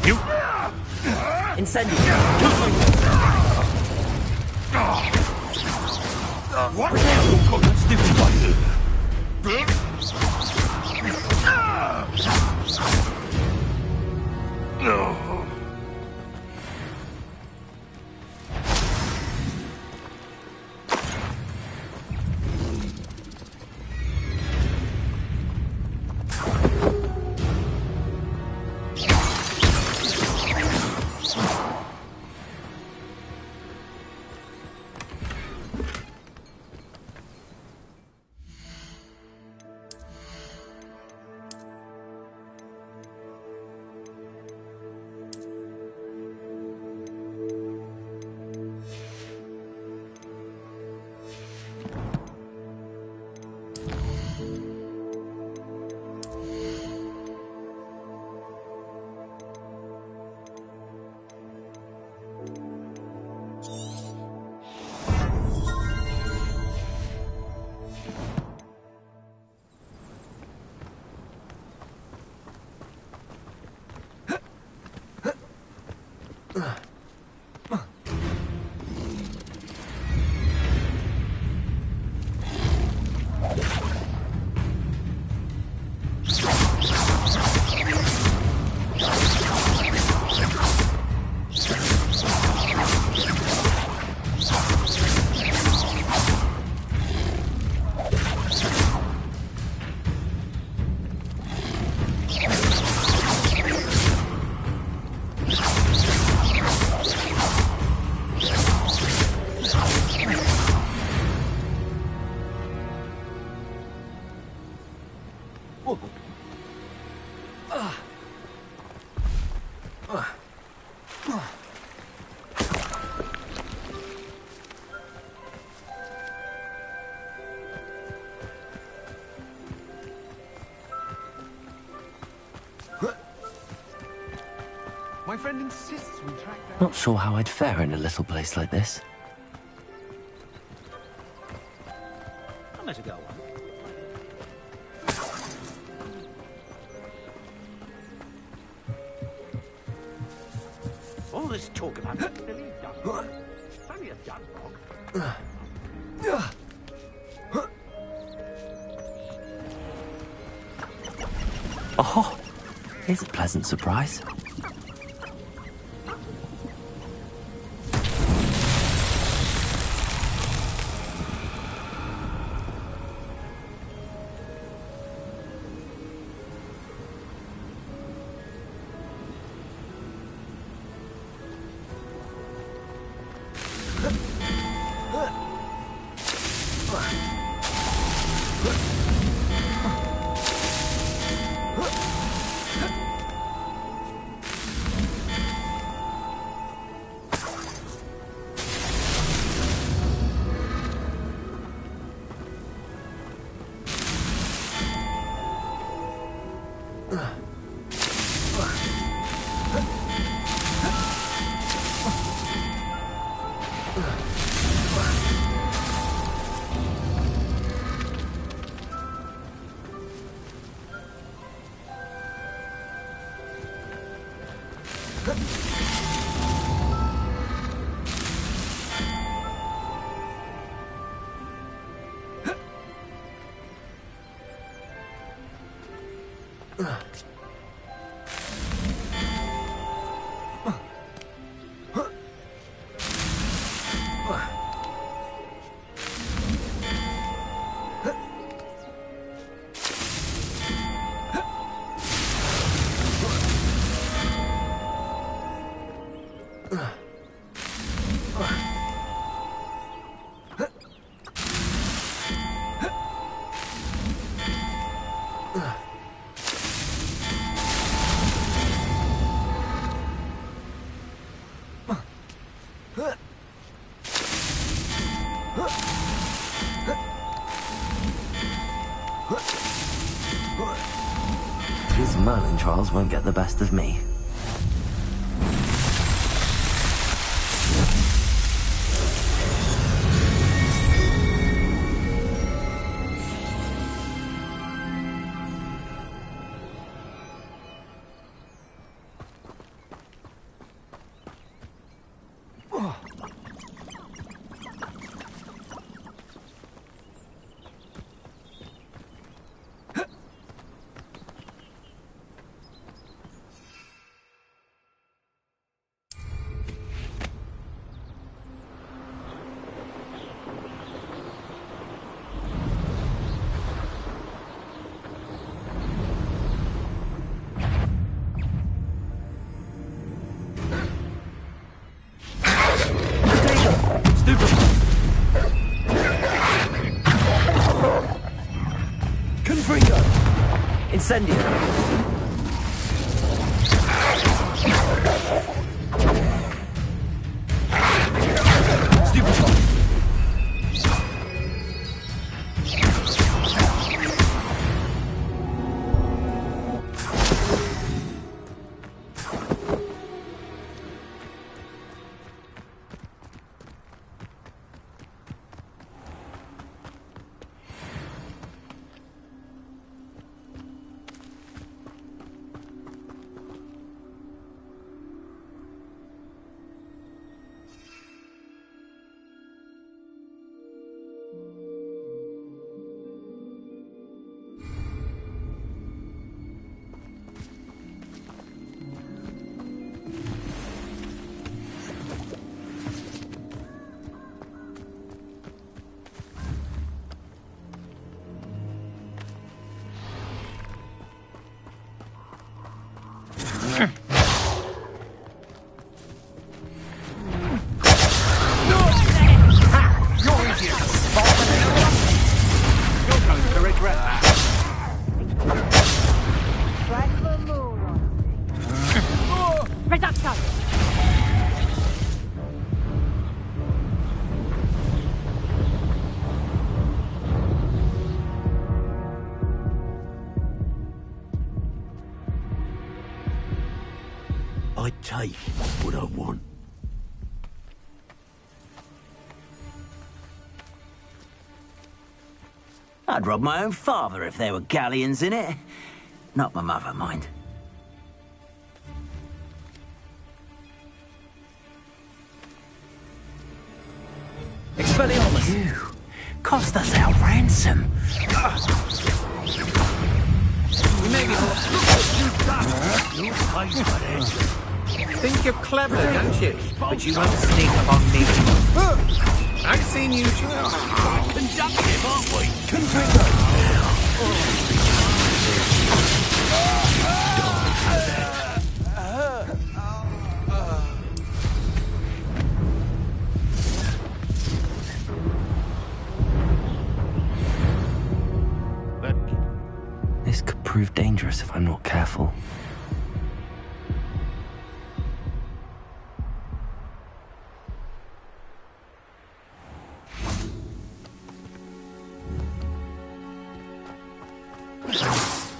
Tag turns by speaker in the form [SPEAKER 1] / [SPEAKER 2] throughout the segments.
[SPEAKER 1] You.
[SPEAKER 2] Incendio.
[SPEAKER 1] What? Let's do it. No.
[SPEAKER 3] My friend insists we track down...
[SPEAKER 2] Not sure how I'd fare in a little place like this.
[SPEAKER 3] I'll let it go on. All this talk about Billy Dunlop. It's only a Dunlop.
[SPEAKER 2] Oh, here's a pleasant surprise. These Merlin trials won't get the best of me. Incendio.
[SPEAKER 1] Stupefy.
[SPEAKER 2] I take what I want. I'd rob my own father if there were galleons in it. Not my mother, mind. Expelliarmus! You cost us our ransom.
[SPEAKER 3] We may be think you're clever, don't you? But you won't sneak up on me. I've seen you.
[SPEAKER 1] Conductive, aren't we?
[SPEAKER 2] This could prove dangerous if I'm not careful.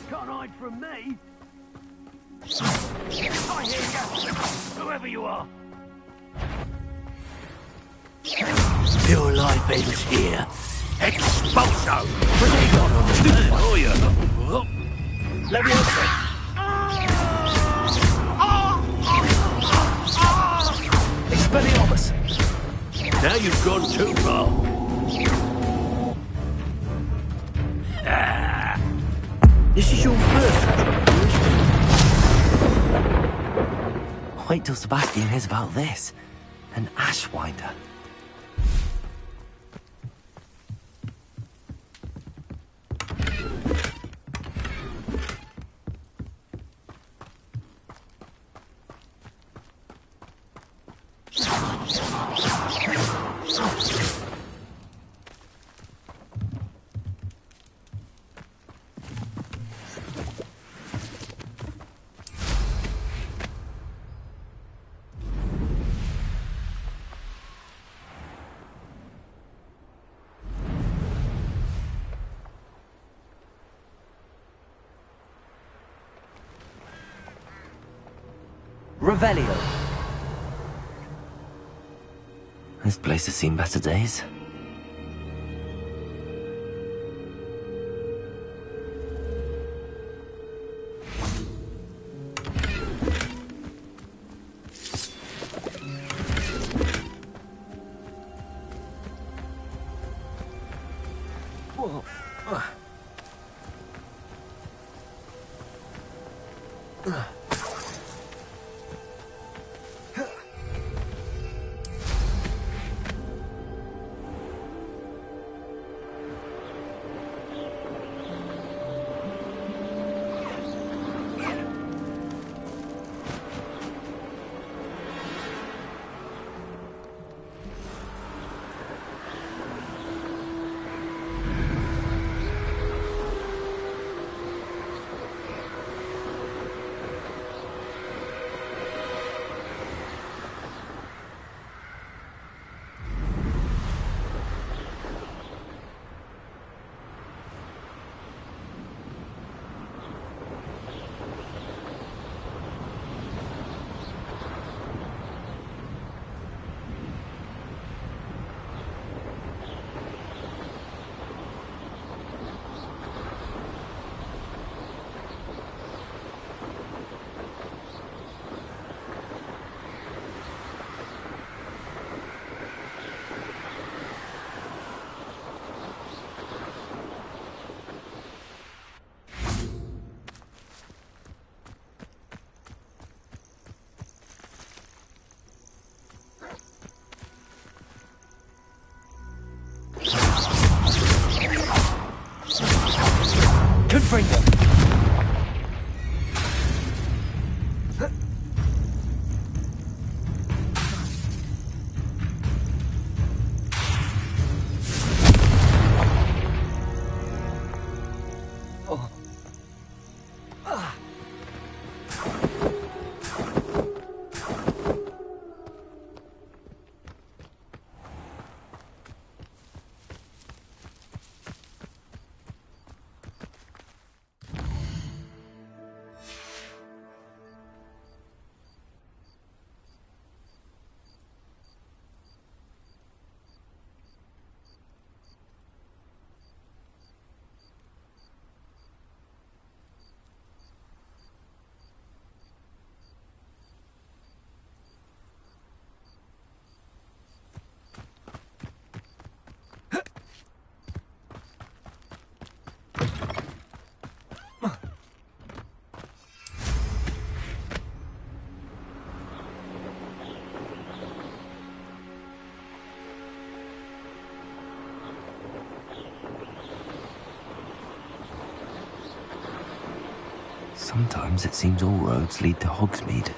[SPEAKER 1] Can't hide from me. I hear you, whoever you are.
[SPEAKER 2] Your life ends here.
[SPEAKER 1] Expulso!
[SPEAKER 2] Leviosa! Expelliarmus!
[SPEAKER 1] Now you've gone too far.
[SPEAKER 2] This is your first contribution. Wait till Sebastian hears about this. An Ashwinder. Revelio. This place has seen better days. Whoa.
[SPEAKER 4] Sometimes it seems all roads lead to Hogsmeade.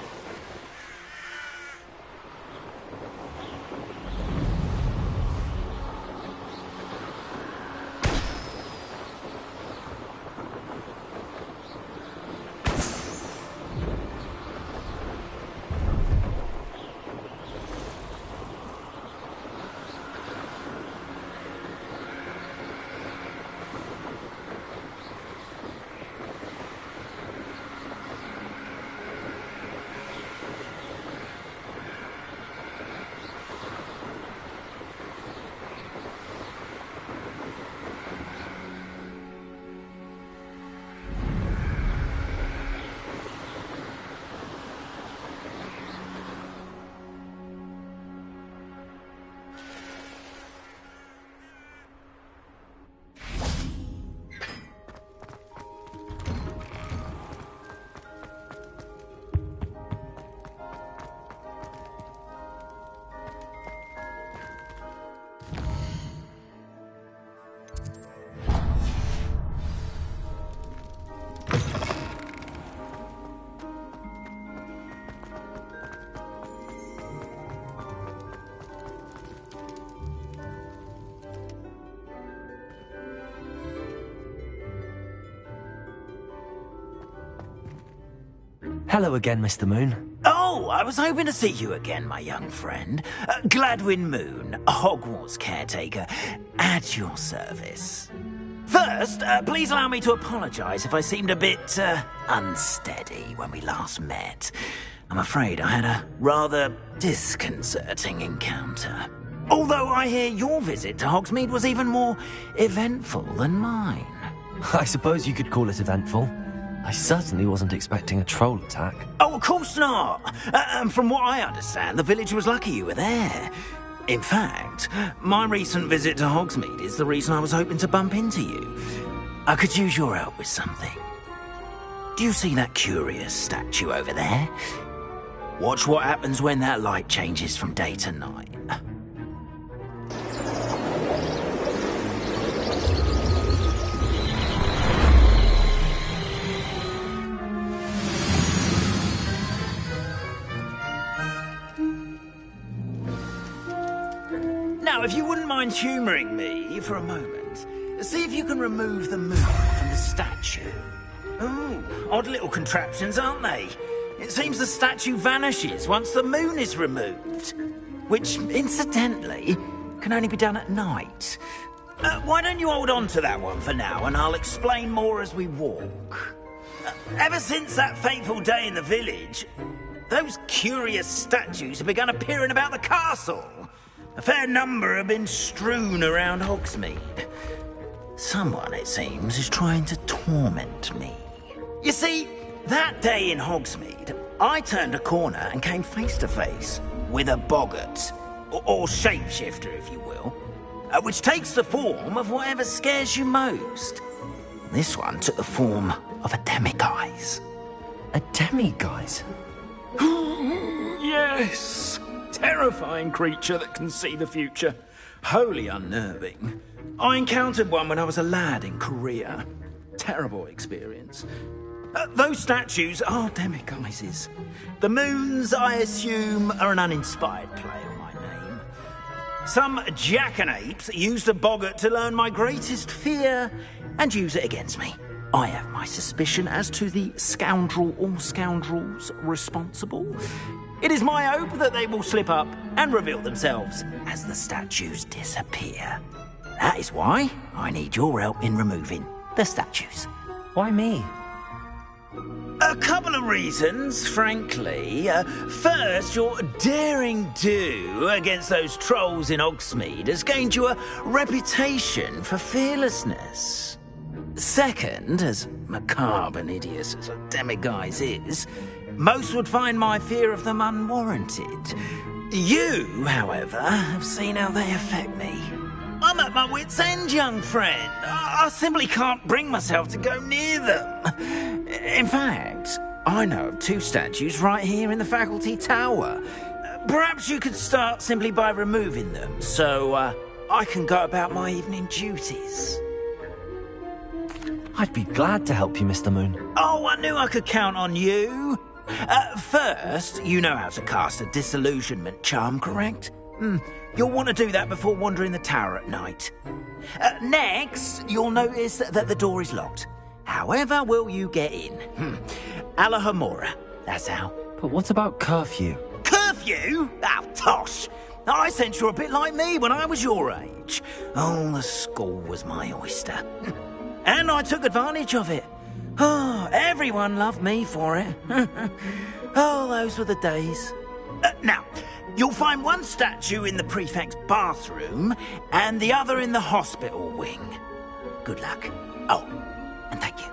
[SPEAKER 5] Hello again, Mr. Moon.
[SPEAKER 2] Oh, I was hoping to see you again, my young friend. Gladwin Moon, Hogwarts caretaker, at your service. First, please allow me to apologise if I seemed a bit unsteady when we last met. I'm afraid I had a rather disconcerting encounter. Although I hear your visit to Hogsmeade was even more eventful than mine.
[SPEAKER 5] I suppose you could call it eventful. I certainly wasn't expecting a troll attack.
[SPEAKER 2] Oh, of course not. And from what I understand, the village was lucky you were there. In fact, my recent visit to Hogsmeade is the reason I was hoping to bump into you. I could use your help with something. Do you see that curious statue over there? Watch what happens when that light changes from day to night. Now, if you wouldn't mind humouring me for a moment, see if you can remove the moon from the statue. Ooh, odd little contraptions, aren't they? It seems the statue vanishes once the moon is removed. Which, incidentally, can only be done at night. Why don't you hold on to that one for now, and I'll explain more as we walk. Ever since that fateful day in the village, those curious statues have begun appearing about the castle. A fair number have been strewn around Hogsmeade. Someone, it seems, is trying to torment me. You see, that day in Hogsmeade, I turned a corner and came face to face with a boggart, or shapeshifter, if you will, which takes the form of whatever scares you most. This one took the form of a demiguise.
[SPEAKER 5] A demiguise?
[SPEAKER 6] Yes! Terrifying creature that can see the future. Wholly unnerving. I encountered one when I was a lad in Korea. Terrible experience. Those statues are demiguises. The moons, I assume, are an uninspired play on my name. Some jackanapes used a boggart to learn my greatest fear and use it against me. I have my suspicion as to the scoundrel or scoundrels responsible. It is my hope that they will slip up and reveal themselves as the statues disappear. That is why I need your help in removing the statues.
[SPEAKER 5] Why me?
[SPEAKER 2] A couple of reasons, frankly. First, your daring do against those trolls in Hogsmeade has gained you a reputation for fearlessness. Second, as macabre and hideous as a demiguise is, most would find my fear of them unwarranted. You, however, have seen how they affect me. I'm at my wit's end, young friend. I simply can't bring myself to go near them. In fact, I know of two statues right here in the faculty tower. Perhaps you could start simply by removing them, so I can go about my evening duties.
[SPEAKER 5] I'd be glad to help you, Mr. Moon.
[SPEAKER 2] Oh, I knew I could count on you. First, you know how to cast a disillusionment charm, correct? You'll want to do that before wandering the tower at night. Next, you'll notice that the door is locked. However will you get in? Alahomora, that's how.
[SPEAKER 5] But what about curfew?
[SPEAKER 2] Curfew? Oh, tosh. I sense you're a bit like me when I was your age. Oh, the school was my oyster. And I took advantage of it. Oh, everyone loved me for it. Oh, those were the days. Now, you'll find one statue in the prefect's bathroom and the other in the hospital wing. Good luck. Oh, and thank you.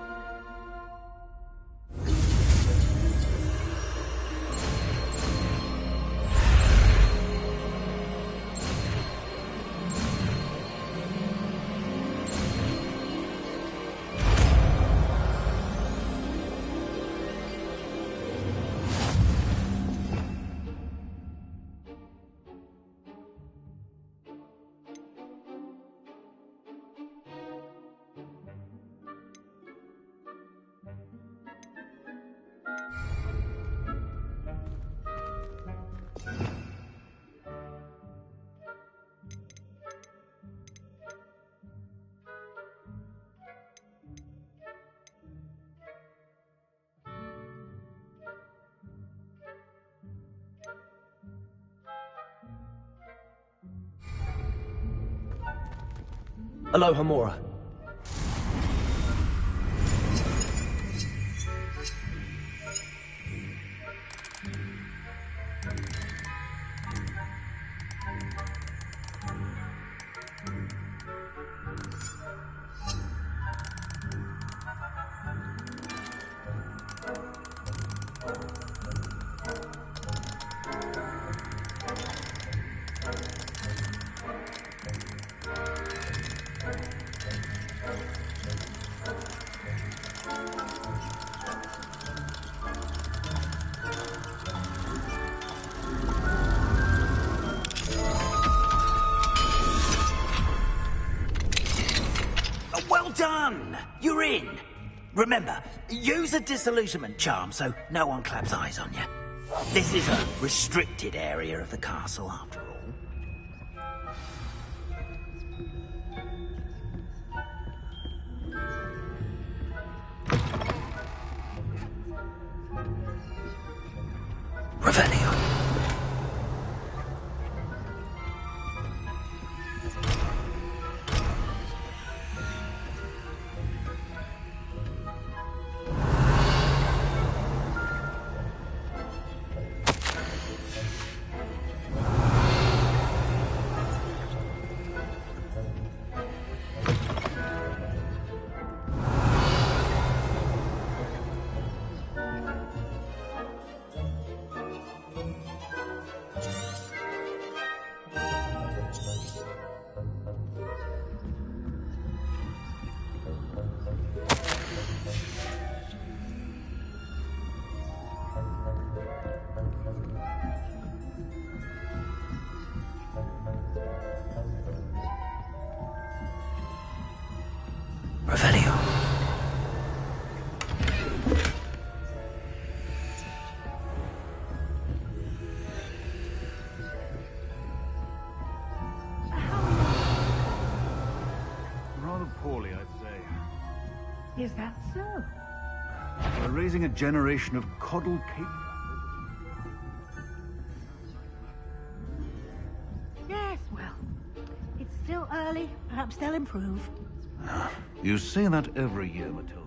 [SPEAKER 5] Alohomora.
[SPEAKER 2] Well done! You're in. Remember, use a disillusionment charm so no one claps eyes on you. This is a restricted area of the castle, after all.
[SPEAKER 5] Revelio. Revelio.
[SPEAKER 7] Rather poorly, I'd say.
[SPEAKER 8] Is that so?
[SPEAKER 7] We're raising a generation of coddled cape.
[SPEAKER 8] Yes, well, it's still early. Perhaps they'll improve.
[SPEAKER 7] You say that every year, Matilda.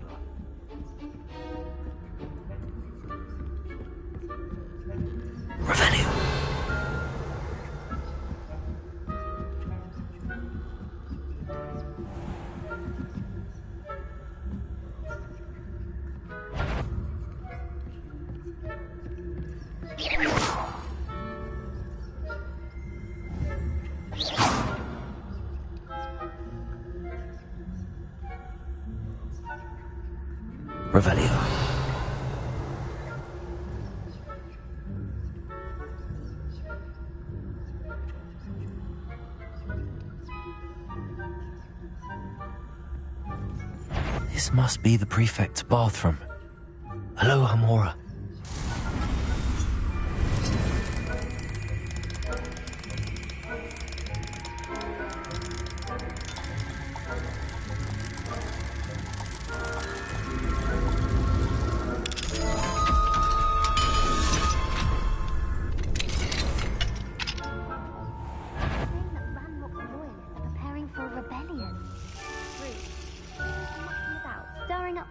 [SPEAKER 5] Revelio. Revelio. This must be the prefect's bathroom. Aloha, Mora.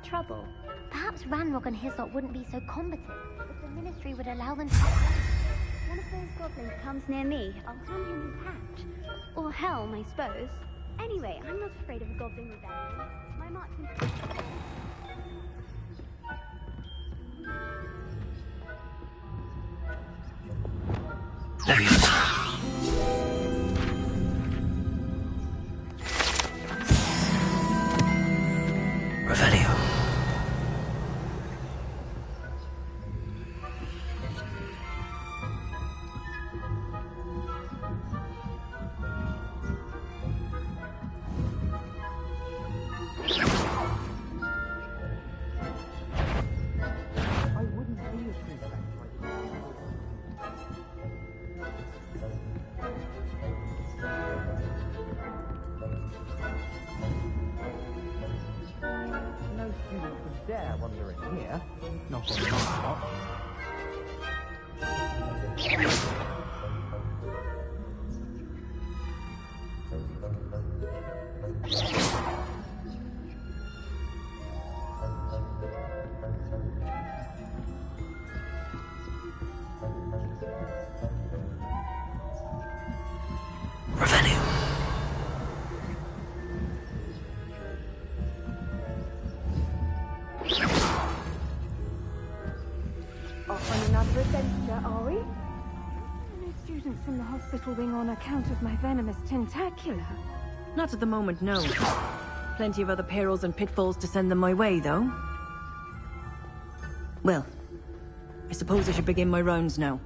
[SPEAKER 9] Trouble. Perhaps Ranrock and Hislop wouldn't be so combative if the Ministry would allow them to... One of those goblins comes near me, I'll hand him his hat. Or helm, I suppose. Anyway, I'm not afraid of a goblin rebellion. My marksman...
[SPEAKER 5] Revelio.
[SPEAKER 3] Dare wander in here. Not on my spot.
[SPEAKER 5] Revelio.
[SPEAKER 8] Off on another adventure, are we? No students from the hospital wing on account of my venomous tentacula.
[SPEAKER 10] Not at the moment, no. Plenty of other perils and pitfalls to send them my way, though. Well, I suppose I should begin my rounds now.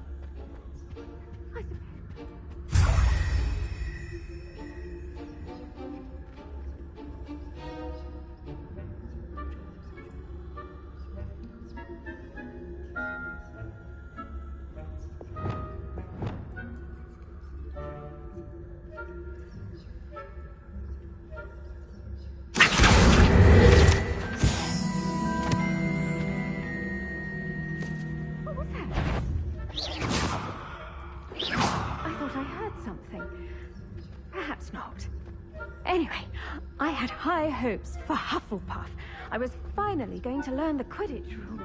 [SPEAKER 8] Perhaps not. Anyway, I had high hopes for Hufflepuff. I was finally going to learn the Quidditch rules.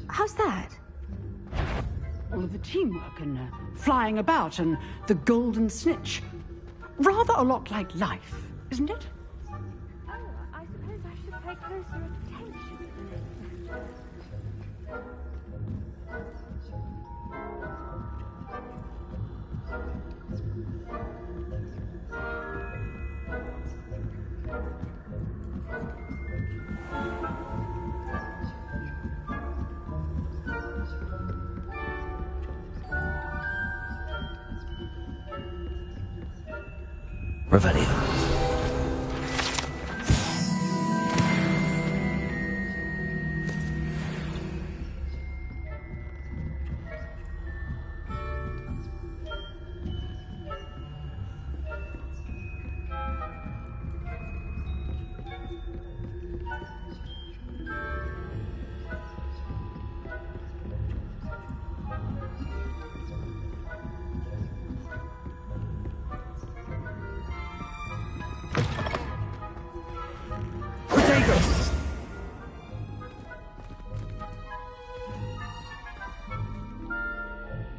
[SPEAKER 8] How's that?
[SPEAKER 11] All of the teamwork and flying about and the golden snitch. Rather a lot like life, isn't it?
[SPEAKER 8] Oh, I suppose I should pay closer attention.
[SPEAKER 5] Revelio.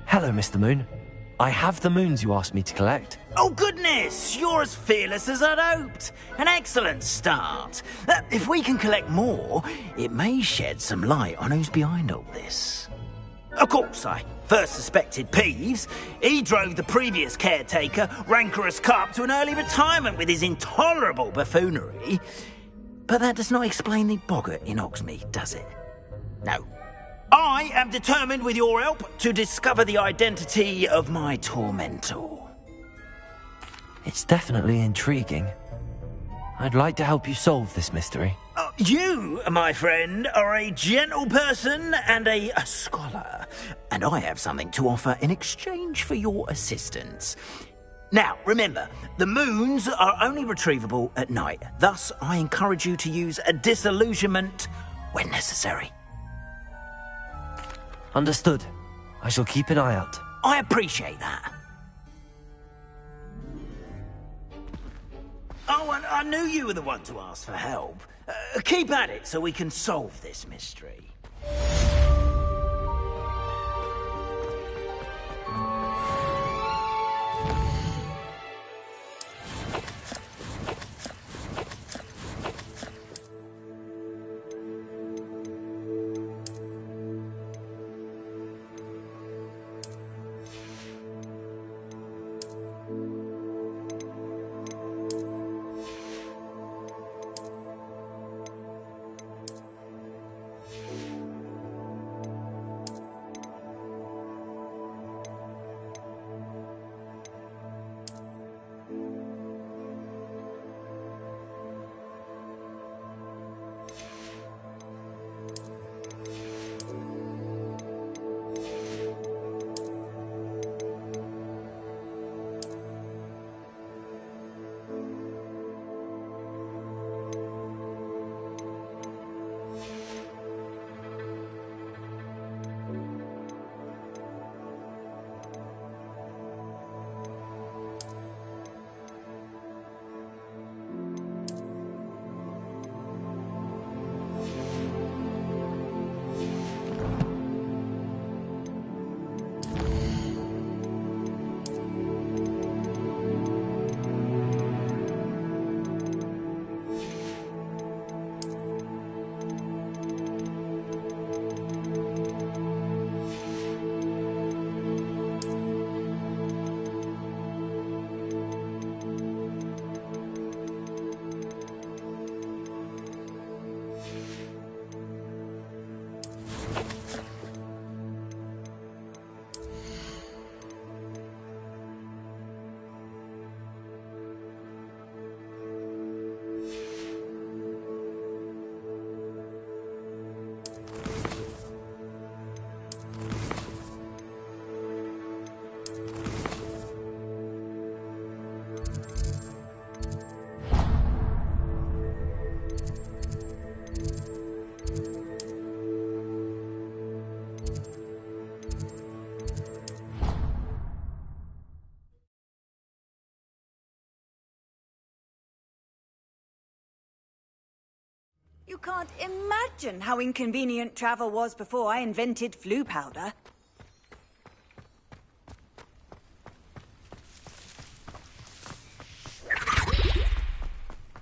[SPEAKER 5] Hello, Mr. Moon. I have the moons you asked me to collect.
[SPEAKER 2] Oh, goodness! You're as fearless as I'd hoped. An excellent start. If we can collect more, it may shed some light on who's behind all this. Of course, I first suspected Peeves. He drove the previous caretaker, Rancorous Carp, to an early retirement with his intolerable buffoonery. But that does not explain the boggart in Hogsmeade, does it? No. I am determined, with your help, to discover the identity of my tormentor.
[SPEAKER 5] It's definitely intriguing. I'd like to help you solve this mystery.
[SPEAKER 2] You, my friend, are a gentle person and a scholar, and I have something to offer in exchange for your assistance. Now, remember, the moons are only retrievable at night. Thus, I encourage you to use a disillusionment when necessary.
[SPEAKER 5] Understood. I shall keep an eye out.
[SPEAKER 2] I appreciate that. Oh, and I knew you were the one to ask for help. Keep at it so we can solve this mystery.
[SPEAKER 12] You can't imagine how inconvenient travel was before I invented flu powder.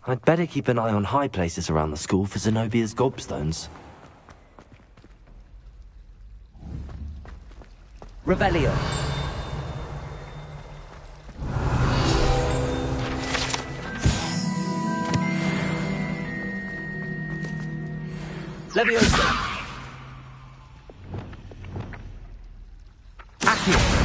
[SPEAKER 5] I'd better keep an eye on high places around the school for Zenobia's gobstones. Revelio. Leviosa. Accio.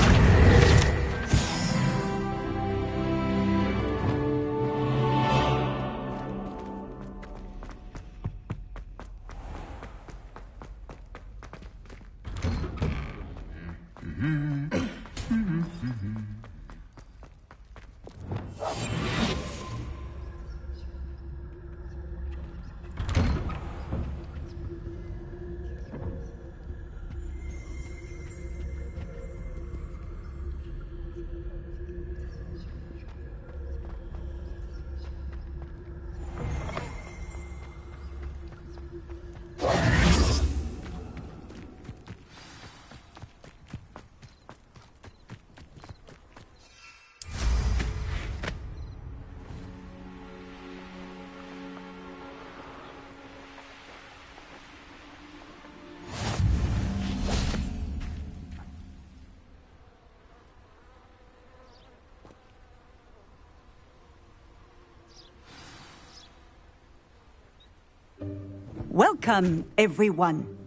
[SPEAKER 12] Welcome, everyone.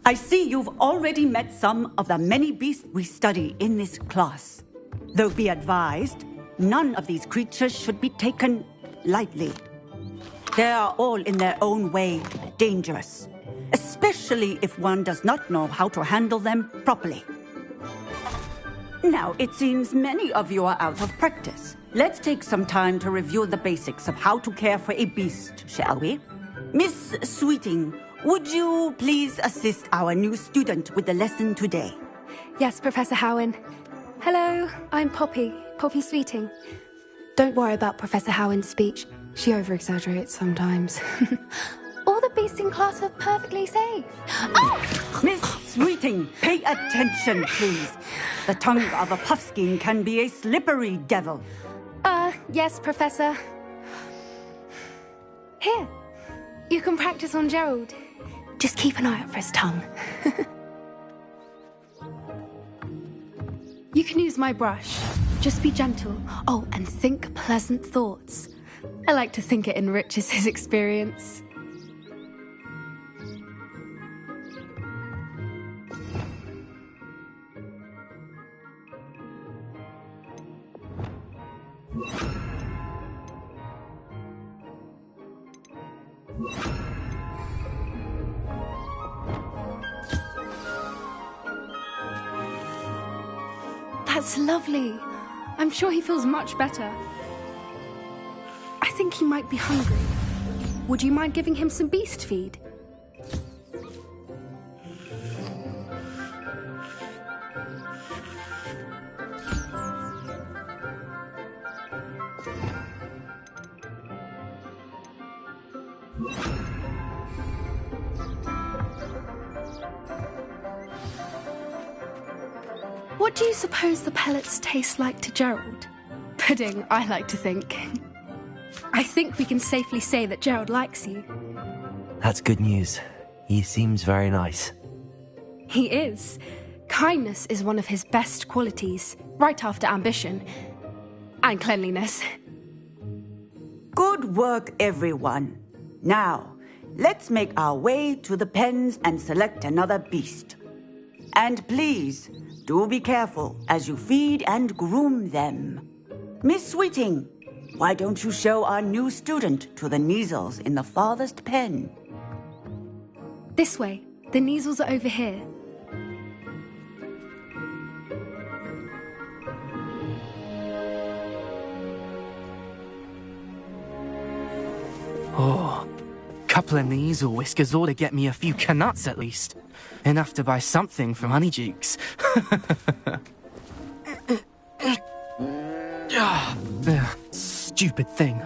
[SPEAKER 12] I see you've already met some of the many beasts we study in this class. Though be advised, none of these creatures should be taken lightly. They are all in their own way dangerous, especially if one does not know how to handle them properly. Now, it seems many of you are out of practice. Let's take some time to review the basics of how to care for a beast, shall we? Miss Sweeting, would you please assist our new student with the lesson today?
[SPEAKER 8] Yes, Professor Howen. Hello, I'm Poppy Sweeting. Don't worry about Professor Howen's speech. She over-exaggerates sometimes. All the beasts in class are perfectly safe. Oh!
[SPEAKER 12] Miss Sweeting, pay attention, please. The tongue of a puffskein can be a slippery devil.
[SPEAKER 8] Yes, Professor. Here, you can practice on Gerald. Just keep an eye out for his tongue. You can use my brush. Just be gentle. Oh, and think pleasant thoughts. I like to think it enriches his experience. That's lovely. I'm sure he feels much better. I think he might be hungry. Would you mind giving him some beast feed? What do you suppose the pellets taste like to Gerald? Pudding, I like to think. I think we can safely say that Gerald likes you.
[SPEAKER 5] That's good news. He seems very nice.
[SPEAKER 8] He is. Kindness is one of his best qualities, right after ambition. And cleanliness.
[SPEAKER 12] Good work, everyone. Now, let's make our way to the pens and select another beast. And please, do be careful as you feed and groom them. Miss Sweeting, why don't you show our new student to the Kneazles in the farthest pen?
[SPEAKER 8] This way. The Kneazles are over here.
[SPEAKER 3] Oh, couple of Kneazle whiskers ought to get me a few canuts at least. Enough to buy something from Honeydukes. Stupid thing.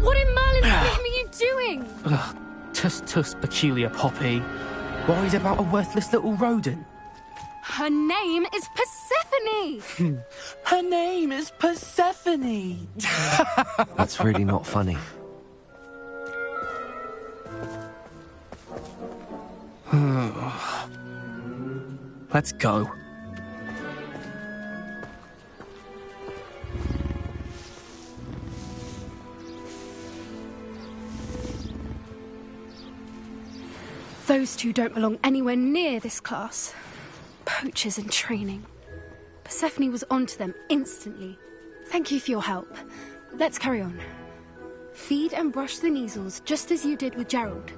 [SPEAKER 8] What in Merlin's name are you doing?
[SPEAKER 3] Tuss, peculiar Poppy. Worried about a worthless little rodent.
[SPEAKER 8] Her name is Persephone!
[SPEAKER 3] Her name is Persephone!
[SPEAKER 5] That's really not funny.
[SPEAKER 3] Let's go.
[SPEAKER 8] Those two don't belong anywhere near this class. Poachers in training. Persephone was onto them instantly. Thank you for your help. Let's carry on. Feed and brush the Kneazles just as you did with Gerald.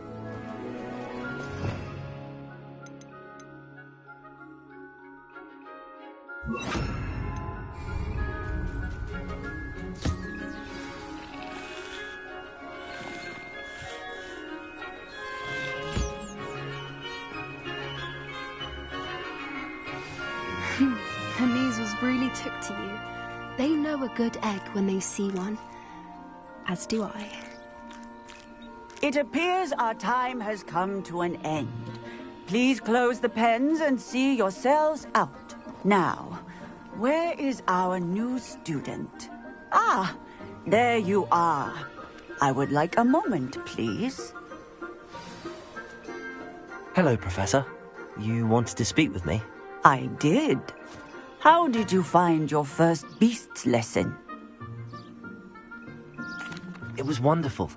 [SPEAKER 8] The Kneazles really took to you. They know a good egg when they see one. As do I.
[SPEAKER 12] It appears our time has come to an end. Please close the pens and see yourselves out. Now, where is our new student? Ah, there you are. I would like a moment, please.
[SPEAKER 5] Hello, Professor. You wanted to speak with me?
[SPEAKER 12] I did. How did you find your first beasts lesson?
[SPEAKER 5] It was wonderful.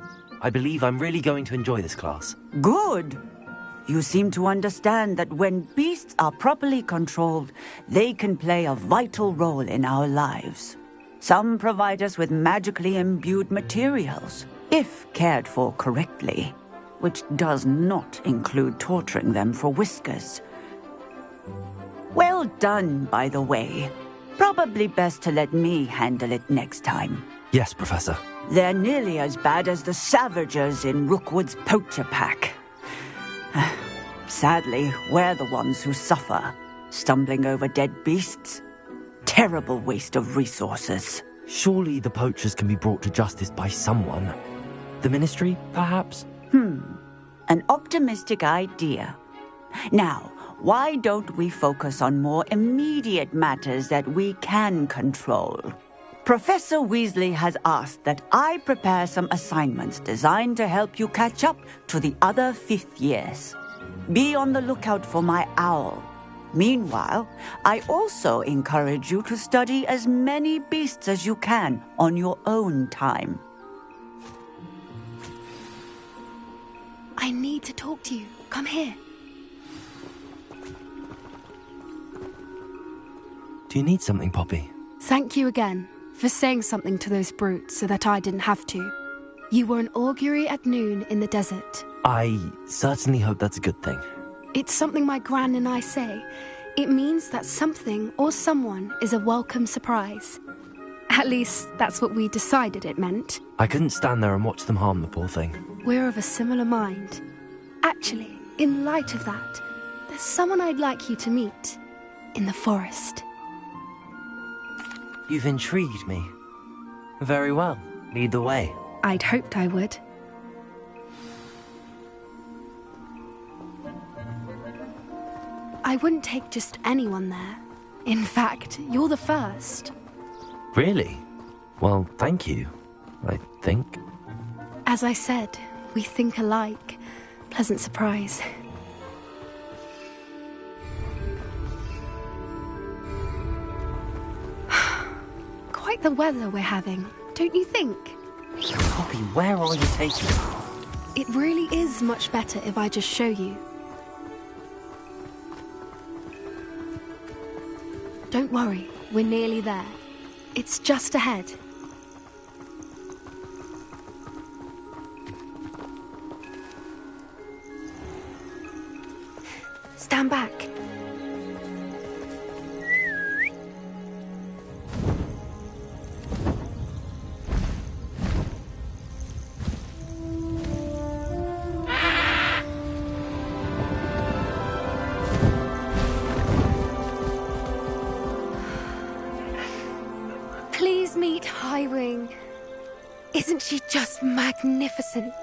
[SPEAKER 5] I believe I'm really going to enjoy this class.
[SPEAKER 12] Good. you seem to understand that when beasts are properly controlled, they can play a vital role in our lives. Some provide us with magically imbued materials, if cared for correctly, which does not include torturing them for whiskers. Well done, by the way. Probably best to let me handle it next time.
[SPEAKER 5] Yes, Professor.
[SPEAKER 12] They're nearly as bad as the Savagers in Rookwood's poacher pack. Sadly, we're the ones who suffer, stumbling over dead beasts. Terrible waste of resources.
[SPEAKER 5] Surely the poachers can be brought to justice by someone. The Ministry, perhaps?
[SPEAKER 12] An optimistic idea. Now, why don't we focus on more immediate matters that we can control? Professor Weasley has asked that I prepare some assignments designed to help you catch up to the other 5th years. Be on the lookout for my owl. Meanwhile, I also encourage you to study as many beasts as you can on your own time.
[SPEAKER 8] I need to talk to you. Come here.
[SPEAKER 5] Do you need something, Poppy?
[SPEAKER 8] Thank you again for saying something to those brutes so that I didn't have to. You were an augury at noon in the desert.
[SPEAKER 5] I certainly hope that's a good thing.
[SPEAKER 8] It's something my gran and I say. It means that something or someone is a welcome surprise. At least, that's what we decided it meant.
[SPEAKER 5] I couldn't stand there and watch them harm the poor thing.
[SPEAKER 8] We're of a similar mind. Actually, in light of that, there's someone I'd like you to meet. In the forest.
[SPEAKER 5] You've intrigued me. Very well. Lead the way.
[SPEAKER 8] I'd hoped I would. I wouldn't take just anyone there. In fact, you're the first.
[SPEAKER 5] Really? Well, thank you, I think.
[SPEAKER 8] As I said, we think alike. Pleasant surprise. Quite the weather we're having, don't you think?
[SPEAKER 5] Poppy, where are you taking me?
[SPEAKER 8] It really is much better if I just show you. Don't worry, we're nearly there. It's just ahead. Stand back. Please meet Highwing. Isn't she just magnificent?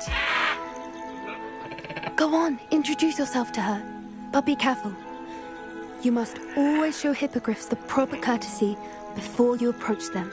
[SPEAKER 8] Go on, introduce yourself to her. But be careful. You must always show hippogriffs the proper courtesy before you approach them.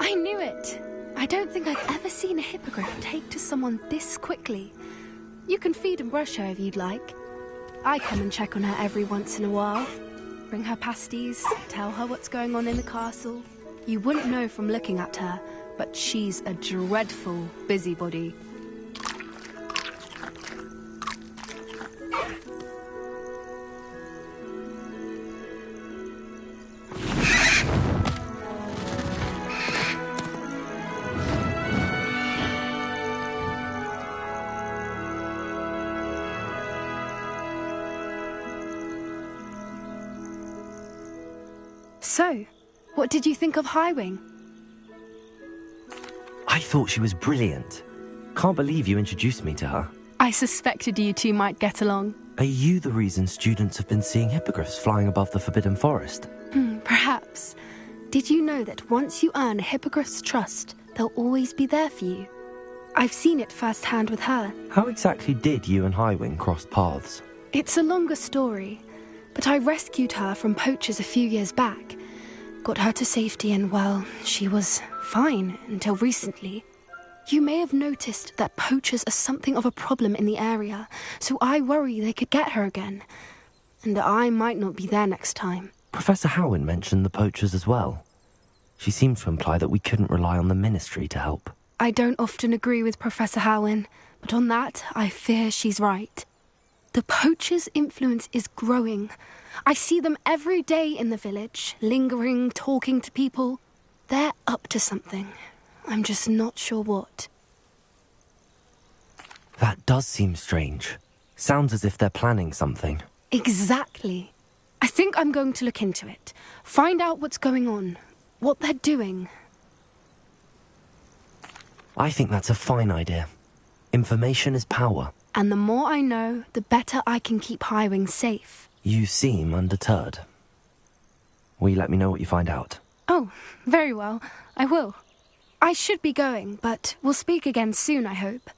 [SPEAKER 8] I knew it! I don't think I've ever seen a hippogriff take to someone this quickly. You can feed and brush her if you'd like. I come and check on her every once in a while. Bring her pasties, tell her what's going on in the castle. You wouldn't know from looking at her, but she's a dreadful busybody. So, what did you think of Highwing?
[SPEAKER 5] I thought she was brilliant. Can't believe you introduced me to her.
[SPEAKER 8] I suspected you two might get along.
[SPEAKER 5] Are you the reason students have been seeing hippogriffs flying above the Forbidden Forest?
[SPEAKER 8] Perhaps. Did you know that once you earn a hippogriff's trust, they'll always be there for you? I've seen it firsthand with her.
[SPEAKER 5] How exactly did you and Highwing cross paths?
[SPEAKER 8] It's a longer story, but I rescued her from poachers a few years back. got her to safety, and well, she was fine until recently. You may have noticed that poachers are something of a problem in the area, so I worry they could get her again. And I might not be there next time.
[SPEAKER 5] Professor Howin mentioned the poachers as well. She seemed to imply that we couldn't rely on the Ministry to help.
[SPEAKER 8] I don't often agree with Professor Howin, but on that, I fear she's right. The poachers' influence is growing. I see them every day in the village, lingering, talking to people. They're up to something. I'm just not sure what.
[SPEAKER 5] That does seem strange. Sounds as if they're planning something.
[SPEAKER 8] Exactly. I think I'm going to look into it. Find out what's going on. What they're doing.
[SPEAKER 5] I think that's a fine idea. Information is power.
[SPEAKER 8] And the more I know, the better I can keep Highwing safe.
[SPEAKER 5] You seem undeterred. Will you let me know what you find out?
[SPEAKER 8] Oh, very well. I will. I should be going, but we'll speak again soon, I hope.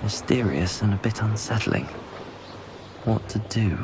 [SPEAKER 5] Mysterious and a bit unsettling. What to do?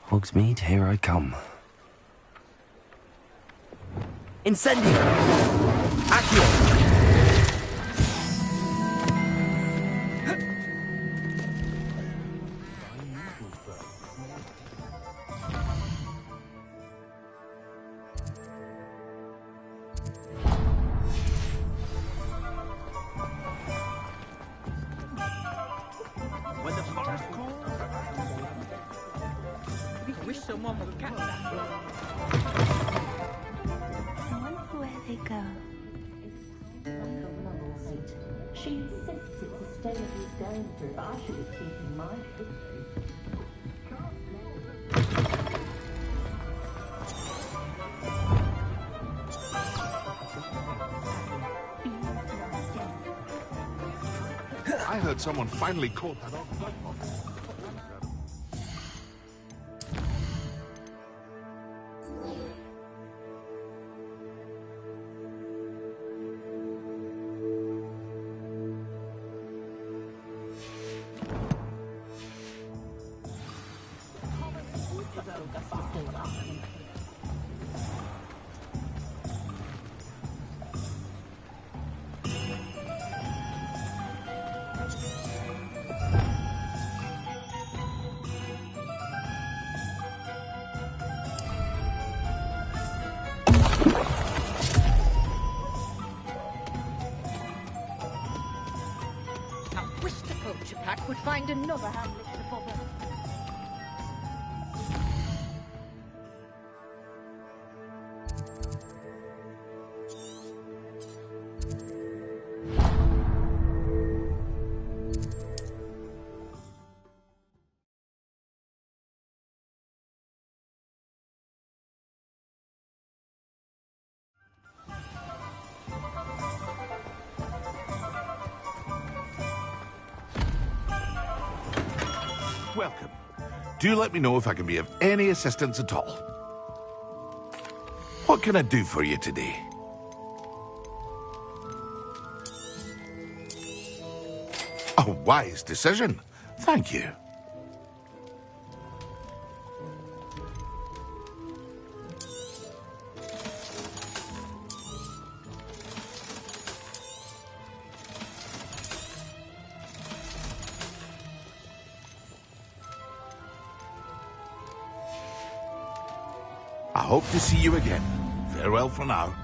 [SPEAKER 5] Hogsmeade, here I come. Incendio! Accio!
[SPEAKER 3] When the forest calls, I wish someone would catch that.
[SPEAKER 9] I wonder where they go.
[SPEAKER 13] She insists it's a state of his danger, but I should be keeping my history.
[SPEAKER 14] I heard someone finally caught that off.
[SPEAKER 13] I wish the poacher pack would find another hamlet to bother.
[SPEAKER 14] Welcome. Do let me know if I can be of any assistance at all. What can I do for you today? A wise decision. Thank you. I hope to see you again. Farewell for now.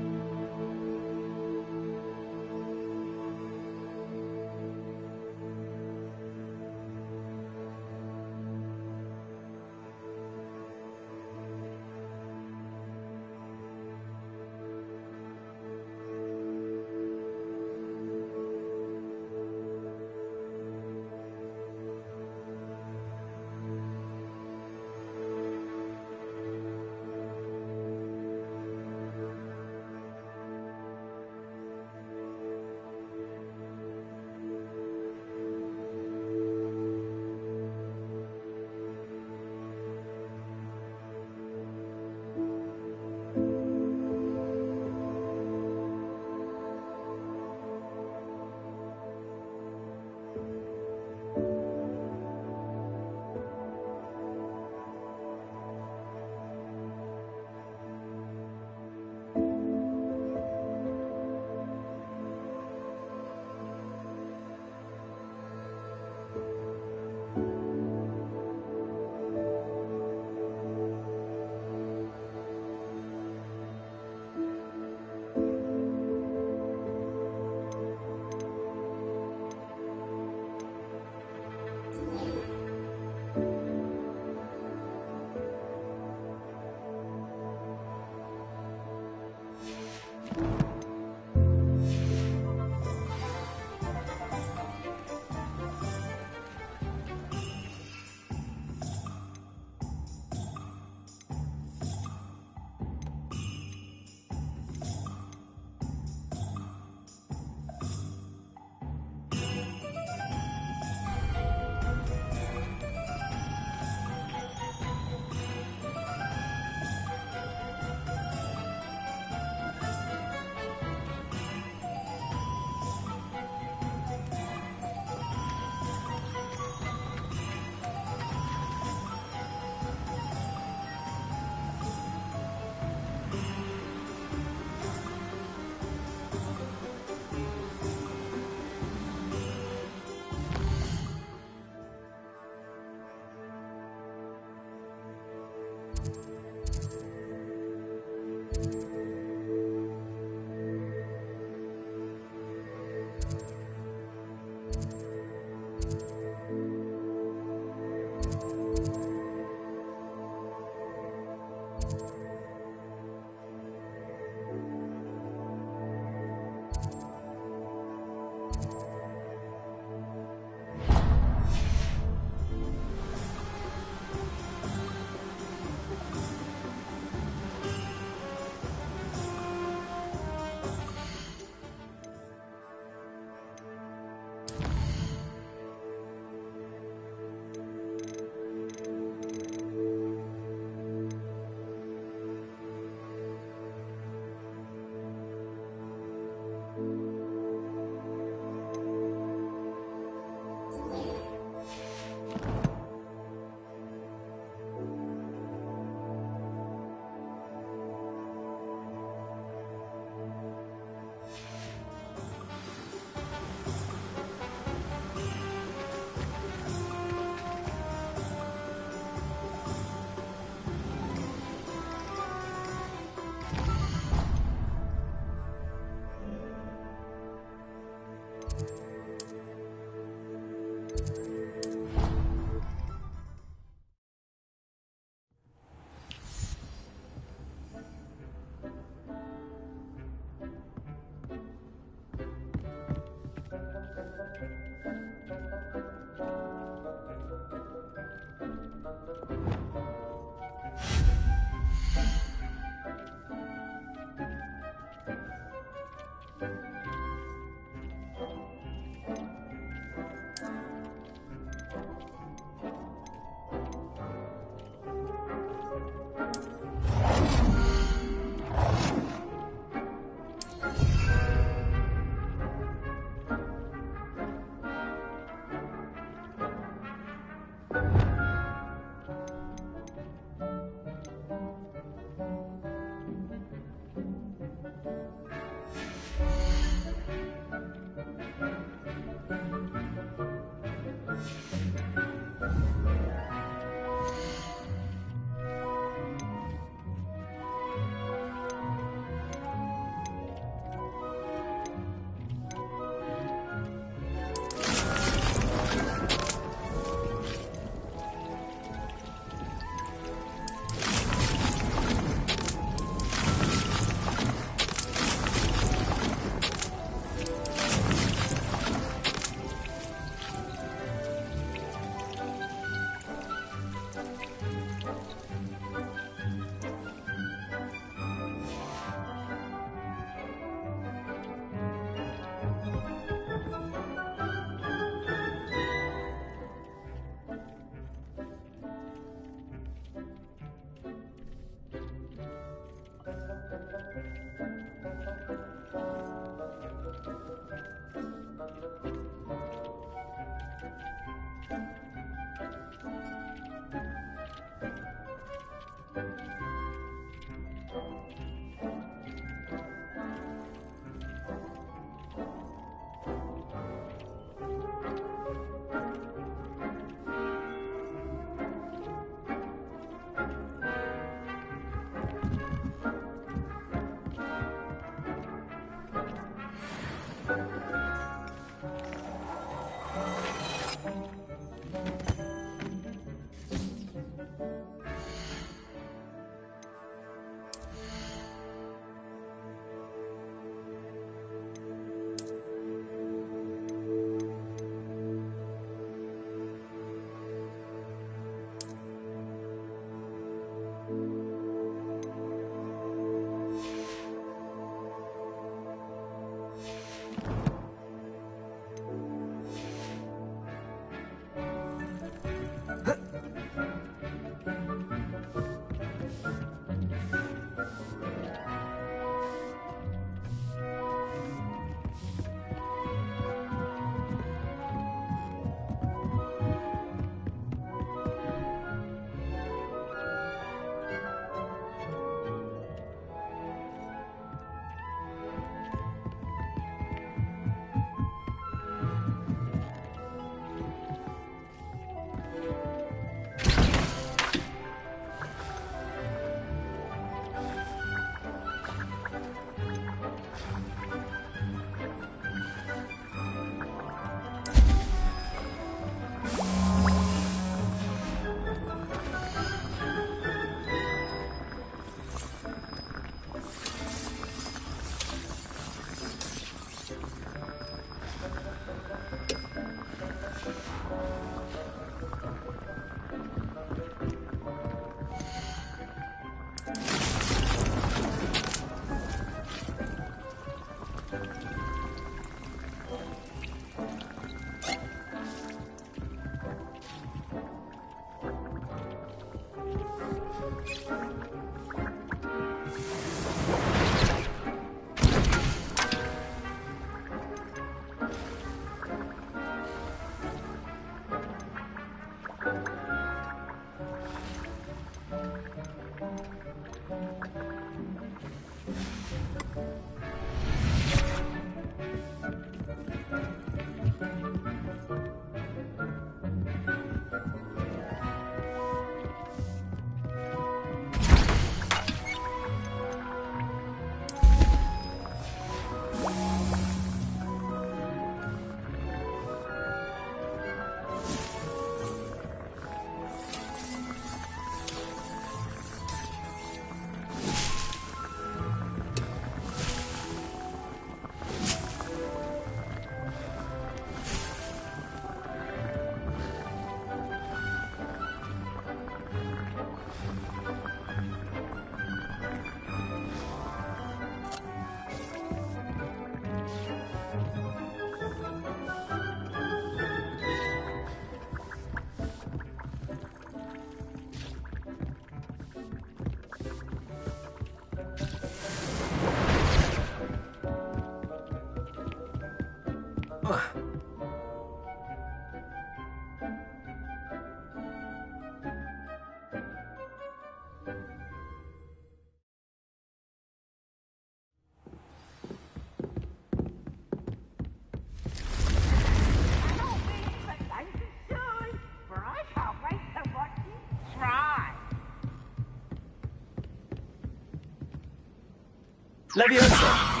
[SPEAKER 6] Leviosa!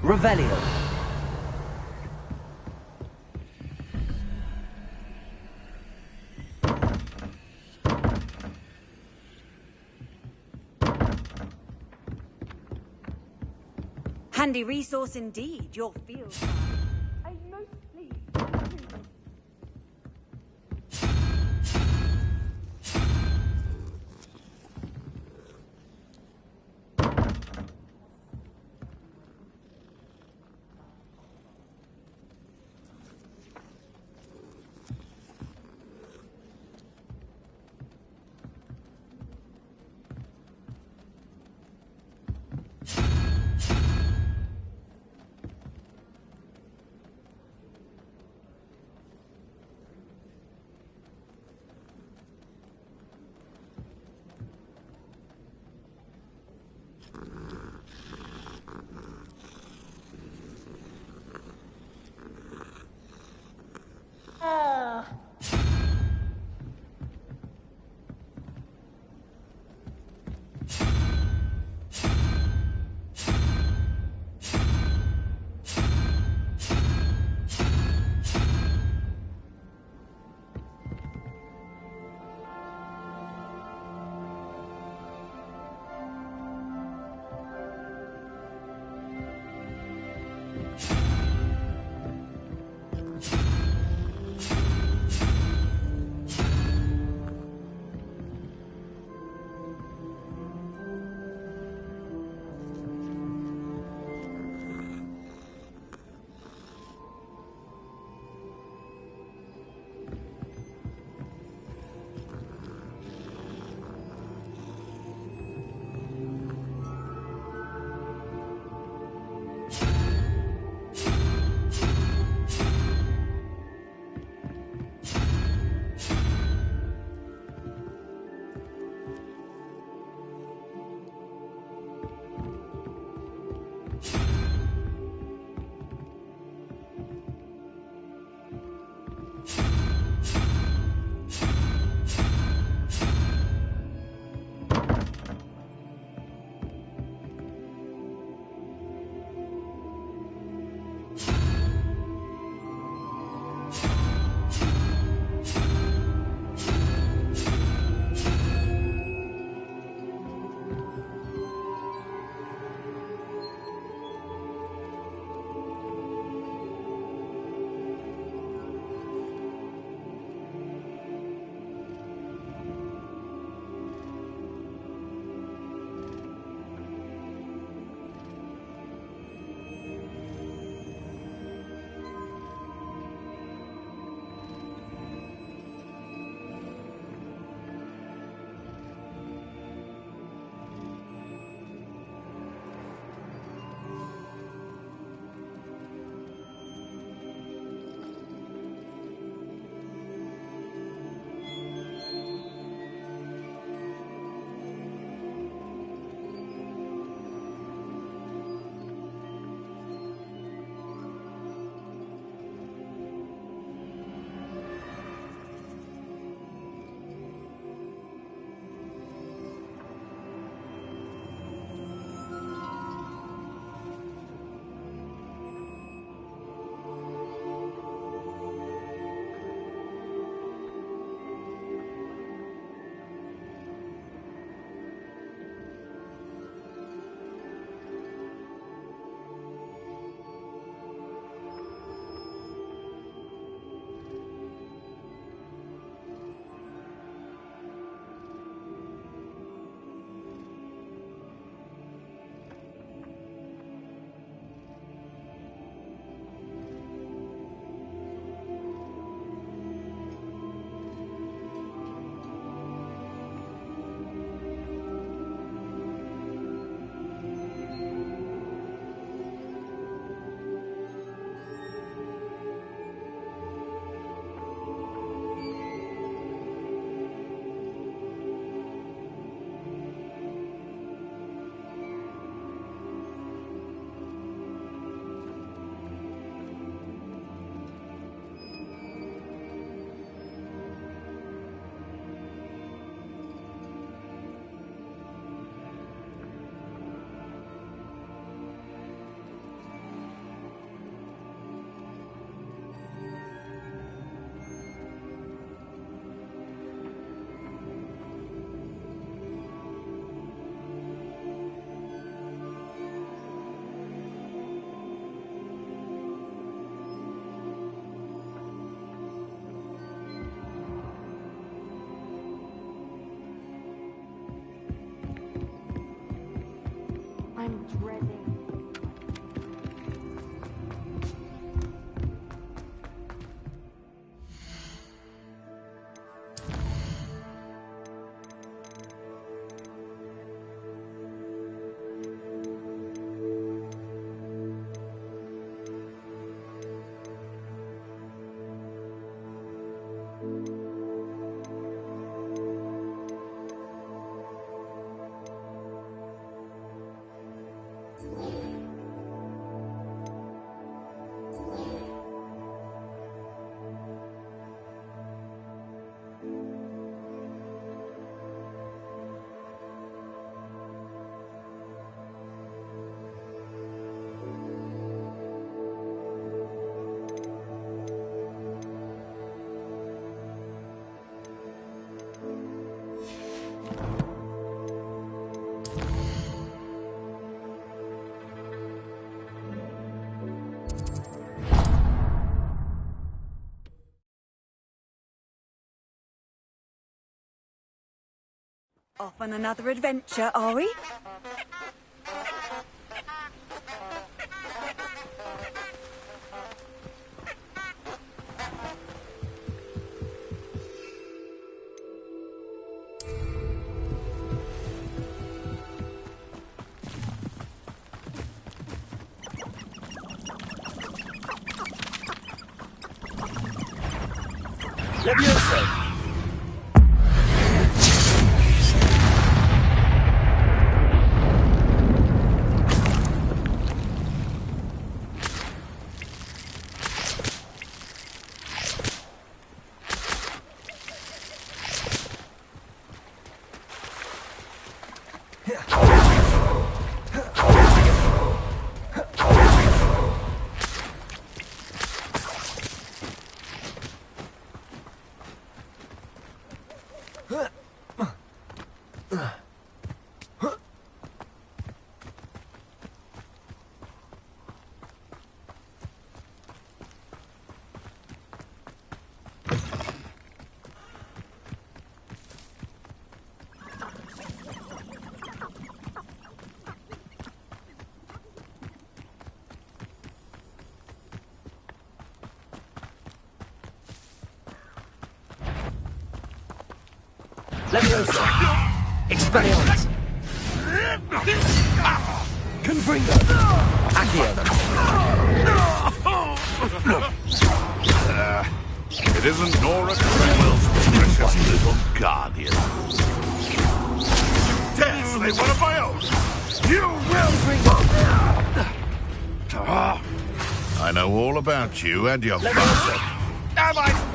[SPEAKER 5] Revelio.
[SPEAKER 15] Handy resource indeed, your field. I'm most pleased.
[SPEAKER 9] dreading.
[SPEAKER 15] Off on another adventure, are we?
[SPEAKER 2] Levioso! Levioso! Expelliarmus! Confringo! Accio!
[SPEAKER 14] It isn't Nora Cromwell's precious little guardian. Dare slay one of my own! You will bring I know all about you and your father. Am I?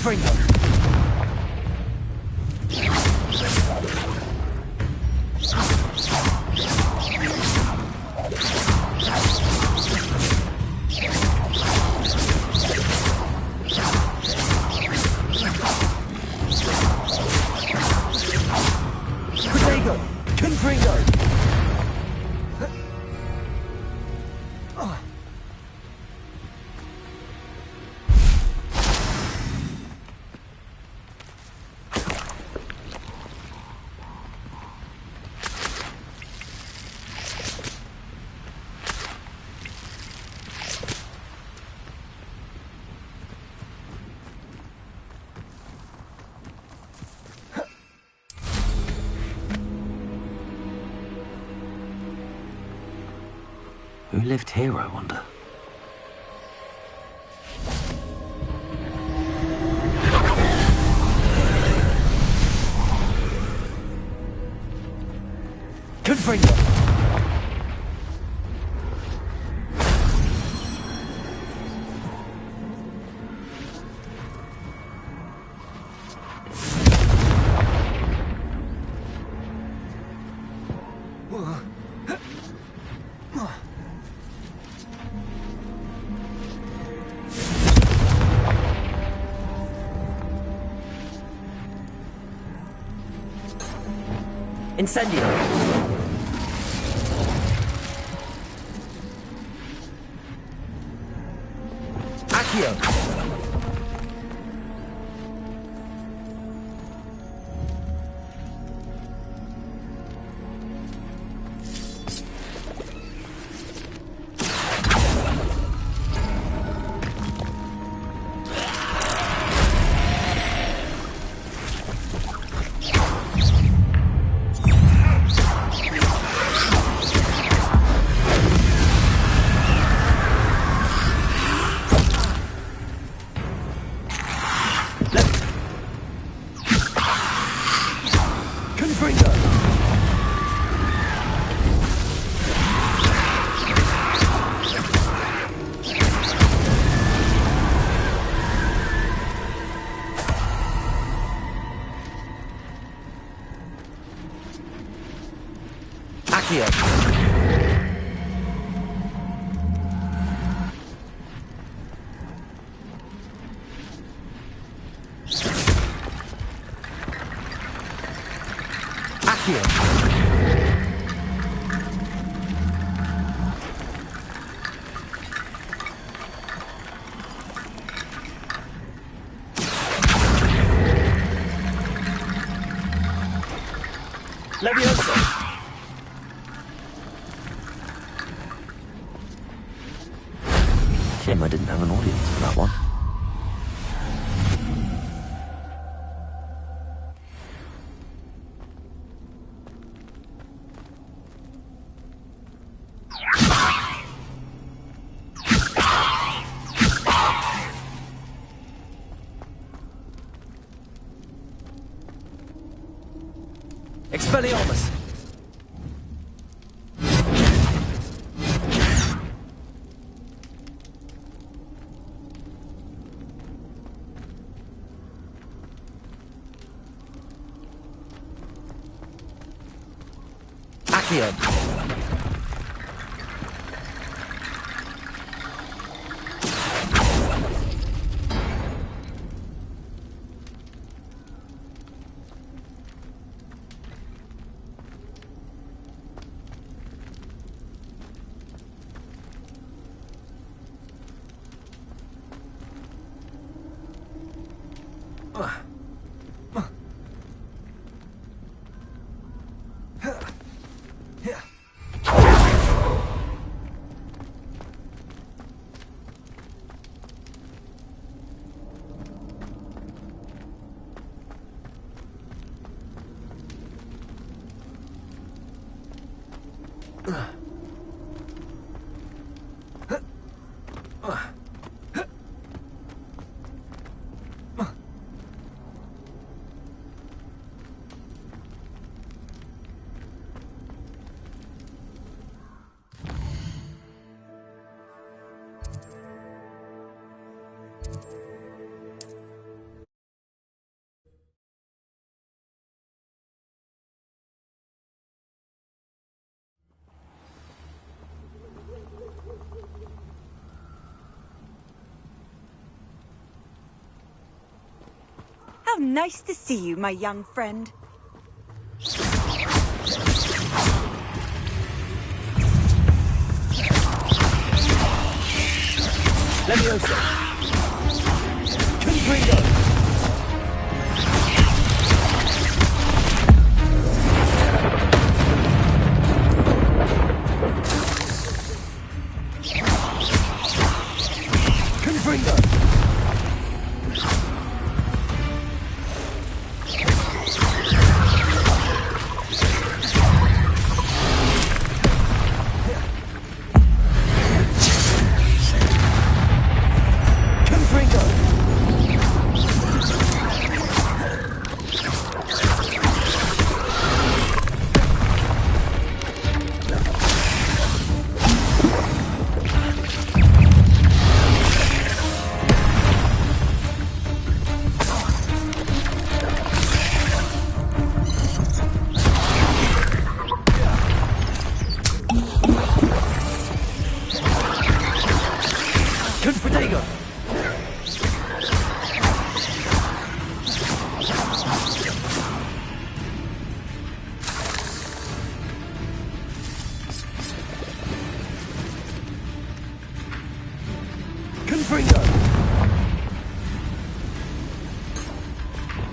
[SPEAKER 5] Confringo! Protego! Confringo!
[SPEAKER 4] Who lived here, I wonder?
[SPEAKER 5] Confringo! Incendio! Accio! Confringo! Accio! Accio! Leviosa!
[SPEAKER 4] Shame I didn't have an audience for that one.
[SPEAKER 5] Expelliarmus! Accio!
[SPEAKER 15] nice to see you, my young friend.
[SPEAKER 2] Leviosa! Confringo!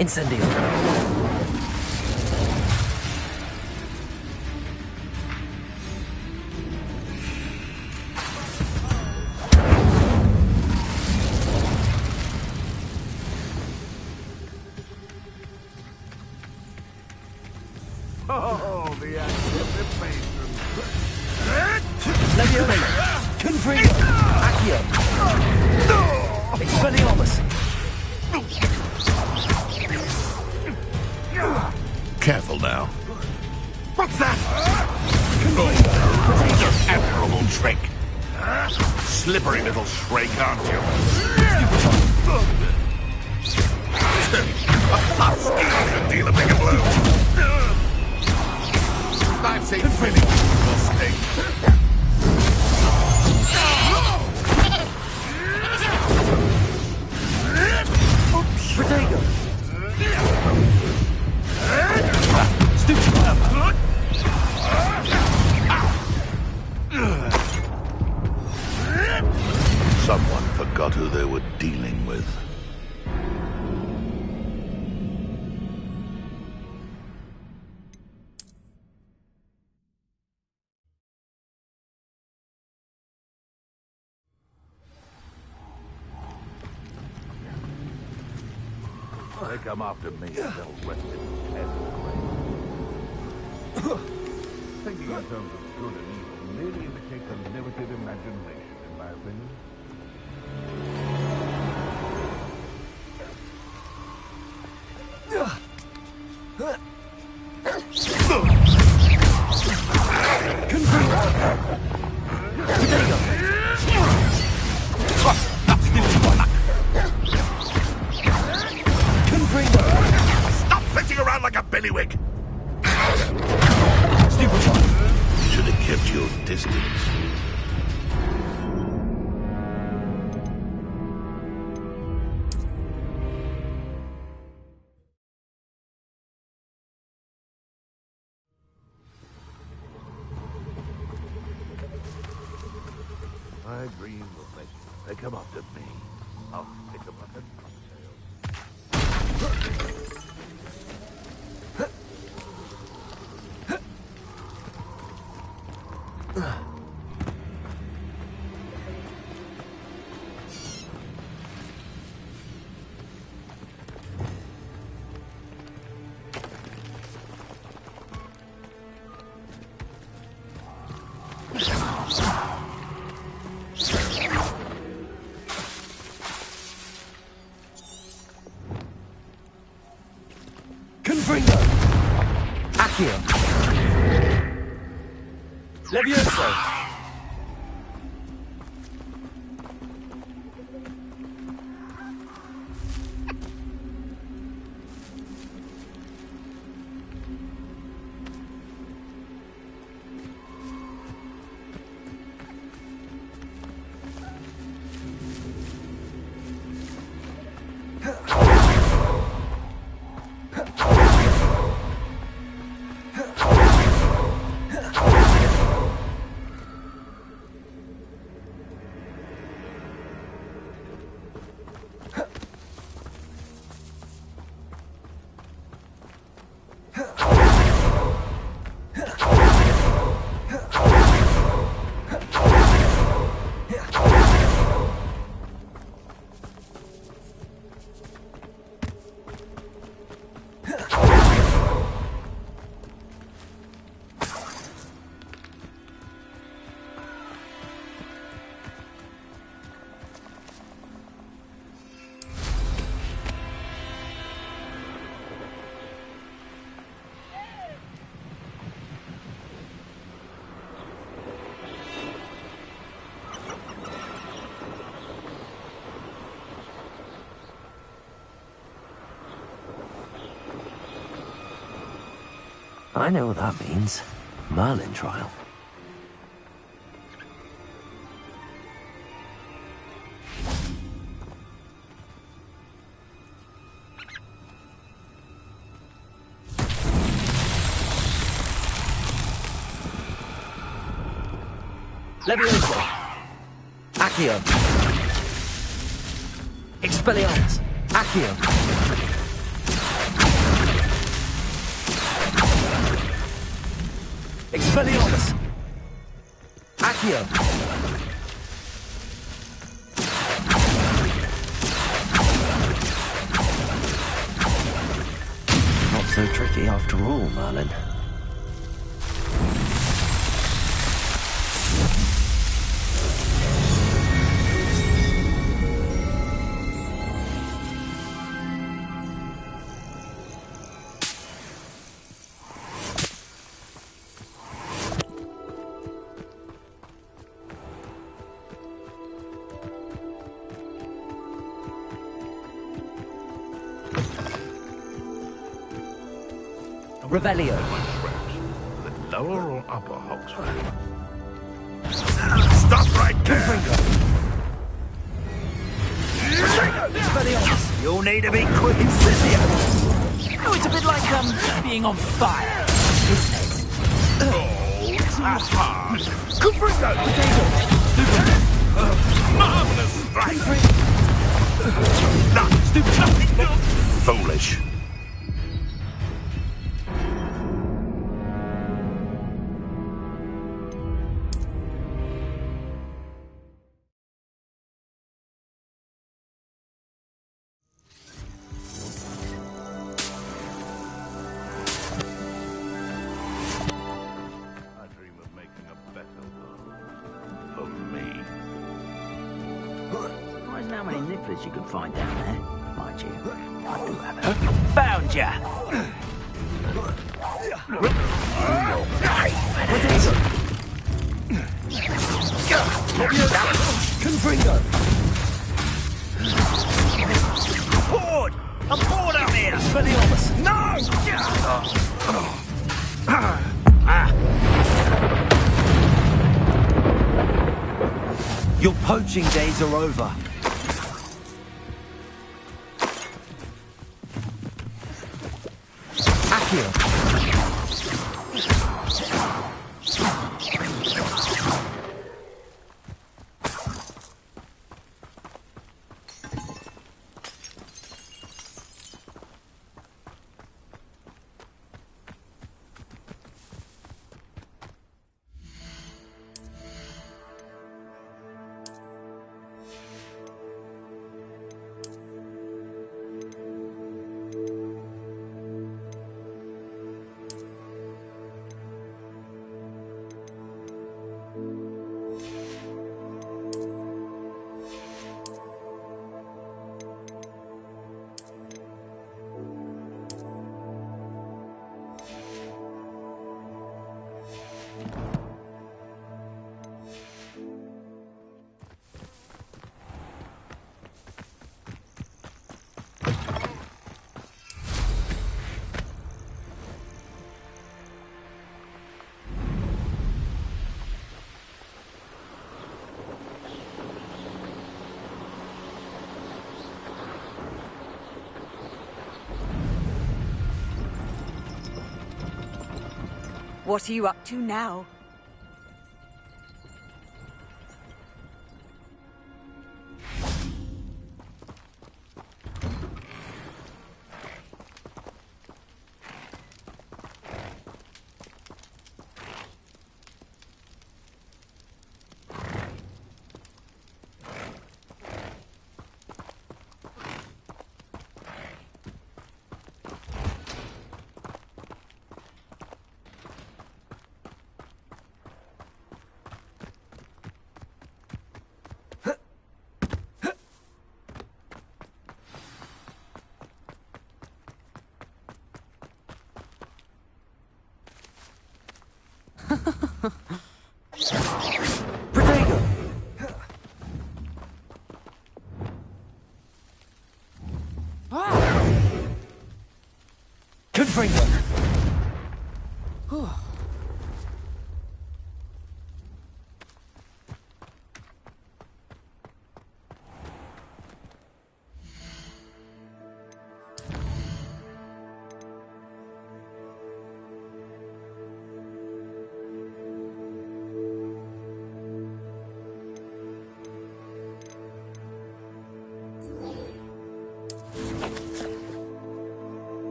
[SPEAKER 5] Incendio.
[SPEAKER 14] Oh, the anticipation.
[SPEAKER 2] Leviosa! Confringo! Accio! Expelliarmus!
[SPEAKER 14] Careful now. What's that? Oh, admirable trick. Slippery little shrike, aren't you? A plus can deal a bigger blow. I'd say really mistake.
[SPEAKER 2] Protego!
[SPEAKER 14] Someone forgot who they were dealing with. They come after me, they'll rest in head grave. Thinking in terms of good and evil merely indicates a limited imagination, in my opinion. Stop flitting around like a billywig! Should have kept your distance. My dream of legend. They come after me. I'll pick them up and
[SPEAKER 2] Confringo! Accio! Leviosa!
[SPEAKER 5] I know what that means. Merlin trial.
[SPEAKER 2] Leviosa!
[SPEAKER 5] Accio!
[SPEAKER 2] Expelliarmus!
[SPEAKER 5] Accio!
[SPEAKER 2] Expelliarmus!
[SPEAKER 5] Accio! Not so tricky after all, Merlin. Revelio.
[SPEAKER 14] The lower or upper Hogwarts?
[SPEAKER 1] Stop right there!
[SPEAKER 2] Expelliarmus! You'll need to be quick, Incisio! Oh, it's a bit like, being on fire, isn't it?
[SPEAKER 1] Oh, that's hard.
[SPEAKER 2] Confringo! Potato!
[SPEAKER 1] Marvelous strike! Not stupid! Foolish.
[SPEAKER 2] How many nippers you can find down there, mind you. I do have it. Found ya!
[SPEAKER 5] Confringo!
[SPEAKER 2] Bored! I'm bored out here! Expelliarmus! No!
[SPEAKER 5] Your poaching days are over. Accio.
[SPEAKER 15] What are you up to now?
[SPEAKER 5] Protego! Confringo!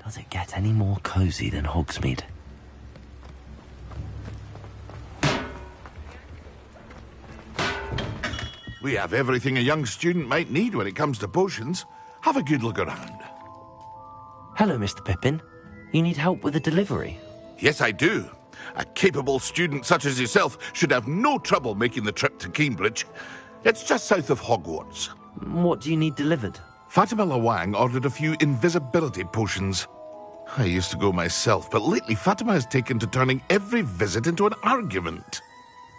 [SPEAKER 5] Does it get any more cozy than Hogsmeade?
[SPEAKER 1] We have everything a young student might need when it comes to potions. Have a good look around.
[SPEAKER 5] Hello, Mr. Pippin. You need help with a delivery?
[SPEAKER 1] Yes, I do. A capable student such as yourself should have no trouble making the trip to Cambridge. It's just south of Hogwarts.
[SPEAKER 5] What do you need delivered?
[SPEAKER 1] Fatima Lawang ordered a few invisibility potions. I used to go myself, but lately Fatima has taken to turning every visit into an argument.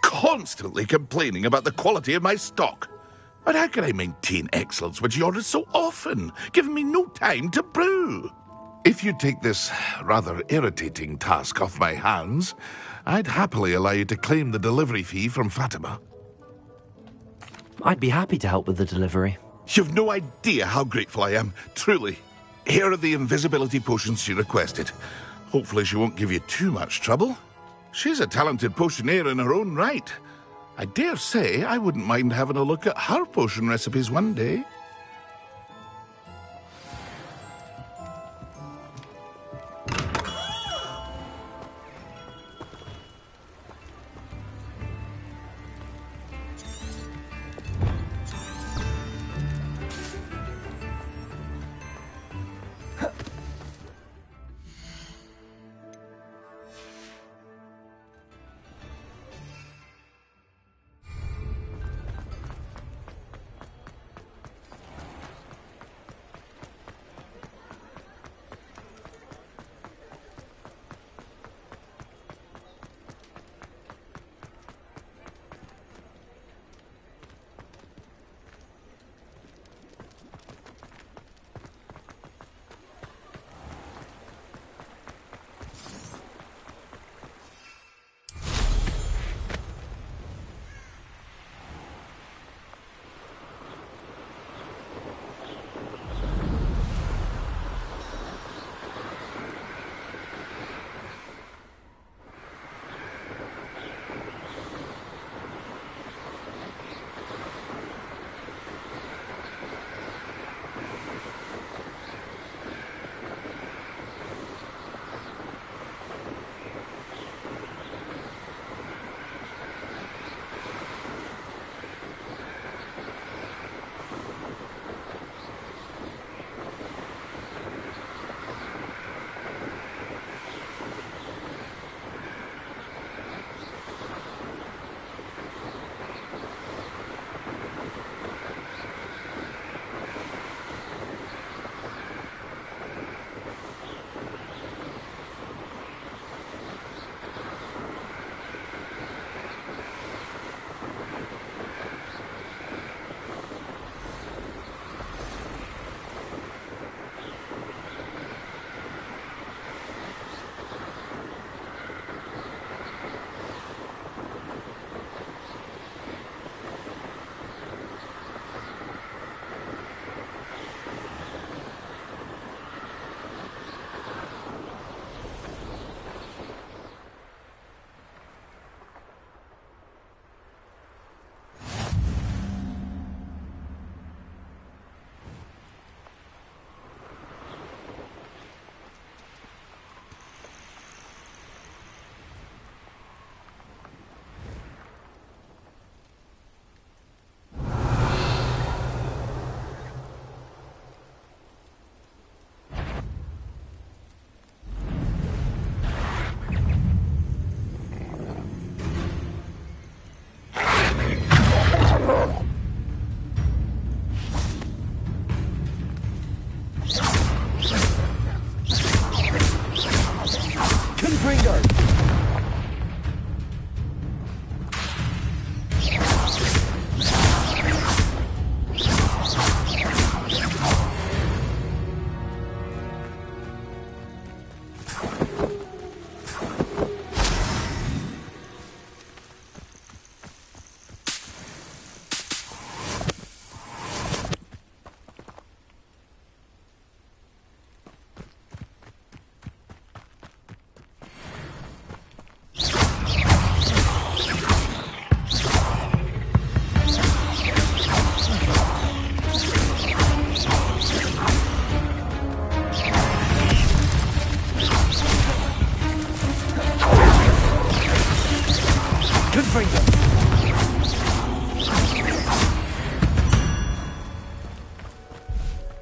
[SPEAKER 1] Constantly complaining about the quality of my stock. But how can I maintain excellence when she orders so often, giving me no time to brew? If you take this rather irritating task off my hands, I'd happily allow you to claim the delivery fee from Fatima.
[SPEAKER 5] I'd be happy to help with the delivery.
[SPEAKER 1] You've no idea how grateful I am, truly. Here are the invisibility potions she requested. Hopefully she won't give you too much trouble. She's a talented potioneer in her own right. I dare say I wouldn't mind having a look at her potion recipes one day.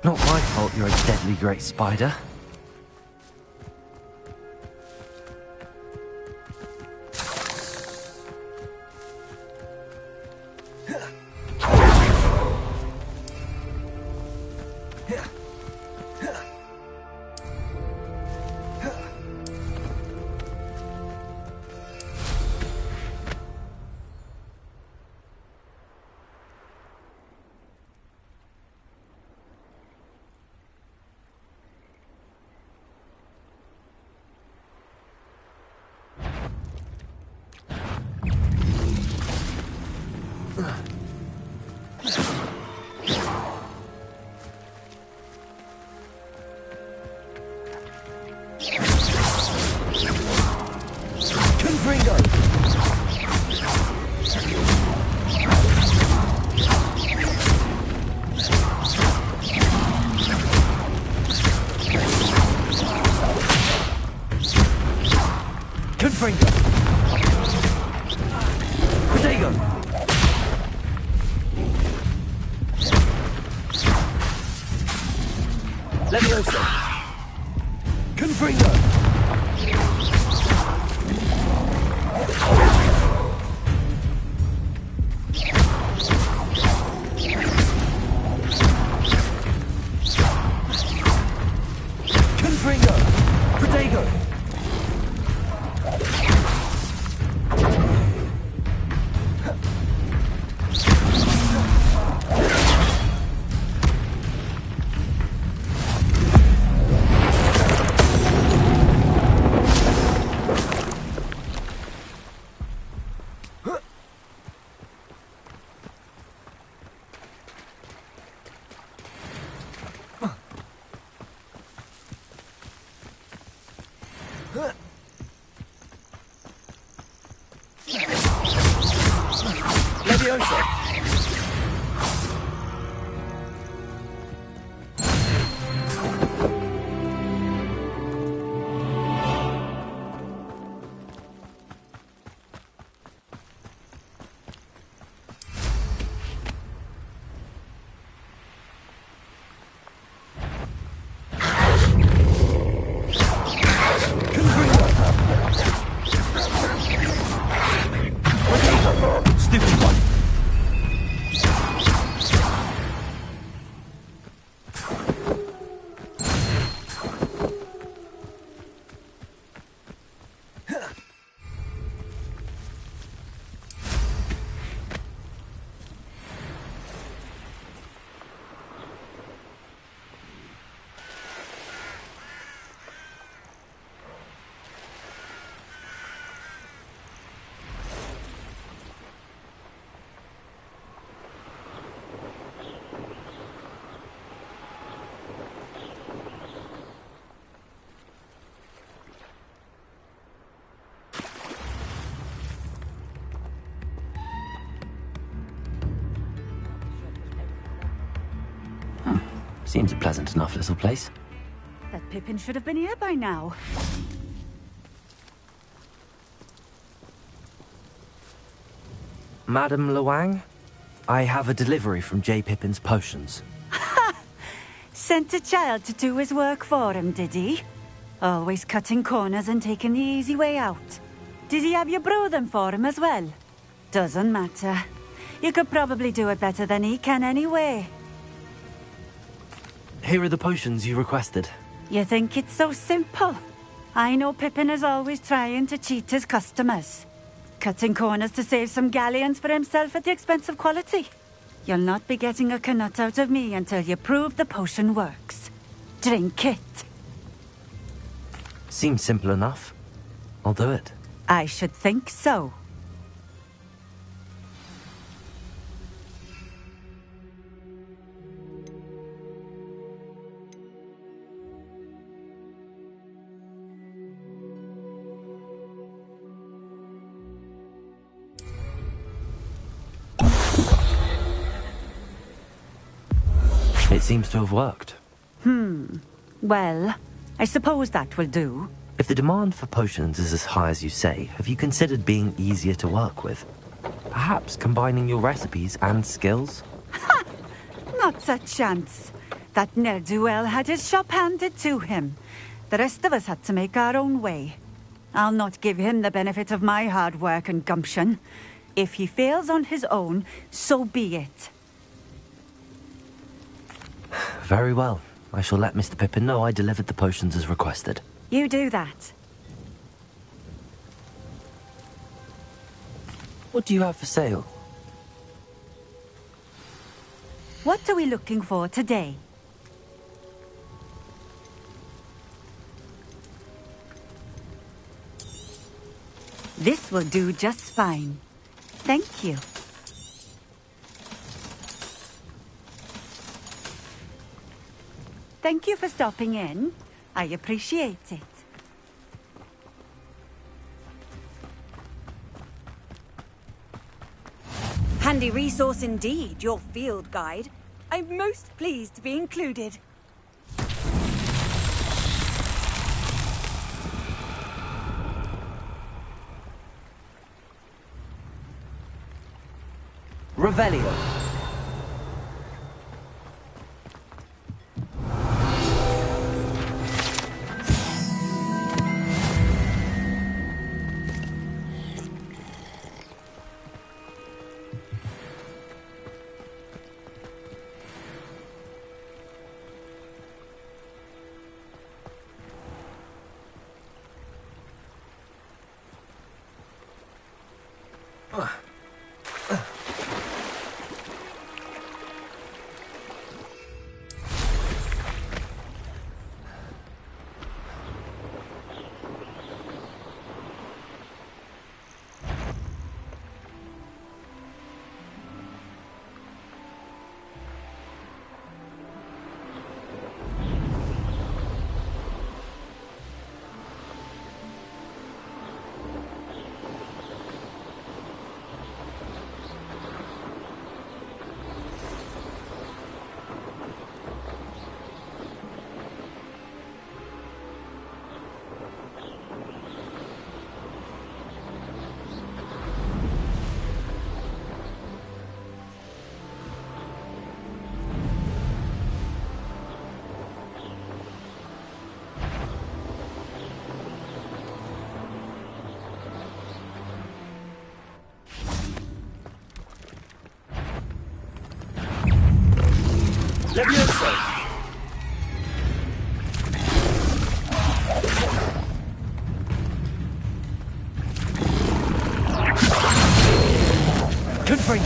[SPEAKER 5] Not my fault you're a deadly great spider. Seems a pleasant enough little place.
[SPEAKER 11] That Pippin should have been here by now.
[SPEAKER 5] Madam Luang, I have a delivery from J. Pippin's potions.
[SPEAKER 11] Sent a child to do his work for him, did he? Always cutting corners and taking the easy way out. Did he have you brew them for him as well? Doesn't matter. You could probably do it better than he can anyway.
[SPEAKER 5] Here are the potions you requested.
[SPEAKER 11] You think it's so simple? I know Pippin is always trying to cheat his customers. Cutting corners to save some galleons for himself at the expense of quality. You'll not be getting a canut out of me until you prove the potion works. Drink it.
[SPEAKER 5] Seems simple enough. I'll do it.
[SPEAKER 11] I should think so.
[SPEAKER 5] It seems to have worked.
[SPEAKER 11] Well, I suppose that will do.
[SPEAKER 5] If the demand for potions is as high as you say, have you considered being easier to work with? Perhaps combining your recipes and skills?
[SPEAKER 11] Not a chance. That ne'er-do-well had his shop handed to him. The rest of us had to make our own way. I'll not give him the benefit of my hard work and gumption. If he fails on his own, so be it.
[SPEAKER 5] Very well. I shall let Mr. Pippin know I delivered the potions as requested.
[SPEAKER 11] You do that.
[SPEAKER 5] What do you have for sale?
[SPEAKER 11] What are we looking for today? This will do just fine. Thank you. Thank you for stopping in. I appreciate it.
[SPEAKER 15] Handy resource indeed, your field guide. I'm most pleased to be included.
[SPEAKER 5] Revelio.
[SPEAKER 6] Levioso!
[SPEAKER 5] Confring!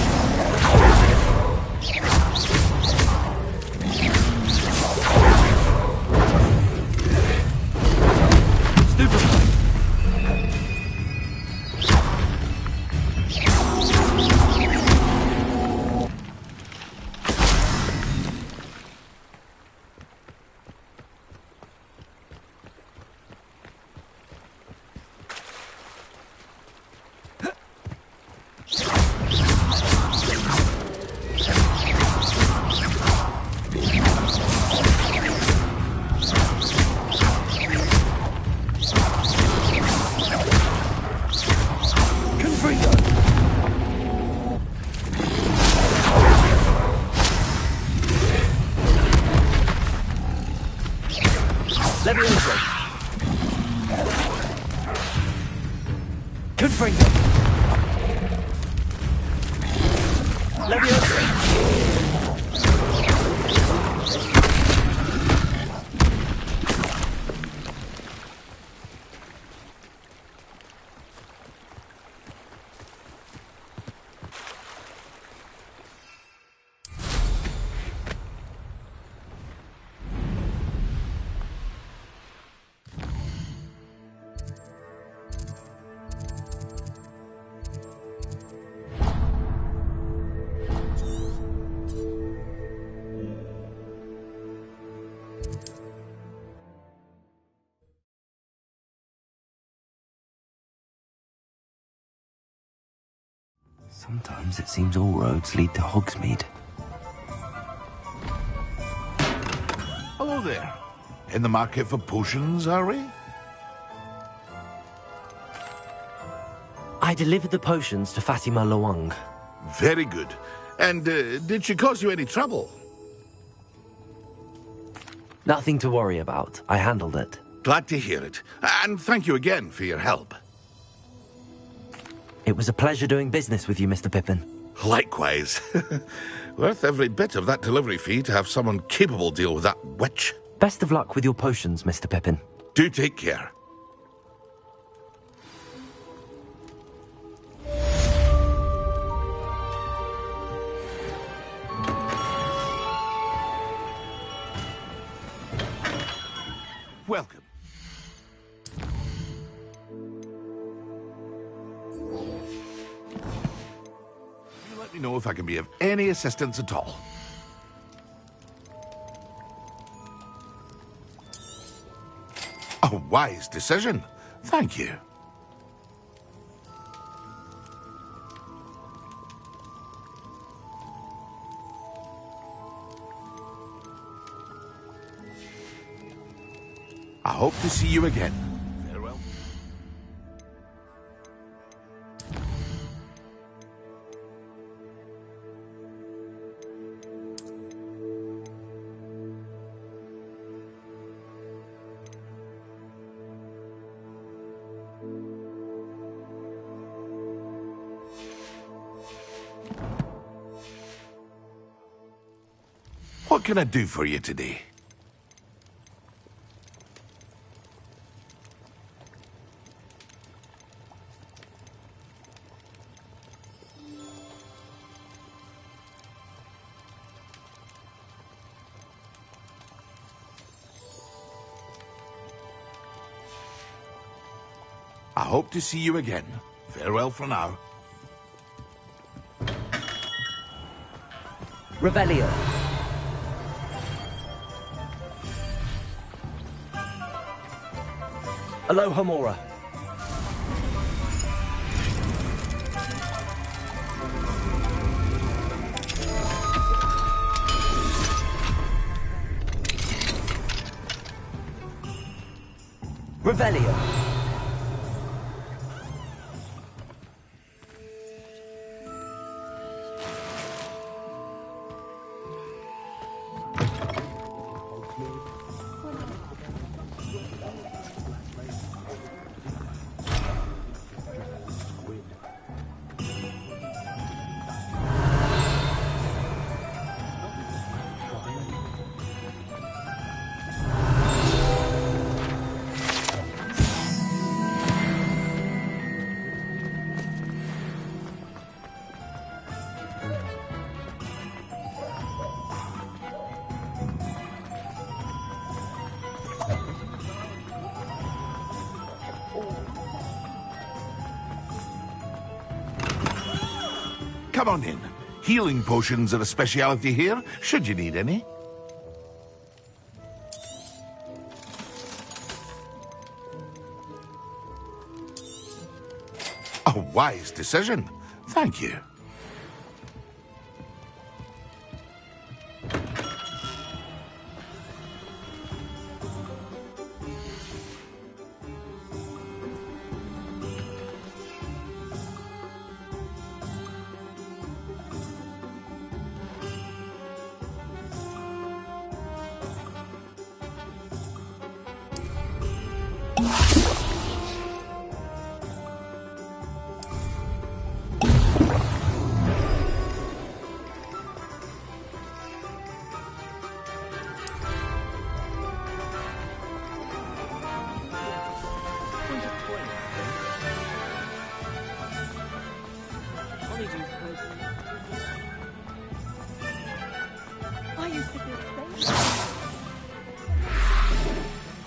[SPEAKER 6] Levioso!
[SPEAKER 5] Confringo!
[SPEAKER 6] Levioso!
[SPEAKER 5] Sometimes it seems all roads lead to Hogsmeade.
[SPEAKER 1] Hello there. In the market for potions, are we?
[SPEAKER 5] I delivered the potions to Fatima Luang.
[SPEAKER 1] Very good. And did she cause you any trouble?
[SPEAKER 5] Nothing to worry about. I handled it.
[SPEAKER 1] Glad to hear it. And thank you again for your help.
[SPEAKER 5] It was a pleasure doing business with you, Mr. Pippin.
[SPEAKER 1] Likewise. Worth every bit of that delivery fee to have someone capable deal with that witch.
[SPEAKER 5] Best of luck with your potions, Mr. Pippin.
[SPEAKER 1] Do take care. Welcome. You let me know if I can be of any assistance at all. A wise decision. Thank you. I hope to see you again. Farewell. What can I do for you today? I hope to see you again. Farewell for now.
[SPEAKER 5] Revelio. Aloha Mora. Revelio.
[SPEAKER 1] Come on in. Healing potions are a speciality here, should you need any. A wise decision. Thank you.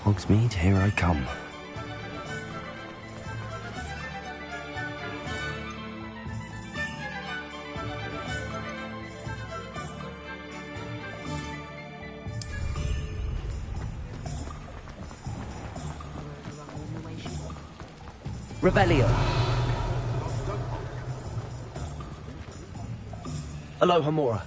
[SPEAKER 5] Hogsmeade, here I come. Revelio. Aloha Mora.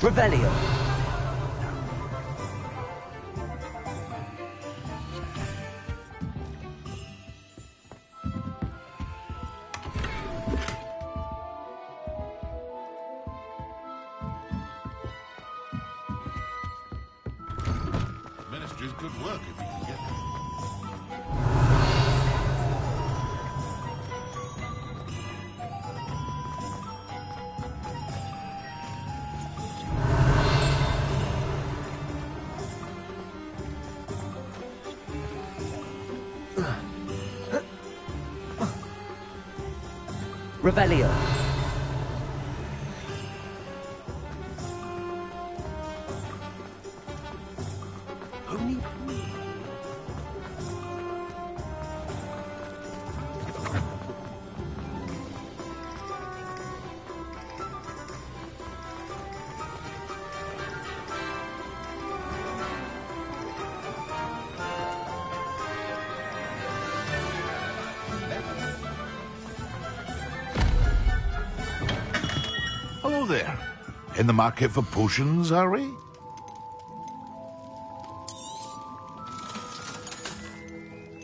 [SPEAKER 5] Revelio.
[SPEAKER 1] Ministry's good work if you can get it.
[SPEAKER 5] Revelio.
[SPEAKER 1] Hello there. In the market for potions, are we?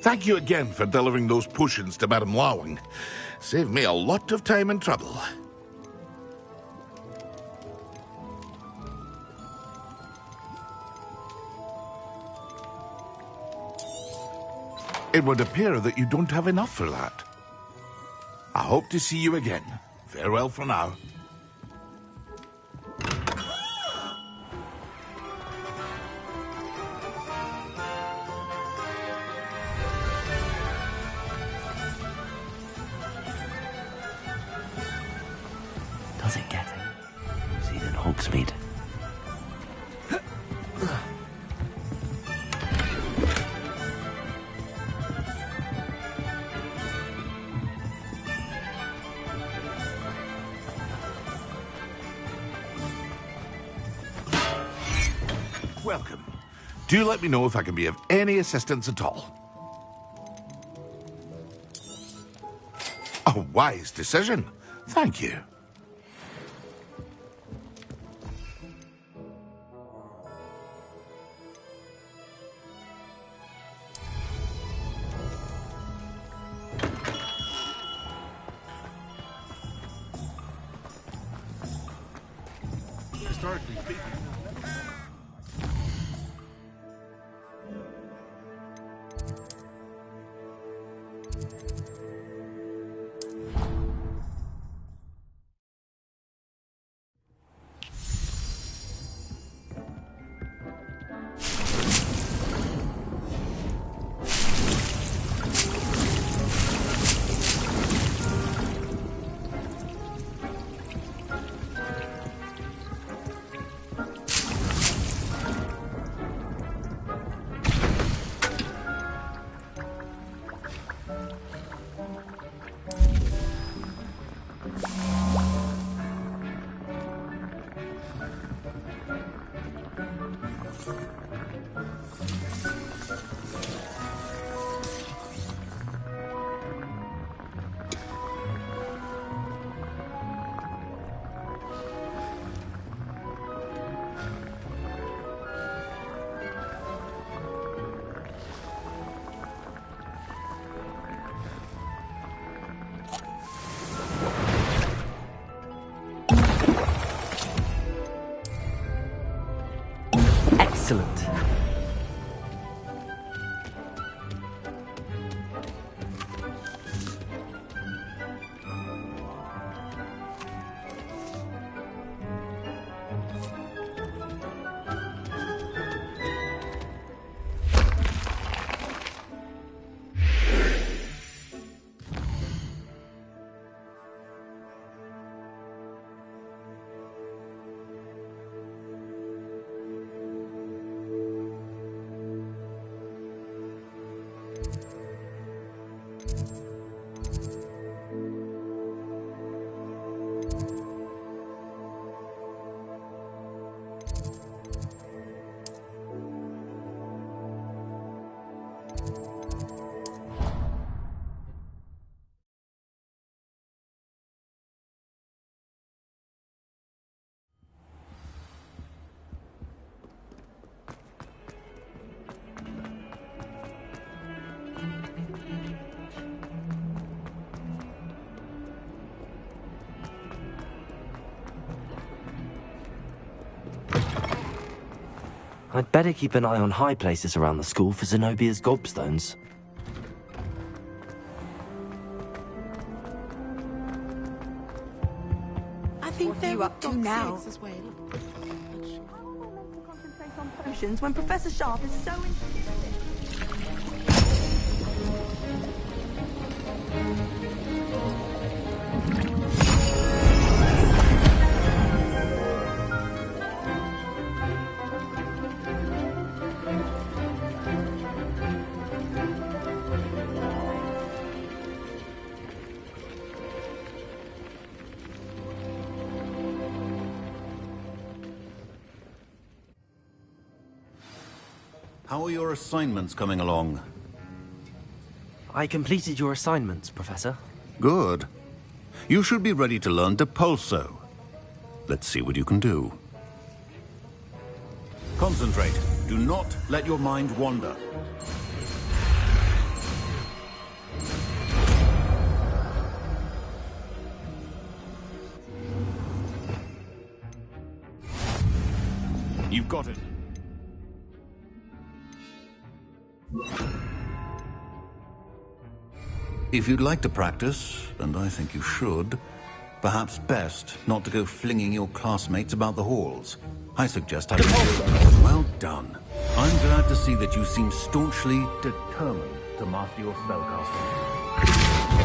[SPEAKER 1] Thank you again for delivering those potions to Madame Lawing. Saved me a lot of time and trouble. It would appear that you don't have enough for that. I hope to see you again. Farewell for now.
[SPEAKER 5] Does it get him? See than Hogsmeade.
[SPEAKER 1] Welcome. Do let me know if I can be of any assistance at all. A wise decision. Thank you.
[SPEAKER 14] Historically speaking,
[SPEAKER 5] Excellent. I'd better keep an eye on high places around the school for Zenobia's gobstones.
[SPEAKER 16] I think
[SPEAKER 15] What are you up to now?
[SPEAKER 16] As well.
[SPEAKER 15] Concentrate on potions when Professor Sharp is so insistent.
[SPEAKER 17] How are your assignments coming along?
[SPEAKER 5] I completed your assignments, Professor.
[SPEAKER 17] Good. You should be ready to learn Depulso. Let's see what you can do. Concentrate. Do not let your mind wander. You've got it. If you'd like to practice, and I think you should, perhaps best not to go flinging your classmates about the halls. I suggest having... Well done. I'm glad to see that you seem staunchly determined to master your spellcasting.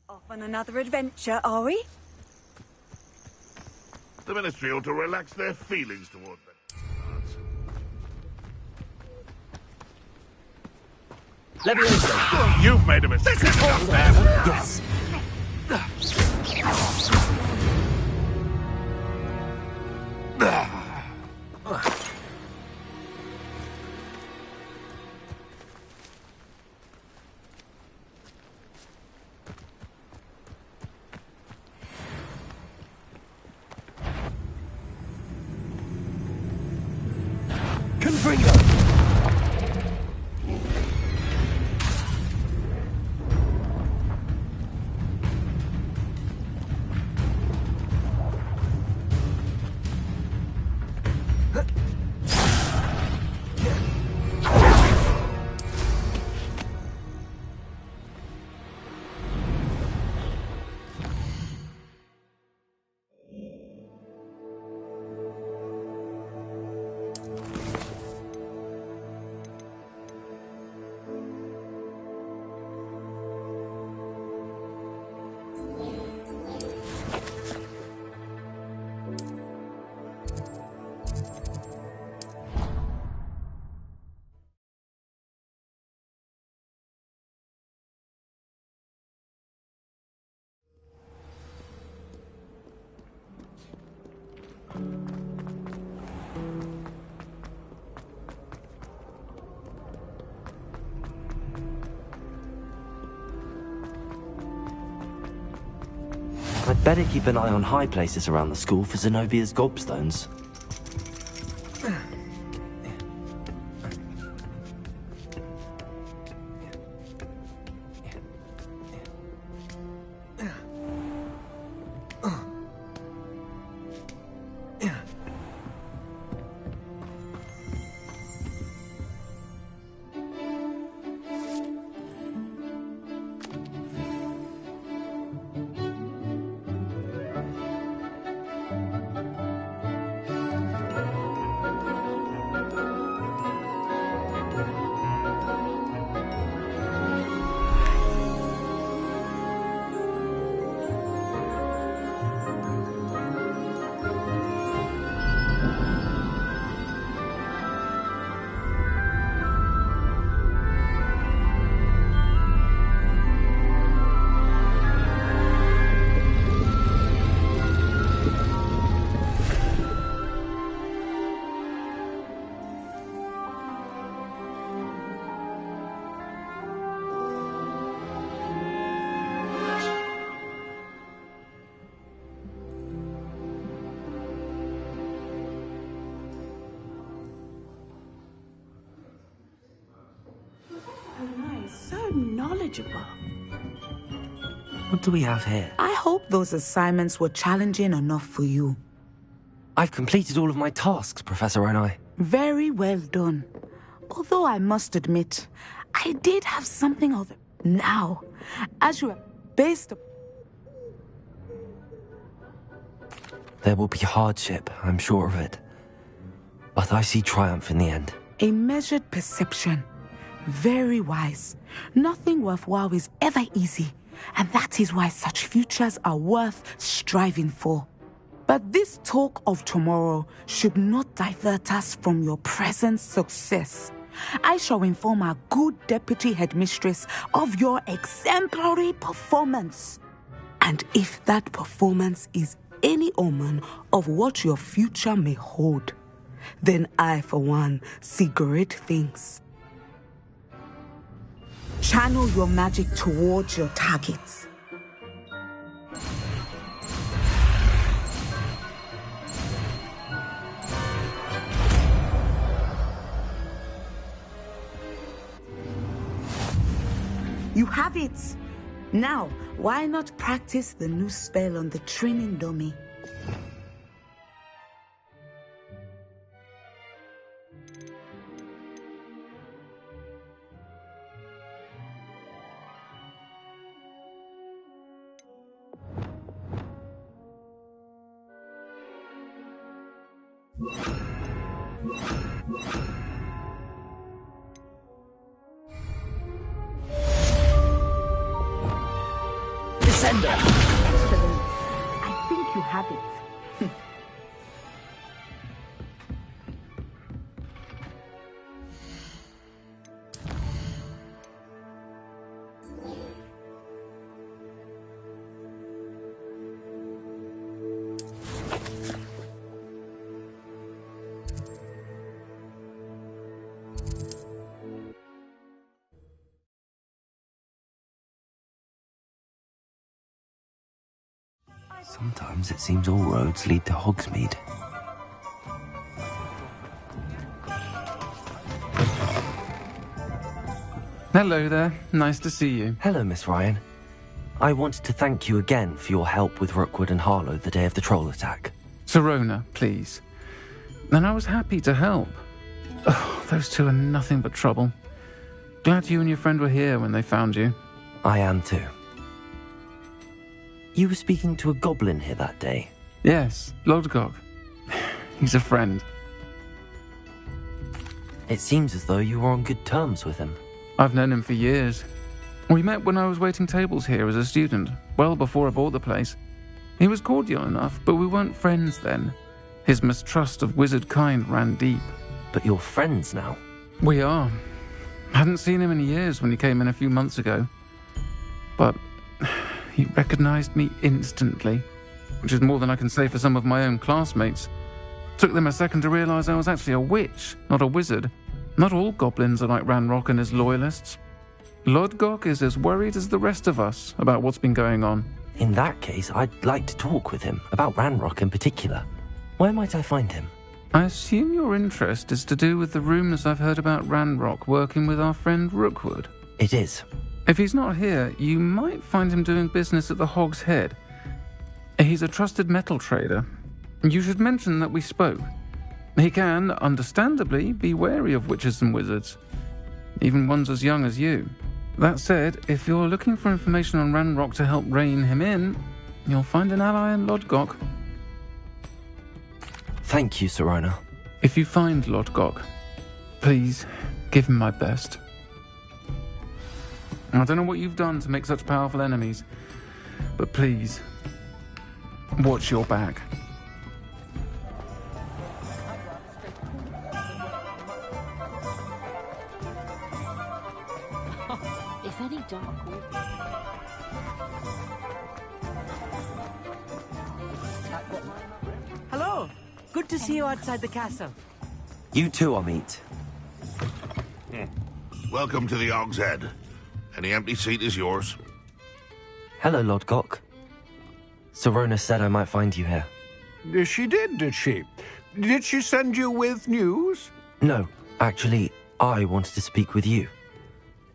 [SPEAKER 15] Off on another adventure, are we?
[SPEAKER 1] The Ministry ought to relax their feelings toward them.
[SPEAKER 3] Leviosa!
[SPEAKER 1] You've made a mistake.
[SPEAKER 3] This is enough, man!
[SPEAKER 5] Yes. Confringo! I'd better keep an eye on high places around the school for Zenobia's gobstones.
[SPEAKER 12] manageable.
[SPEAKER 5] What do we have here?
[SPEAKER 12] I hope those assignments were challenging enough for you.
[SPEAKER 5] I've completed all of my tasks, Professor Onai.
[SPEAKER 12] Very well done. Although I must admit, I did have something of it. Now, as you are based upon...
[SPEAKER 5] There will be hardship, I'm sure of it. But I see triumph in the end.
[SPEAKER 12] A measured perception. Very wise. Nothing worthwhile is ever easy, and that is why such futures are worth striving for. But this talk of tomorrow should not divert us from your present success. I shall inform our good deputy headmistress of your exemplary performance. And if that performance is any omen of what your future may hold, then I, for one, see great things. Channel your magic towards your targets. You have it! Now, why not practice the new spell on the training dummy?
[SPEAKER 2] Descender!
[SPEAKER 12] Excellent. I think you have it.
[SPEAKER 5] Sometimes it seems all roads lead to Hogsmeade.
[SPEAKER 16] Hello there. Nice to see you.
[SPEAKER 5] Hello, Miss Ryan. I wanted to thank you again for your help with Rookwood and Harlow the day of the troll attack.
[SPEAKER 16] Sirona, please. And I was happy to help. Oh, those two are nothing but trouble. Glad you and your friend were here when they found you.
[SPEAKER 5] I am too. You were speaking to a goblin here that day?
[SPEAKER 16] Yes, Lodgok. He's a friend.
[SPEAKER 5] It seems as though you were on good terms with him.
[SPEAKER 16] I've known him for years. We met when I was waiting tables here as a student, well before I bought the place. He was cordial enough, but we weren't friends then. His mistrust of wizard kind ran deep.
[SPEAKER 5] But you're friends now?
[SPEAKER 16] We are. Hadn't seen him in years when he came in a few months ago. But he recognized me instantly, which is more than I can say for some of my own classmates. Took them a second to realize I was actually a witch, not a wizard. Not all goblins are like Ranrock and his loyalists. Lodgok is as worried as the rest of us about what's been going on.
[SPEAKER 5] In that case, I'd like to talk with him, about Ranrock in particular. Where might I find him?
[SPEAKER 16] I assume your interest is to do with the rumors I've heard about Ranrock working with our friend Rookwood.
[SPEAKER 5] It is.
[SPEAKER 16] If he's not here, you might find him doing business at the Hog's Head. He's a trusted metal trader. You should mention that we spoke. He can, understandably, be wary of witches and wizards, even ones as young as you. That said, if you're looking for information on Ranrock to help rein him in, you'll find an ally in Lodgok.
[SPEAKER 5] Thank you, Sirona.
[SPEAKER 16] If you find Lodgok, please give him my best. I don't know what you've done to make such powerful enemies, but please, watch your back.
[SPEAKER 13] If any dark
[SPEAKER 11] Hello. Good to see you outside the castle.
[SPEAKER 5] You too, Amit.
[SPEAKER 1] Welcome to the Hog's Head. Any empty seat is yours.
[SPEAKER 5] Hello, Lodgok. Sirona said I might find you here.
[SPEAKER 14] She did she? Did she send you with news?
[SPEAKER 5] No, actually, I wanted to speak with you.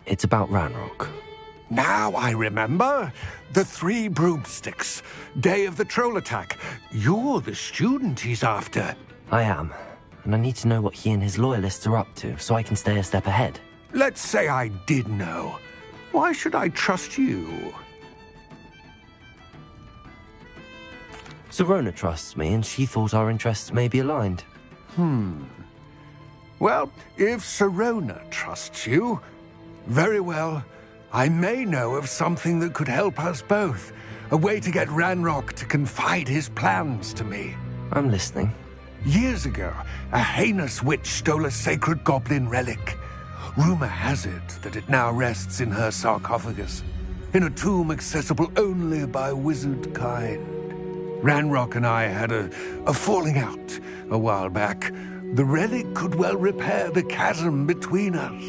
[SPEAKER 5] It's about Ranrock.
[SPEAKER 18] Now I remember. The 3 broomsticks. Day of the troll attack. You're the student he's after.
[SPEAKER 5] I am. And I need to know what he and his loyalists are up to, so I can stay a step ahead.
[SPEAKER 18] Let's say I did know. Why should I trust you?
[SPEAKER 5] Sirona trusts me, and she thought our interests may be aligned.
[SPEAKER 18] Well, if Sirona trusts you, very well. I may know of something that could help us both. A way to get Ranrock to confide his plans to me.
[SPEAKER 5] I'm listening.
[SPEAKER 18] Years ago, a heinous witch stole a sacred goblin relic. Rumor has it that it now rests in her sarcophagus, in a tomb accessible only by wizard kind. Ranrock and I had a falling out a while back. The relic could well repair the chasm between us.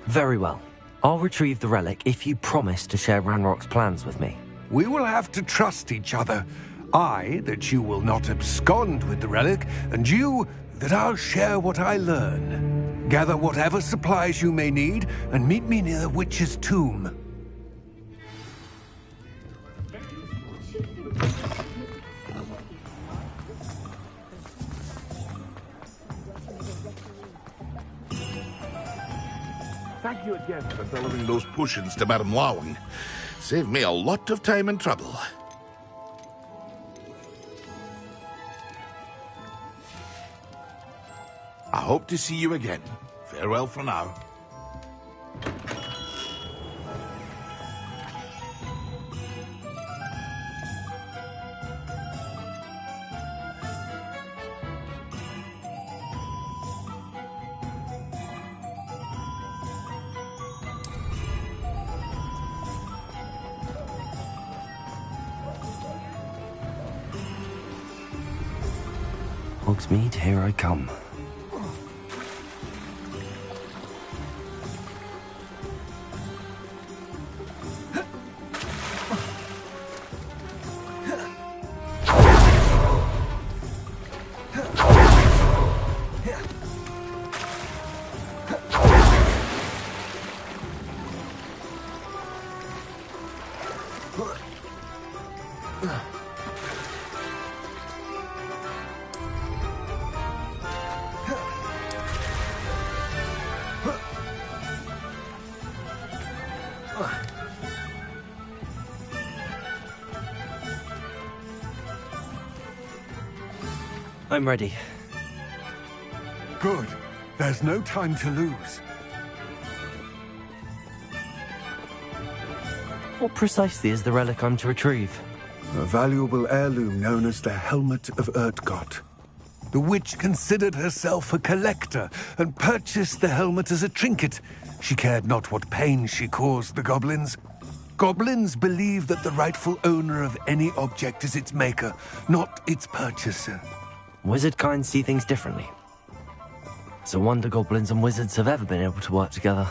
[SPEAKER 5] Very well. I'll retrieve the relic if you promise to share Ranrock's plans with me.
[SPEAKER 18] We will have to trust each other. I, that you will not abscond with the relic, and you, that I'll share what I learn. Gather whatever supplies you may need, and meet me near the witch's tomb.
[SPEAKER 1] Thank you again for delivering those potions to Madame Lawing. Saved me a lot of time and trouble. I hope to see you again. Farewell for now.
[SPEAKER 5] Hogsmeade, here I come. I'm ready.
[SPEAKER 18] Good. There's no time to lose.
[SPEAKER 5] What precisely is the relic I'm to retrieve?
[SPEAKER 18] A valuable heirloom known as the Helmet of Urtgott. The witch considered herself a collector and purchased the helmet as a trinket. She cared not what pain she caused the goblins. Goblins believe that the rightful owner of any object is its maker, not its purchaser.
[SPEAKER 5] Wizard kind see things differently. It's a wonder goblins and wizards have ever been able to work together.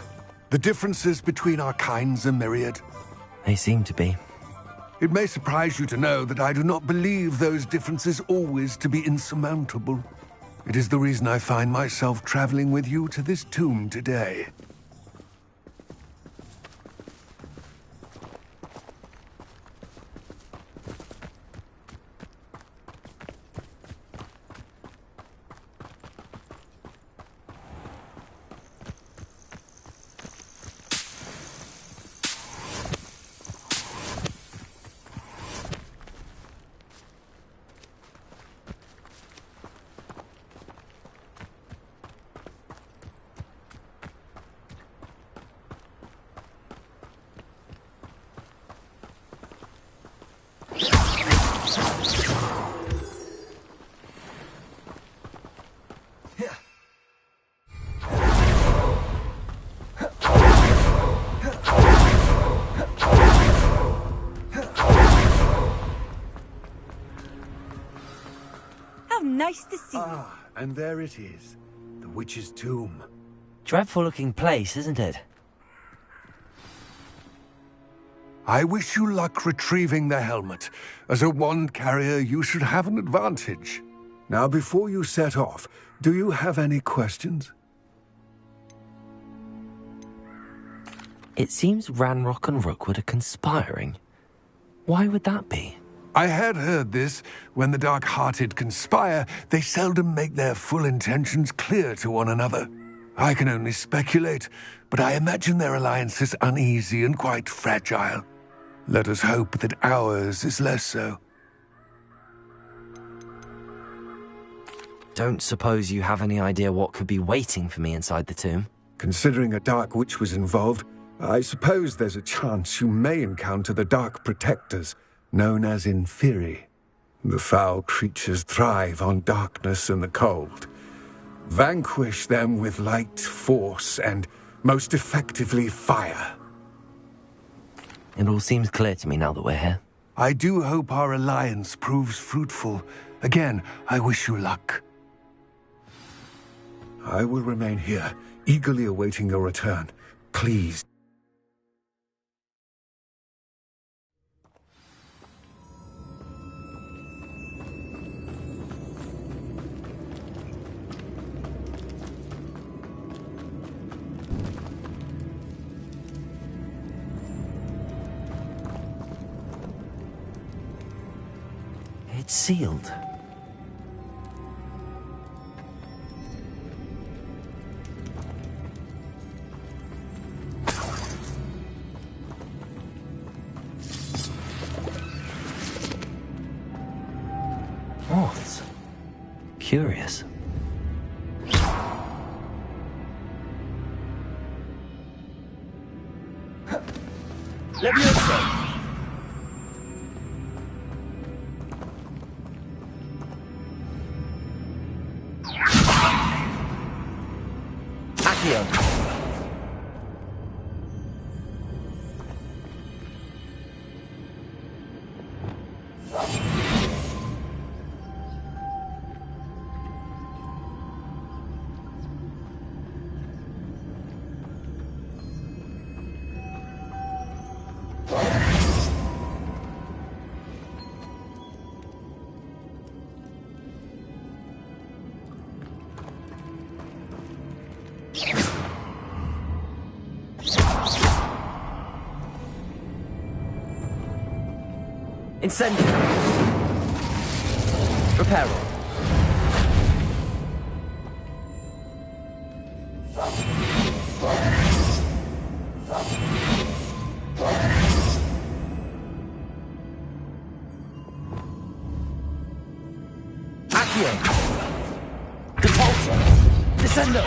[SPEAKER 18] The differences between our kinds are myriad.
[SPEAKER 5] They seem to be.
[SPEAKER 18] It may surprise you to know that I do not believe those differences always to be insurmountable. It is the reason I find myself traveling with you to this tomb today.
[SPEAKER 15] Nice to see you.
[SPEAKER 18] And there it is. The witch's tomb.
[SPEAKER 5] Dreadful looking place, isn't it?
[SPEAKER 18] I wish you luck retrieving the helmet. As a wand carrier, you should have an advantage. Now, before you set off, do you have any questions?
[SPEAKER 5] It seems Ranrock and Rookwood are conspiring. Why would that be?
[SPEAKER 18] I had heard this. When the dark-hearted conspire, they seldom make their full intentions clear to one another. I can only speculate, but I imagine their alliance is uneasy and quite fragile. Let us hope that ours is less so.
[SPEAKER 5] Don't suppose you have any idea what could be waiting for me inside the tomb?
[SPEAKER 18] Considering a Dark Witch was involved, I suppose there's a chance you may encounter the Dark Protectors, known as Inferi. The foul creatures thrive on darkness and the cold. Vanquish them with light, force, and, most effectively, fire.
[SPEAKER 5] It all seems clear to me now that we're here.
[SPEAKER 18] I do hope our alliance proves fruitful. Again, I wish you luck. I will remain here, eagerly awaiting your return. Please.
[SPEAKER 5] It's sealed. Moths. Curious.
[SPEAKER 2] Levioso! Accio! Incendio. Reparo. Accio. Depulso. Descendo.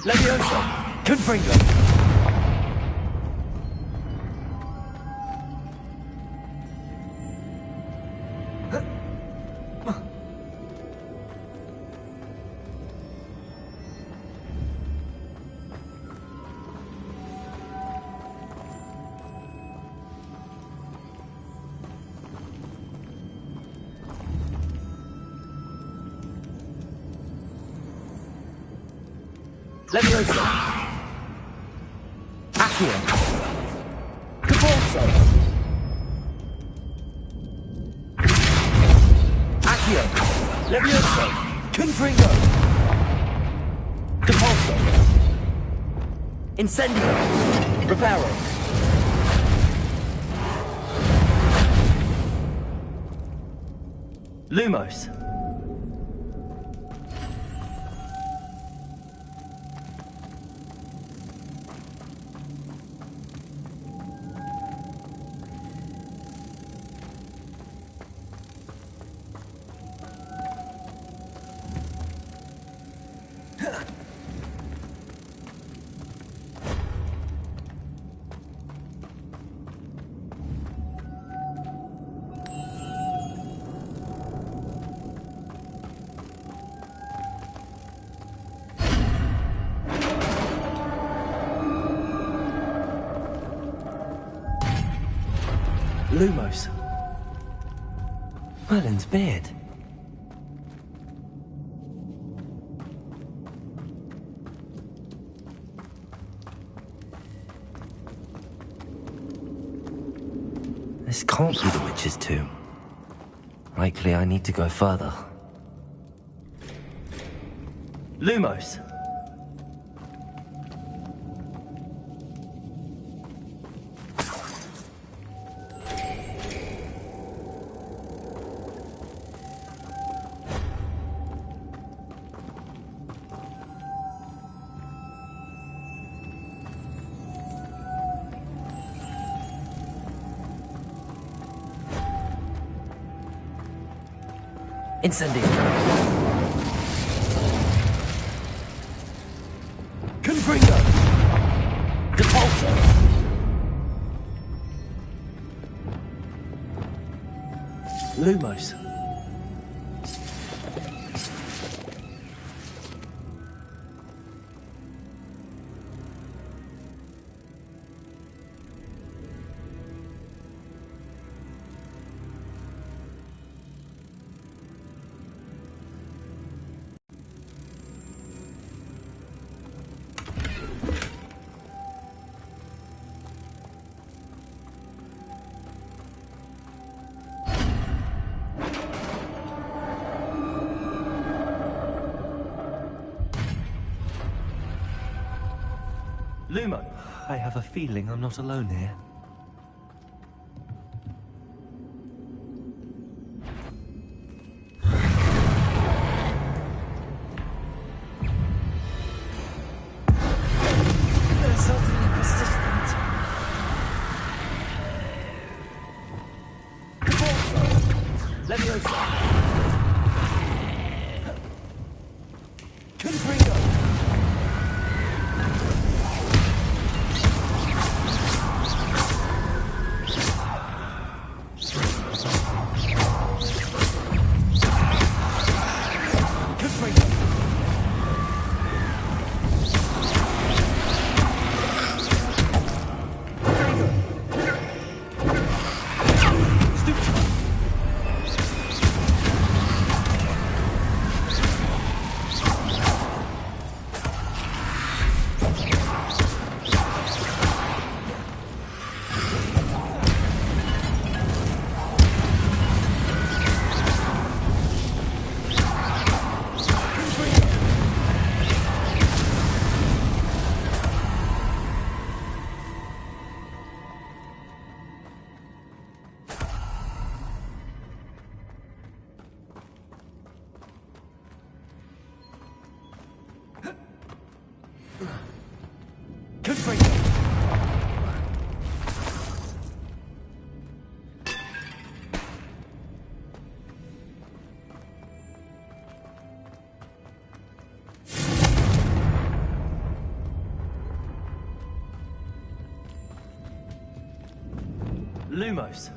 [SPEAKER 2] Levioso. Confringo. Levioso. Accio. Depulso. Accio. Levioso. Confringo. Depulso. Incendio. Reparo. Lumos. Lumos. Merlin's beard. This can't be the witch's tomb. Likely I need to go further.
[SPEAKER 5] Lumos. Incendio. Confringo. Depulso. Lumos. Lumo. I have a feeling I'm not alone here.
[SPEAKER 2] They're certainly persistent.
[SPEAKER 5] Leviosa.
[SPEAKER 2] Confringo.
[SPEAKER 5] Lumos.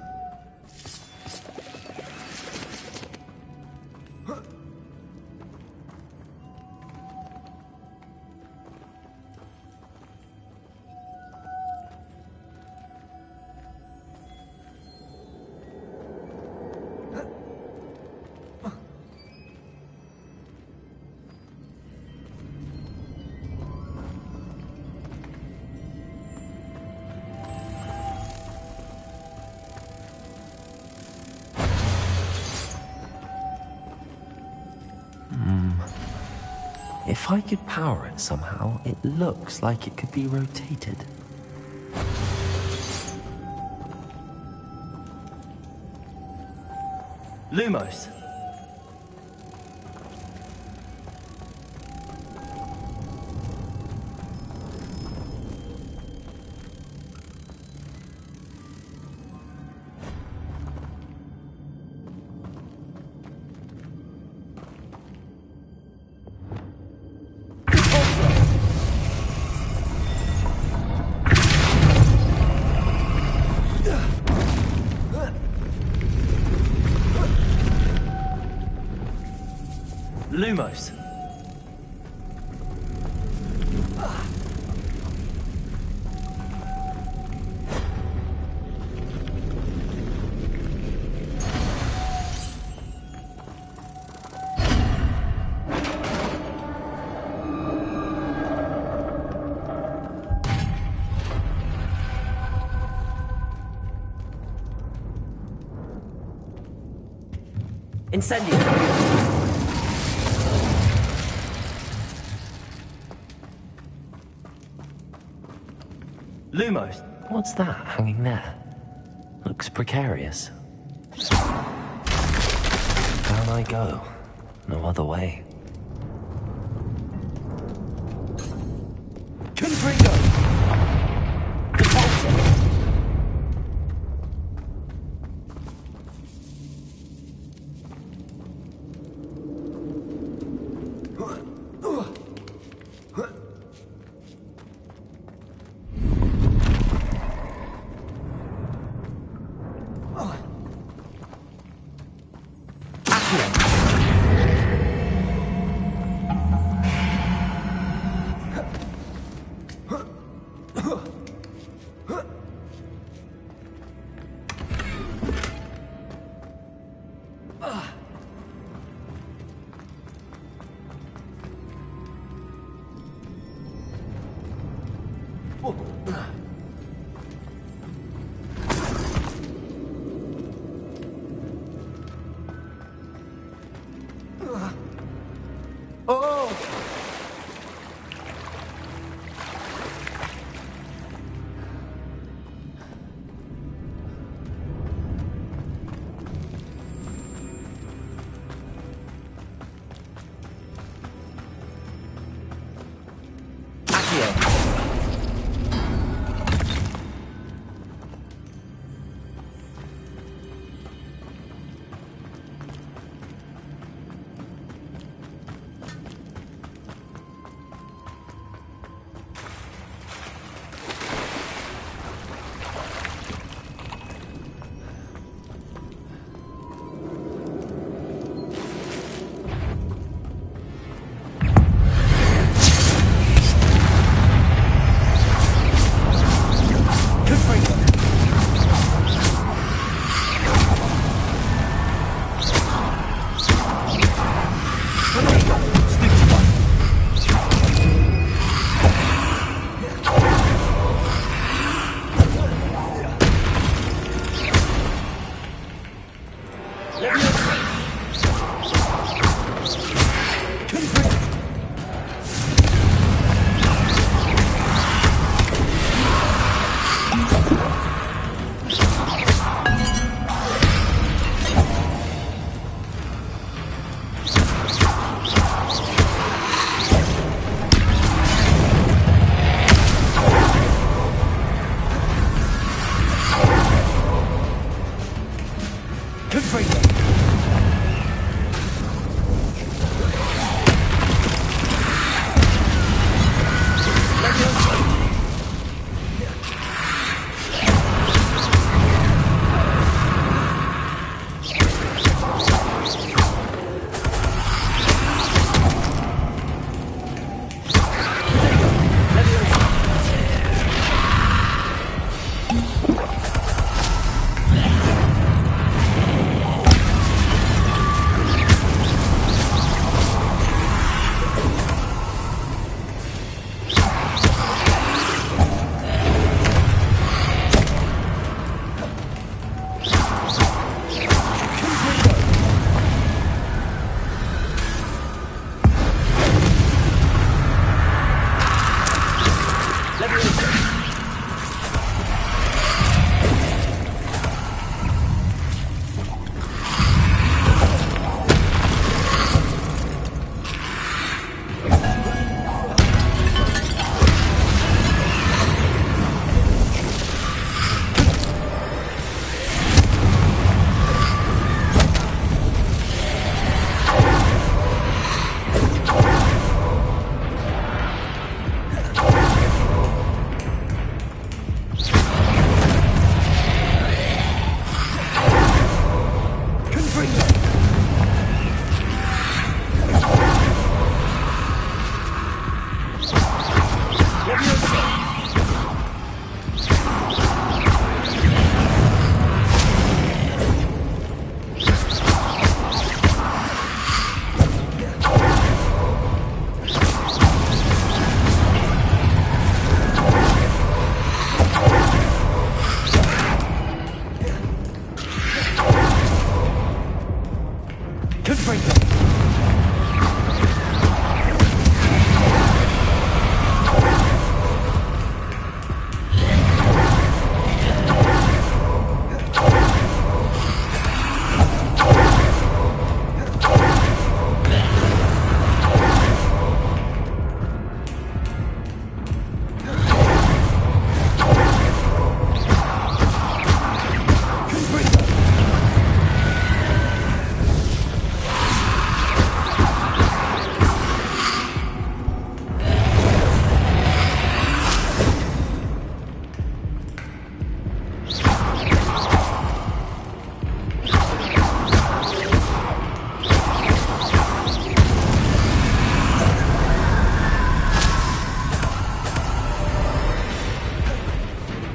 [SPEAKER 5] If I could power it somehow, it looks like it could be rotated. Lumos. Lumos. Incendio. Lumos, what's that hanging there? Looks precarious. Down I go. No other way.
[SPEAKER 2] Confringo! Compulsor!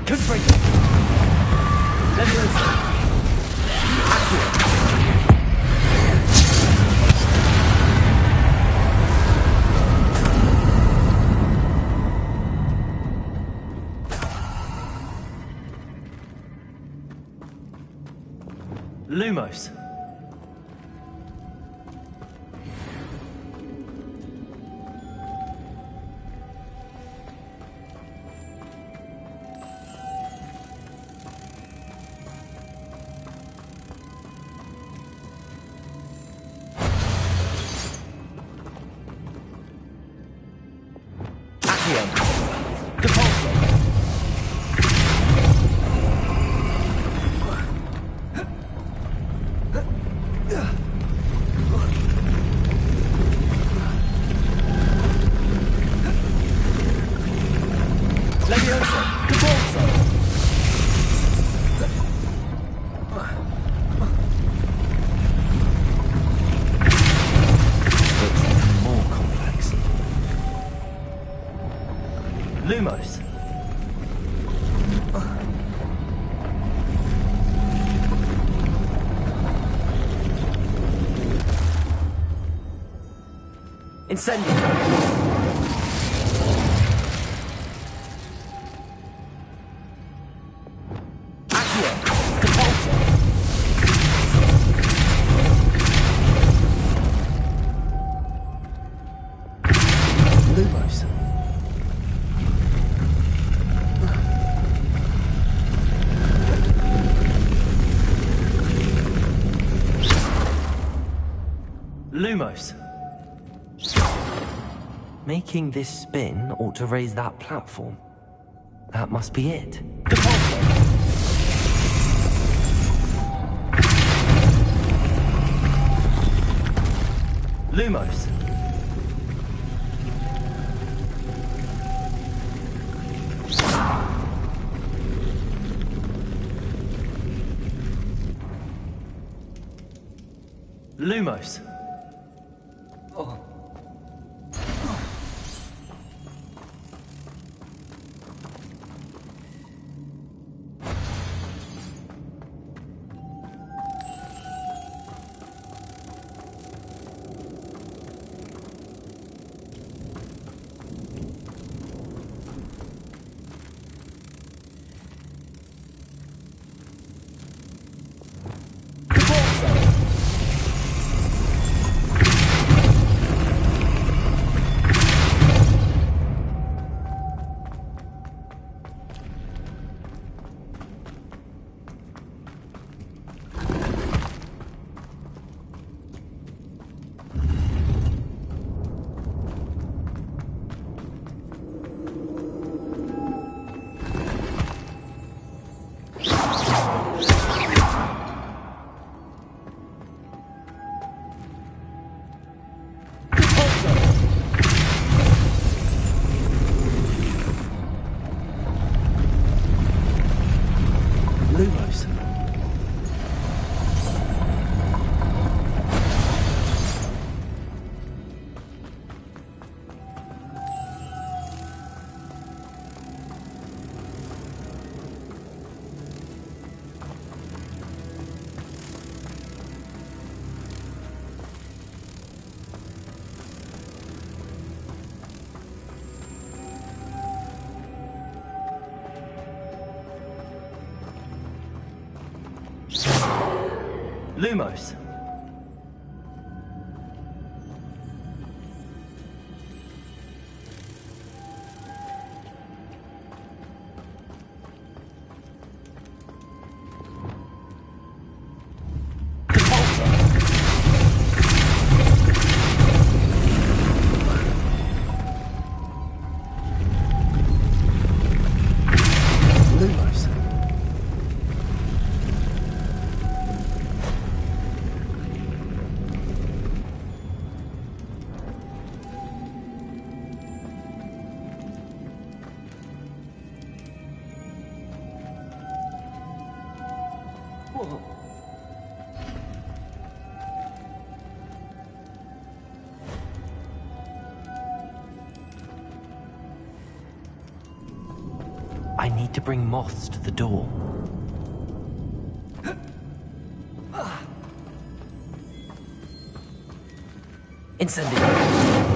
[SPEAKER 5] Confringo. Leviosa. Accio. Lumos. Lumos. Incendio. Accio. Depulso. Lumos. Lumos. Making this spin ought to raise that platform. That must be it. Lumos. Lumos. Lumos. I need to bring moths to the door. Incendiary.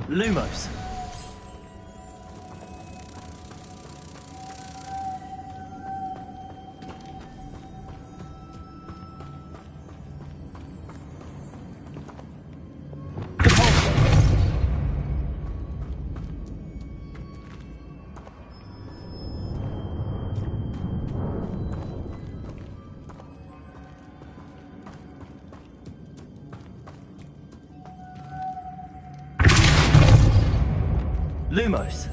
[SPEAKER 5] Lumos. Lumos.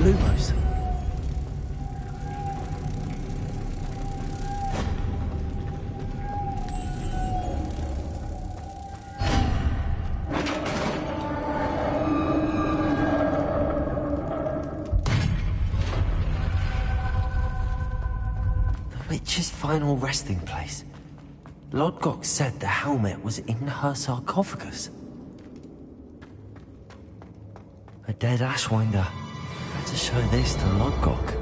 [SPEAKER 5] Lumos. Witch's final resting place. Lodgok said the helmet was in her sarcophagus. A dead Ashwinder. Better show this to Lodgok.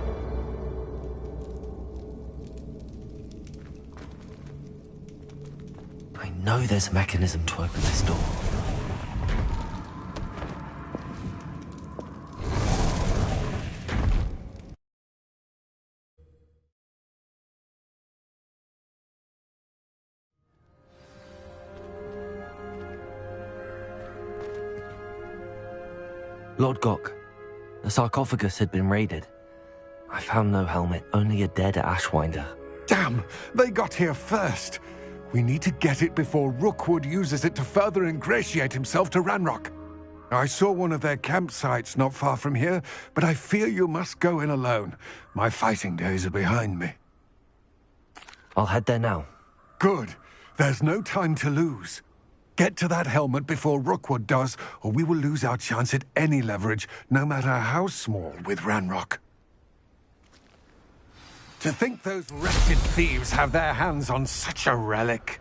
[SPEAKER 5] I know there's a mechanism to open this door. Lodgok, the sarcophagus had been raided. I found no helmet, only a dead Ashwinder.
[SPEAKER 18] Damn! They got here first! We need to get it before Rookwood uses it to further ingratiate himself to Ranrock. I saw one of their campsites not far from here, but I fear you must go in alone. My fighting days are behind me.
[SPEAKER 5] I'll head there now.
[SPEAKER 18] Good. There's no time to lose. Get to that helmet before Rookwood does, or we will lose our chance at any leverage, no matter how small, with Ranrock. To think those wretched thieves have their hands on such a relic.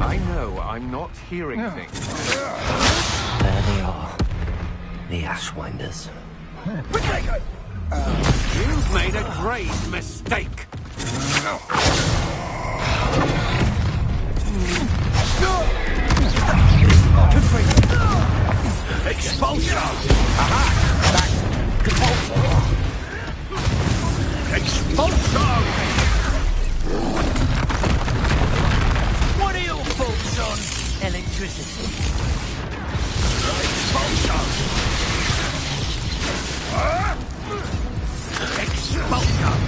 [SPEAKER 14] I know, I'm not hearing things.
[SPEAKER 5] There they are. The Ashwinders.
[SPEAKER 18] You've made a grave mistake.
[SPEAKER 14] Expulsion! Aha! That's Expulsion!
[SPEAKER 2] What are your thoughts on electricity?
[SPEAKER 14] Expulsion! Expulsion!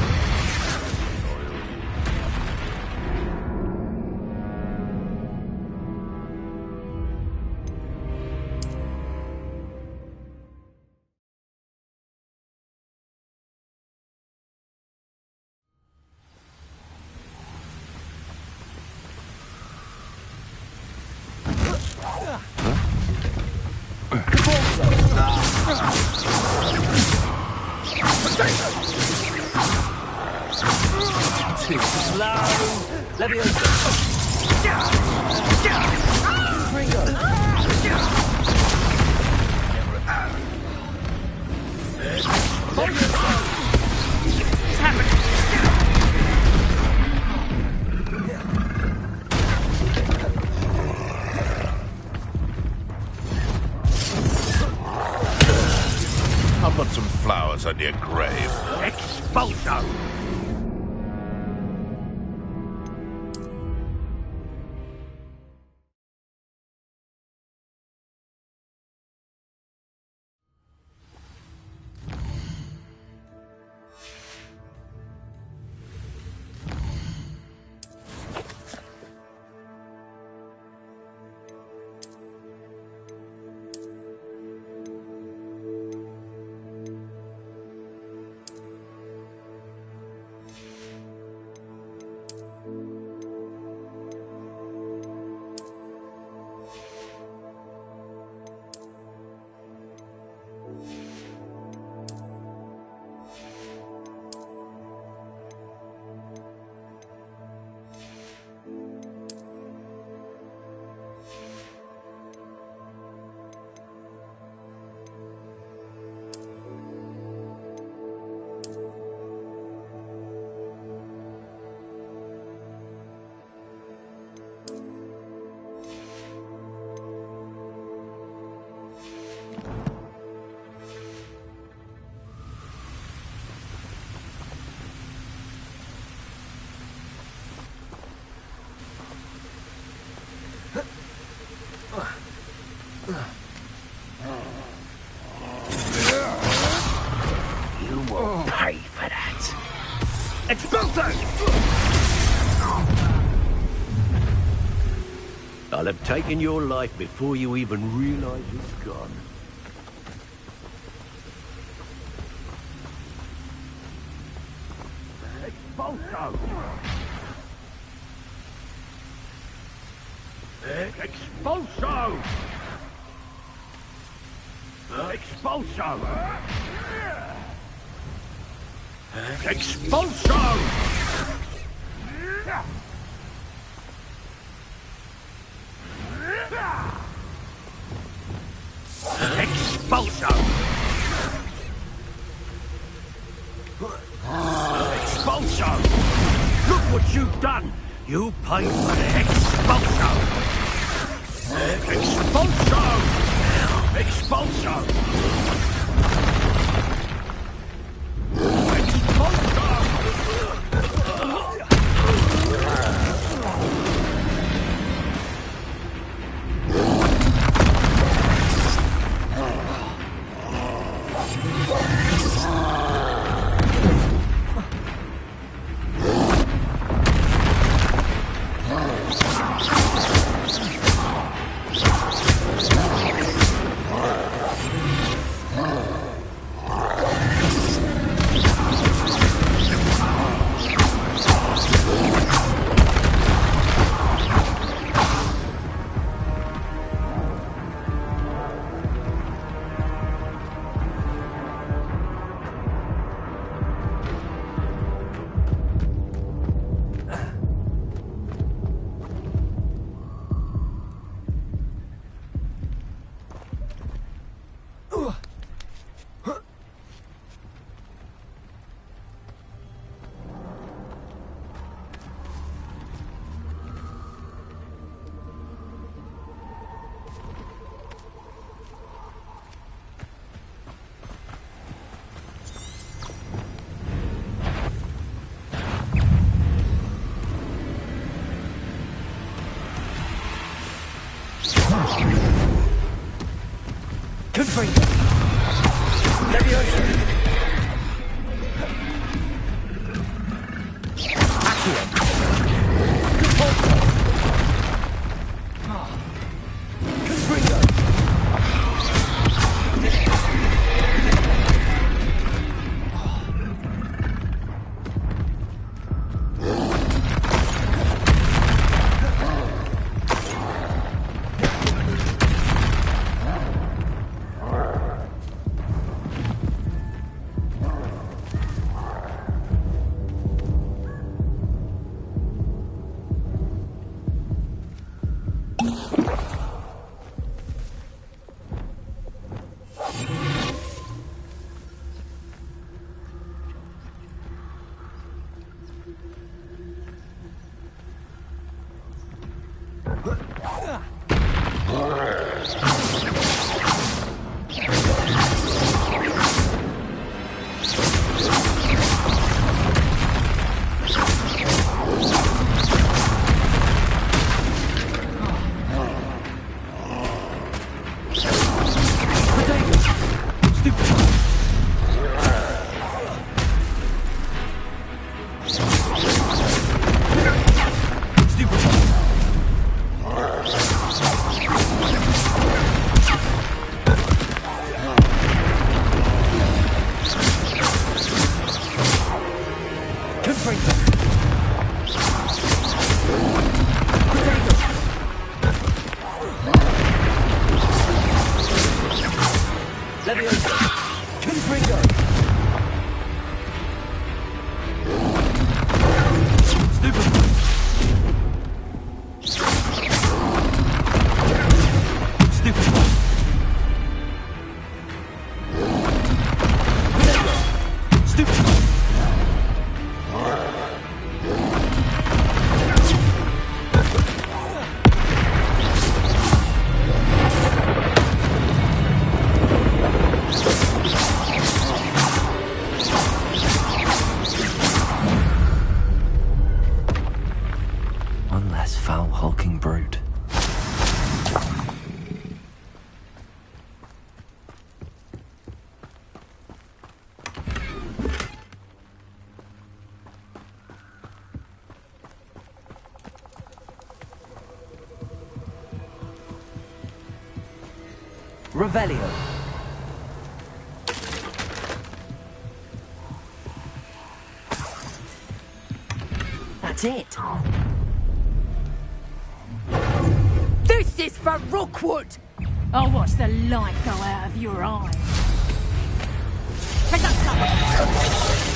[SPEAKER 1] I'll put some flowers on your grave.
[SPEAKER 14] Expulsion! Expulso! I'll have taken your life before you even realize it's gone. Expulso! Expulso! Expulso! Expulso! Expulso! Expulso! Look what you've done! You paid for the expulso! Expulso! Expulso!
[SPEAKER 5] Revelio. That's it.
[SPEAKER 19] This is for Rookwood! I'll watch the light go out of your eye. Pick up something!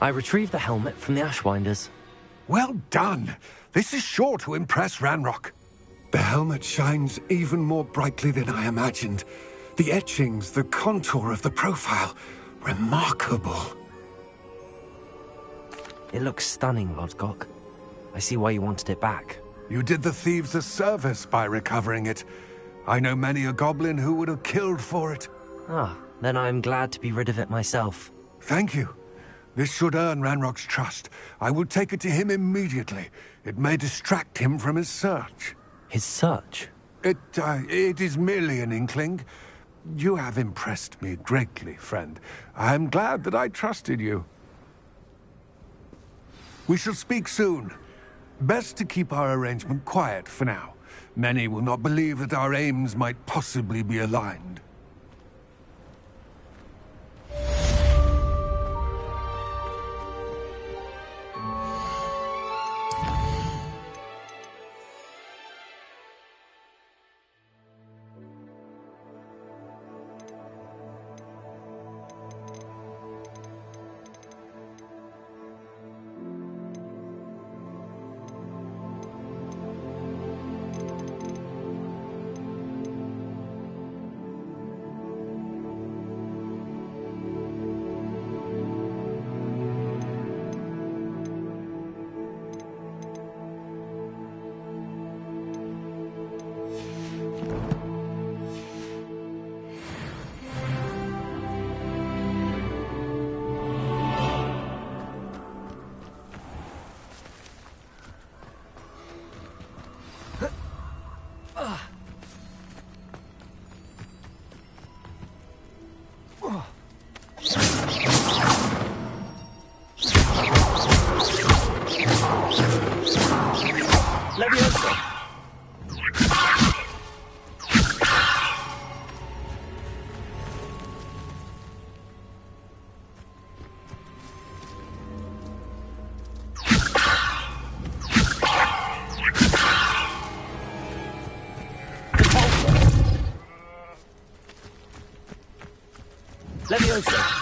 [SPEAKER 5] I retrieved the helmet from the Ashwinders.
[SPEAKER 18] Well done. This is sure to impress Ranrock. The helmet shines even more brightly than I imagined. The etchings, the contour of the profile. Remarkable.
[SPEAKER 5] It looks stunning, Lodgok. I see why you wanted it back.
[SPEAKER 18] You did the thieves a service by recovering it. I know many a goblin who would have killed for it.
[SPEAKER 5] Ah, then I'm glad to be rid of it myself.
[SPEAKER 18] Thank you. This should earn Ranrock's trust. I will take it to him immediately. It may distract him from his search.
[SPEAKER 5] His search?
[SPEAKER 18] It is merely an inkling. You have impressed me greatly, friend. I am glad that I trusted you. We shall speak soon. Best to keep our arrangement quiet for now. Many will not believe that our aims might possibly be aligned.
[SPEAKER 5] Leviosa!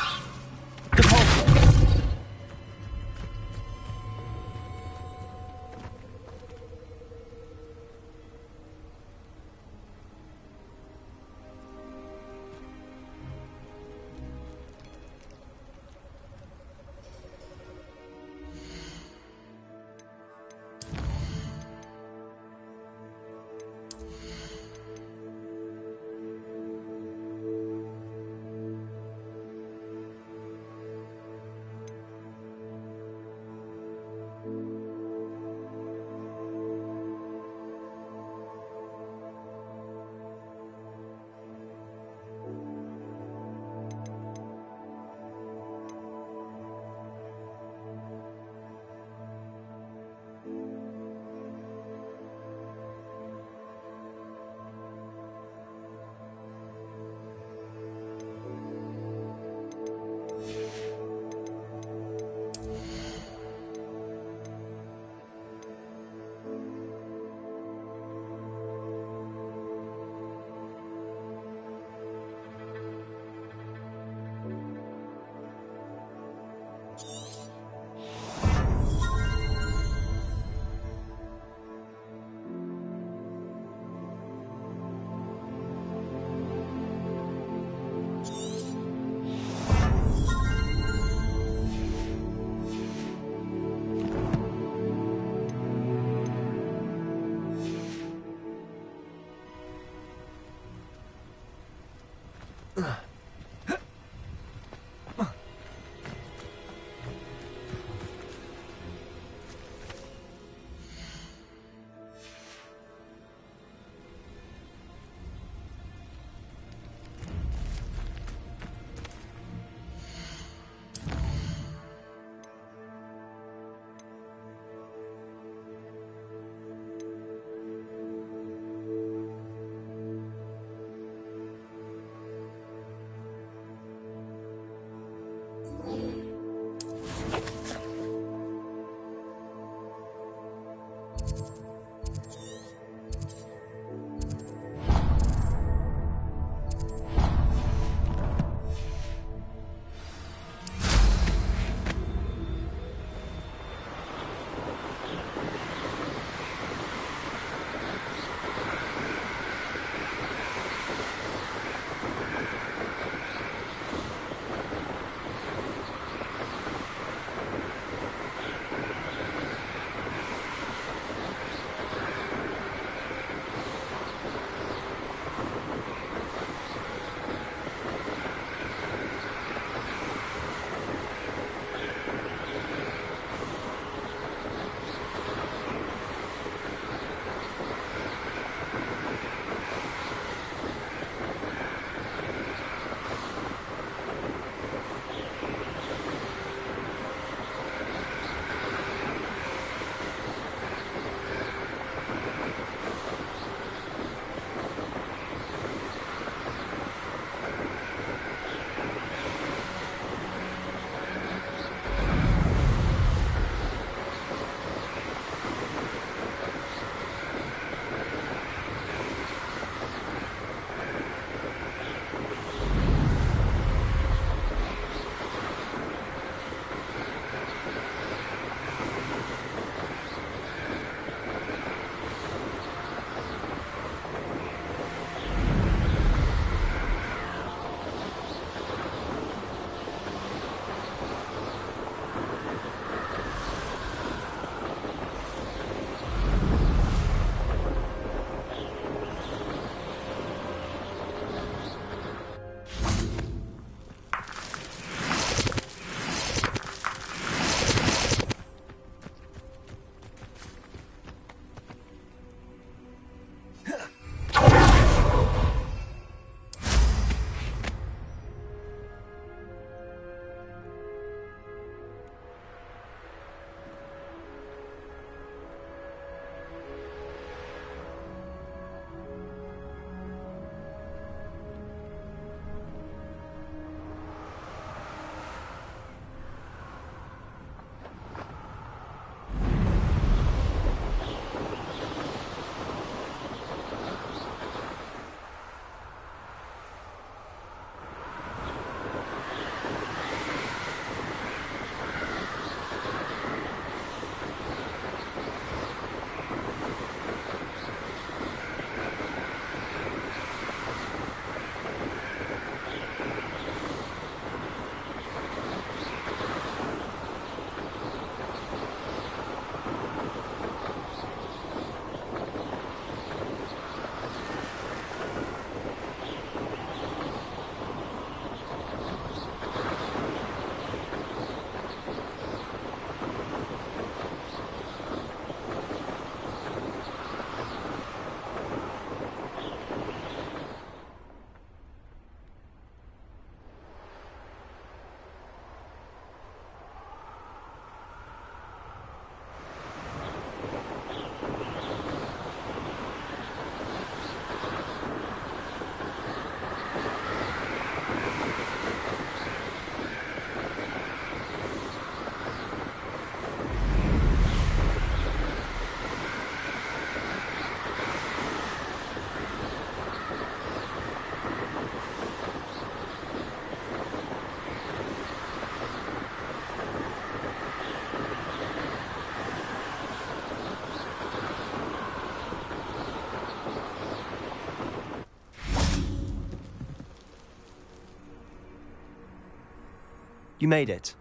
[SPEAKER 20] You made it.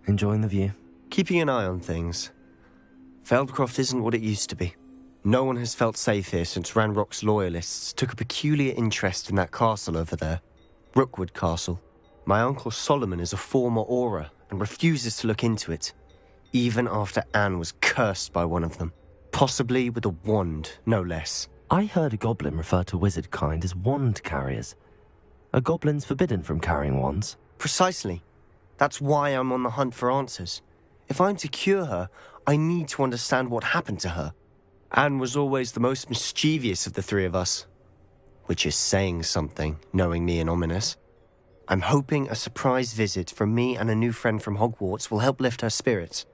[SPEAKER 5] Enjoying the view?
[SPEAKER 20] Keeping an eye on things. Feldcroft isn't what it used to be. No one has felt safe here since Ranrock's loyalists took a peculiar interest in that castle over there. Rookwood Castle. My uncle Solomon is a former Auror and refuses to look into it, even after Anne was cursed by one of them. Possibly with a wand, no less.
[SPEAKER 5] I heard a goblin refer to wizard kind as wand carriers. Are goblins forbidden from carrying wands?
[SPEAKER 20] Precisely. That's why I'm on the hunt for answers. If I'm to cure her, I need to understand what happened to her. Anne was always the most mischievous of the three of us. Which is saying something, knowing me and Ominous. I'm hoping a surprise visit from me and a new friend from Hogwarts will help lift her spirits.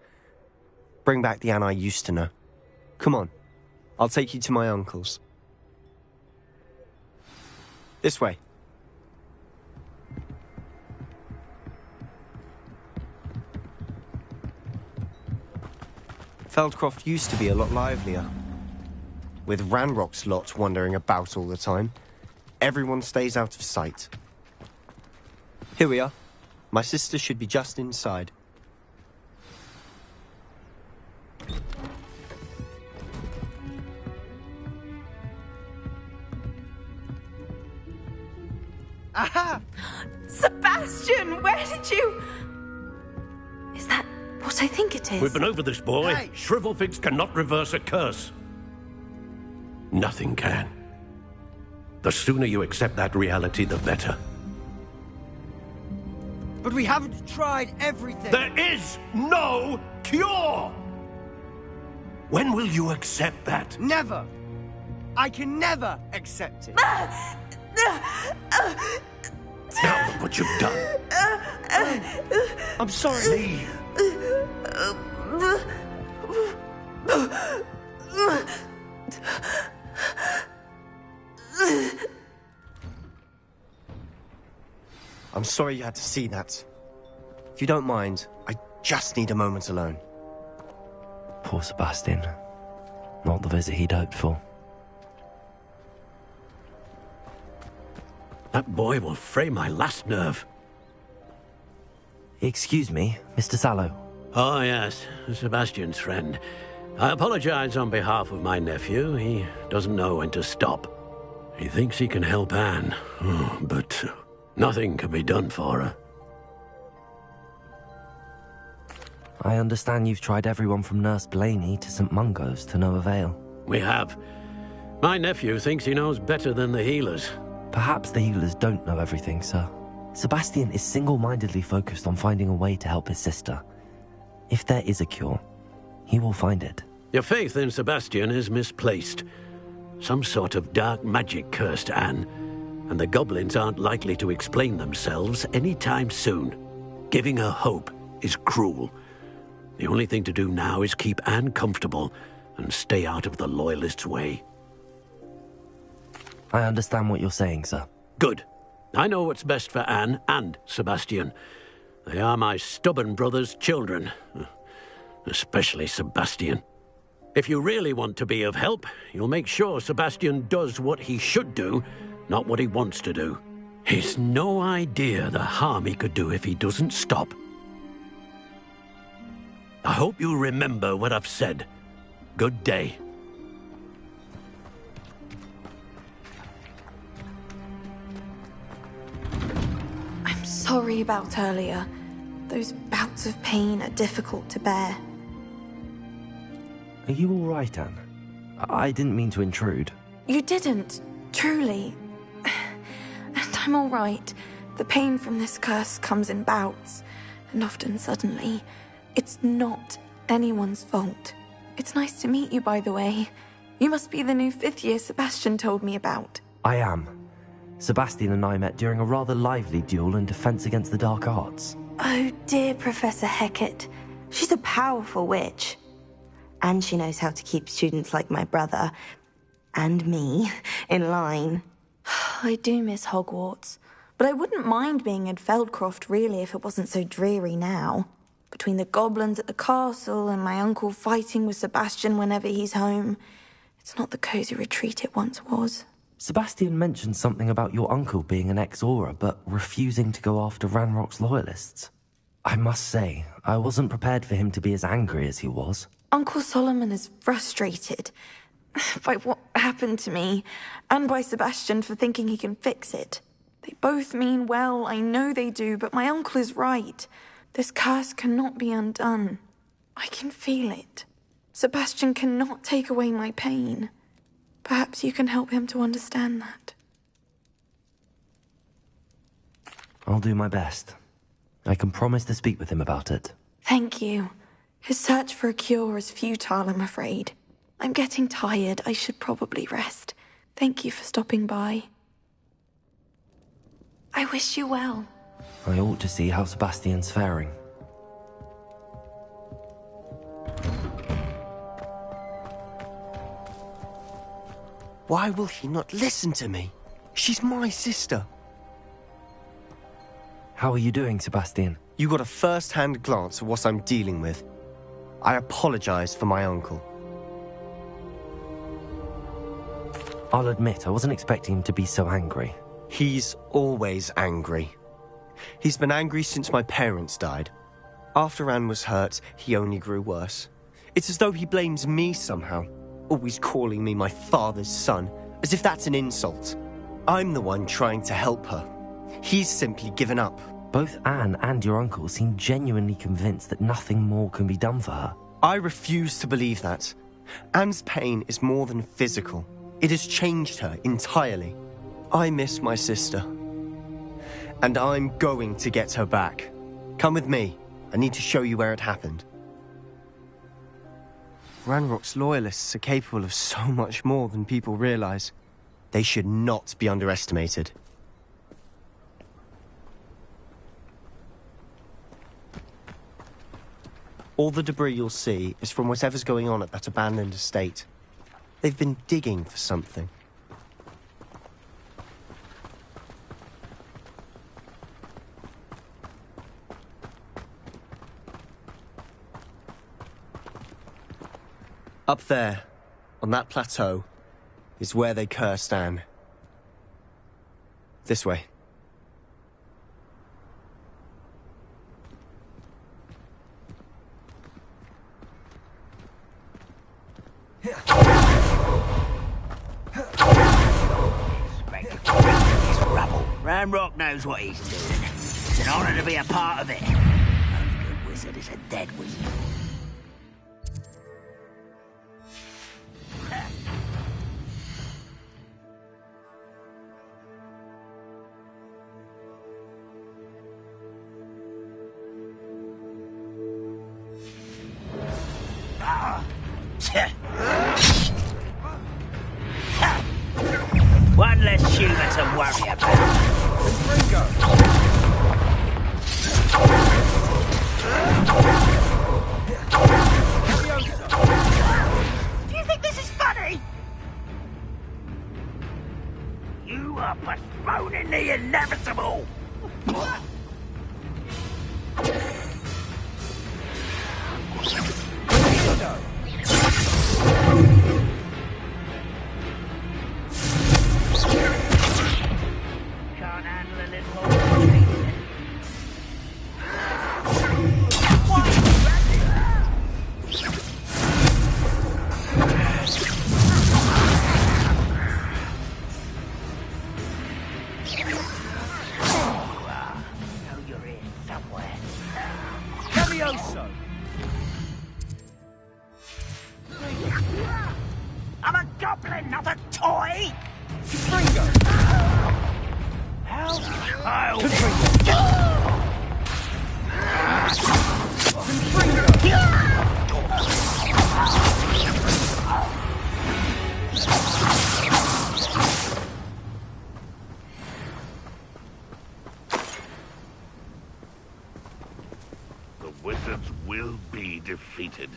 [SPEAKER 20] Bring back the Anne I used to know. Come on, I'll take you to my uncle's. This way. Feldcroft used to be a lot livelier. With Ranrock's lot wandering about all the time, everyone stays out of sight. Here we are. My sister should be just inside.
[SPEAKER 15] Aha! Sebastian, where did you... Is that what I think it is?
[SPEAKER 21] We've been over this, boy.
[SPEAKER 15] Hey.
[SPEAKER 21] Shrivelfigs cannot reverse a curse. Nothing can. The sooner you accept that reality, the better.
[SPEAKER 22] But we haven't tried everything.
[SPEAKER 21] There is no cure! When will you accept that?
[SPEAKER 22] Never. I can never accept it.
[SPEAKER 21] Now look what you've done.
[SPEAKER 22] I'm sorry.
[SPEAKER 21] Leave.
[SPEAKER 20] I'm sorry you had to see that. If you don't mind, I just need a moment alone.
[SPEAKER 5] Poor Sebastian. Not the visit he'd hoped for.
[SPEAKER 21] That boy will fray my last nerve.
[SPEAKER 5] Excuse me, Mr. Sallow.
[SPEAKER 21] Oh, yes, Sebastian's friend. I apologize on behalf of my nephew. He doesn't know when to stop. He thinks he can help Anne, but nothing can be done for her.
[SPEAKER 5] I understand you've tried everyone from Nurse Blaney to St. Mungo's to no avail.
[SPEAKER 21] We have. My nephew thinks he knows better than the healers.
[SPEAKER 5] Perhaps the healers don't know everything, sir. Sebastian is single-mindedly focused on finding a way to help his sister. If there is a cure, he will find it.
[SPEAKER 21] Your faith in Sebastian is misplaced. Some sort of dark magic cursed Anne, and the goblins aren't likely to explain themselves anytime soon. Giving her hope is cruel. The only thing to do now is keep Anne comfortable and stay out of the Loyalists' way.
[SPEAKER 5] I understand what you're saying, sir.
[SPEAKER 21] Good. I know what's best for Anne and Sebastian. They are my stubborn brother's children. Especially Sebastian. If you really want to be of help, you'll make sure Sebastian does what he should do, not what he wants to do. He's no idea the harm he could do if he doesn't stop. I hope you remember what I've said. Good day.
[SPEAKER 23] I'm sorry about earlier. Those bouts of pain are difficult to bear.
[SPEAKER 5] Are you all right, Anne? I didn't mean to intrude.
[SPEAKER 23] You didn't, truly. And I'm all right. The pain from this curse comes in bouts, and often suddenly. It's not anyone's fault. It's nice to meet you, by the way. You must be the new 5th year Sebastian told me about.
[SPEAKER 5] I am. Sebastian and I met during a rather lively duel in defense against the dark arts.
[SPEAKER 24] Oh, dear Professor Hecat. She's a powerful witch. And she knows how to keep students like my brother, and me, in line.
[SPEAKER 23] I do miss Hogwarts, but I wouldn't mind being in Feldcroft, really, if it wasn't so dreary now. Between the goblins at the castle and my uncle fighting with Sebastian whenever he's home, it's not the cosy retreat it once was.
[SPEAKER 5] Sebastian mentioned something about your uncle being an ex-Auror, but refusing to go after Ranrock's loyalists. I must say, I wasn't prepared for him to be as angry as he was.
[SPEAKER 23] Uncle Solomon is frustrated by what happened to me, and by Sebastian for thinking he can fix it. They both mean well, I know they do, but my uncle is right. This curse cannot be undone. I can feel it. Sebastian cannot take away my pain. Perhaps you can help him to understand that.
[SPEAKER 5] I'll do my best. I can promise to speak with him about it.
[SPEAKER 23] Thank you. His search for a cure is futile, I'm afraid. I'm getting tired. I should probably rest. Thank you for stopping by. I wish you well.
[SPEAKER 5] I ought to see how Sebastian's faring.
[SPEAKER 20] Why will he not listen to me? She's my sister.
[SPEAKER 5] How are you doing, Sebastian?
[SPEAKER 20] You got a first-hand glance at what I'm dealing with. I apologize for my uncle.
[SPEAKER 5] I'll admit, I wasn't expecting him to be so angry.
[SPEAKER 20] He's always angry. He's been angry since my parents died. After Anne was hurt, he only grew worse. It's as though he blames me somehow, always calling me my father's son, as if that's an insult. I'm the one trying to help her. He's simply given up.
[SPEAKER 5] Both Anne and your uncle seem genuinely convinced that nothing more can be done for her.
[SPEAKER 20] I refuse to believe that. Anne's pain is more than physical. It has changed her entirely. I miss my sister. And I'm going to get her back. Come with me. I need to show you where it happened. Ranrock's loyalists are capable of so much more than people realize. They should not be underestimated. All the debris you'll see is from whatever's going on at that abandoned estate. They've been digging for something. Up there, on that plateau, is where they cursed Anne. This way.
[SPEAKER 2] Ranrock knows what he's doing. It's an honor to be a part of it. No good wizard is a dead wizard. One less human to worry about.
[SPEAKER 7] Do you think this is funny?
[SPEAKER 2] You are postponing the inevitable. Can't handle a little more.
[SPEAKER 7] Levioso!
[SPEAKER 2] I'm a goblin, not a toy!
[SPEAKER 7] Confringo!
[SPEAKER 2] How
[SPEAKER 1] The wizards will be defeated.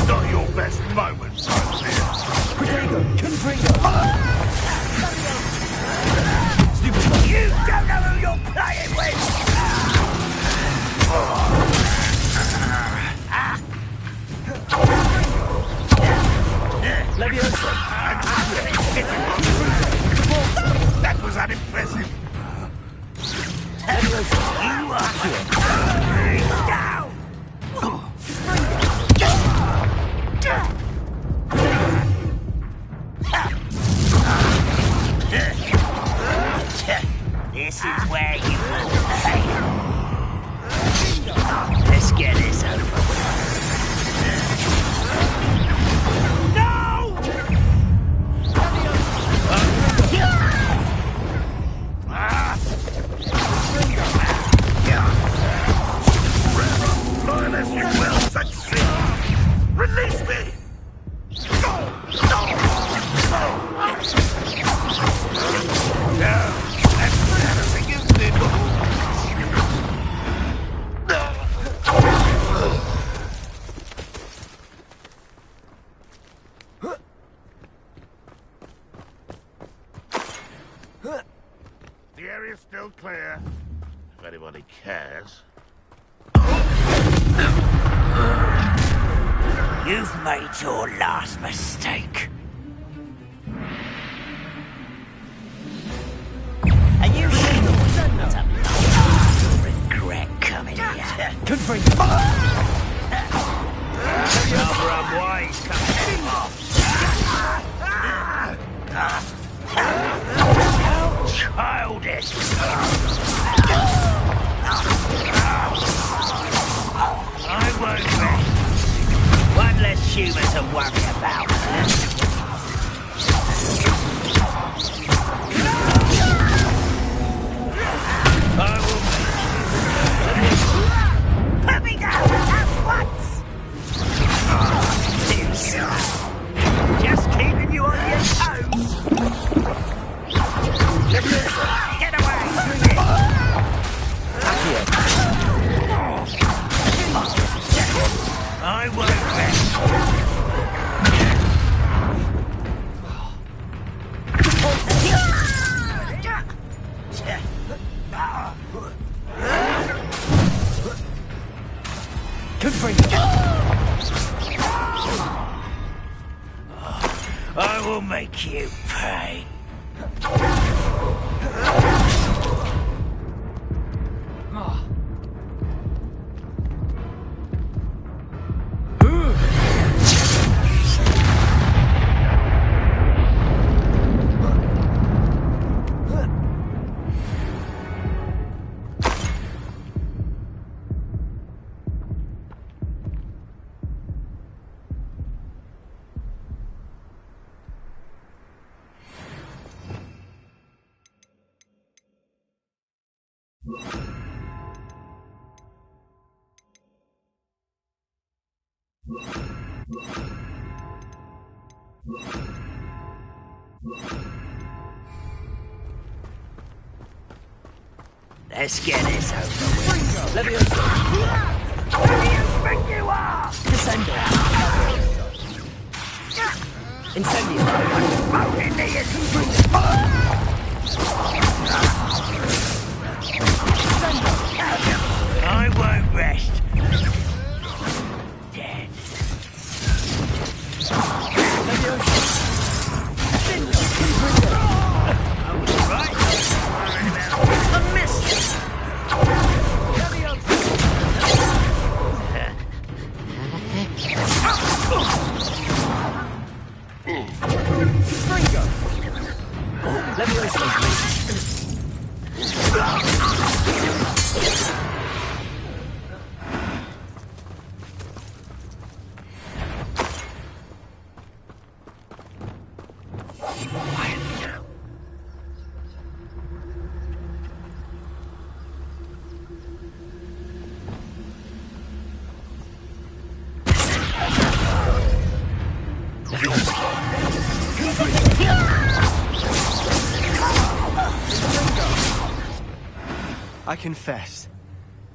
[SPEAKER 1] Not your best moments, I fear.
[SPEAKER 2] You don't know who you're playing with!
[SPEAKER 7] Levioso!
[SPEAKER 1] That was unimpressive.
[SPEAKER 2] You are down! This is where you will pay.
[SPEAKER 1] clear. If anybody cares.
[SPEAKER 2] You've made your last mistake. And you sure not to regret coming here.
[SPEAKER 3] Good for you.
[SPEAKER 2] Rather unwise coming off. How childish. I won't rest. One less human to worry about. I will put me down at once! Just keeping you on your toes. Get away! I won't rest.
[SPEAKER 3] Good for you.
[SPEAKER 2] I will make you pay. Let's get this over with.
[SPEAKER 3] Let me
[SPEAKER 2] Who do you think you are?
[SPEAKER 3] Descender. Incendio.
[SPEAKER 2] I won't rest. Dead. I was right. A miss.
[SPEAKER 20] I confess,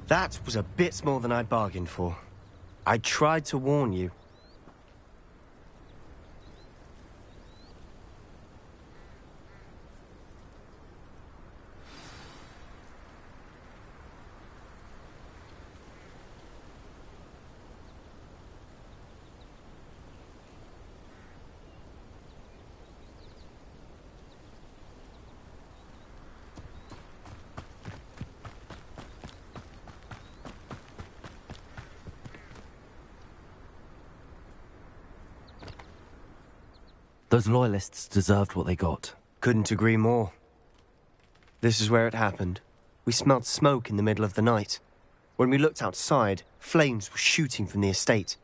[SPEAKER 20] that was a bit more than I'd bargained for. I tried to warn you.
[SPEAKER 5] Those loyalists deserved what they got.
[SPEAKER 20] Couldn't agree more. This is where it happened. We smelled smoke in the middle of the night. When we looked outside, flames were shooting from the estate.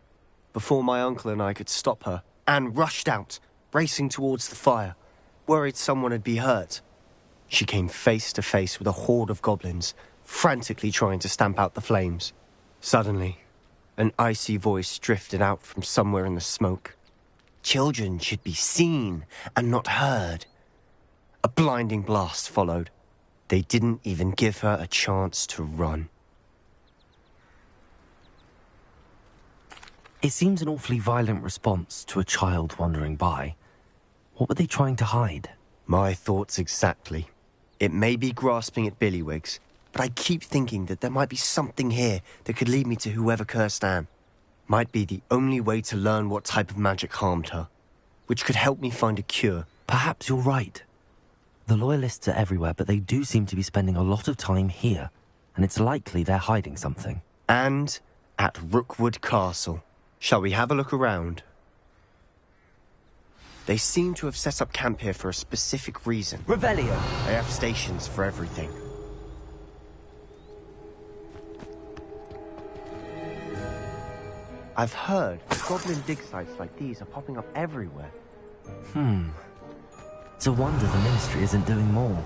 [SPEAKER 20] Before my uncle and I could stop her, Anne rushed out, racing towards the fire, worried someone had been hurt. She came face to face with a horde of goblins, frantically trying to stamp out the flames. Suddenly, an icy voice drifted out from somewhere in the smoke. Children should be seen and not heard. A blinding blast followed. They didn't even give her a chance to run.
[SPEAKER 5] It seems an awfully violent response to a child wandering by. What were they trying to hide?
[SPEAKER 20] My thoughts exactly. It may be grasping at Billywigs, but I keep thinking that there might be something here that could lead me to whoever cursed Anne. Might be the only way to learn what type of magic harmed her, which could help me find a cure.
[SPEAKER 5] Perhaps you're right. The Loyalists are everywhere, but they do seem to be spending a lot of time here, and it's likely they're hiding something.
[SPEAKER 20] And at Rookwood Castle. Shall we have a look around? They seem to have set up camp here for a specific reason.
[SPEAKER 5] Revelio!
[SPEAKER 20] They have stations for everything. I've heard goblin dig sites like these are popping up everywhere.
[SPEAKER 5] It's a wonder the Ministry isn't doing more.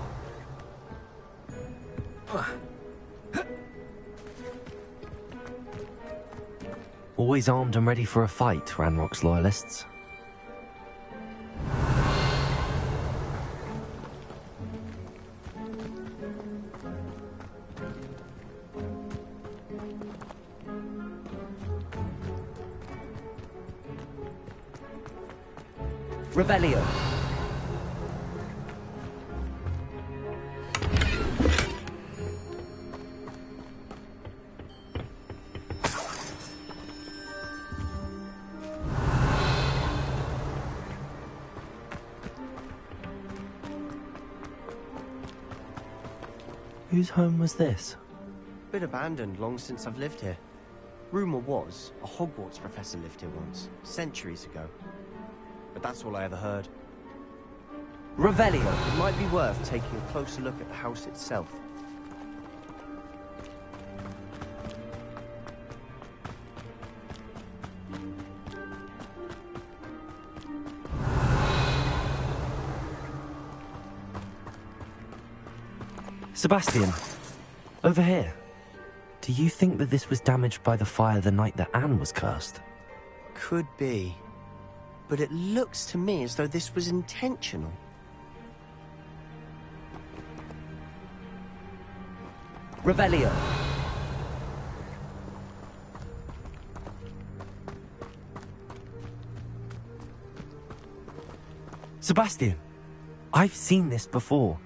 [SPEAKER 5] Always armed and ready for a fight, Ranrock's Loyalists. Revelio. Whose home was this?
[SPEAKER 20] Been abandoned long since I've lived here. Rumour was a Hogwarts professor lived here once, centuries ago. But that's all I ever heard.
[SPEAKER 5] Revelio.
[SPEAKER 20] It might be worth taking a closer look at the house itself.
[SPEAKER 5] Sebastian, over here. Do you think that this was damaged by the fire the night that Anne was cursed?
[SPEAKER 20] Could be. But it looks to me as though this was intentional.
[SPEAKER 5] Revelio. Sebastian, I've seen this before.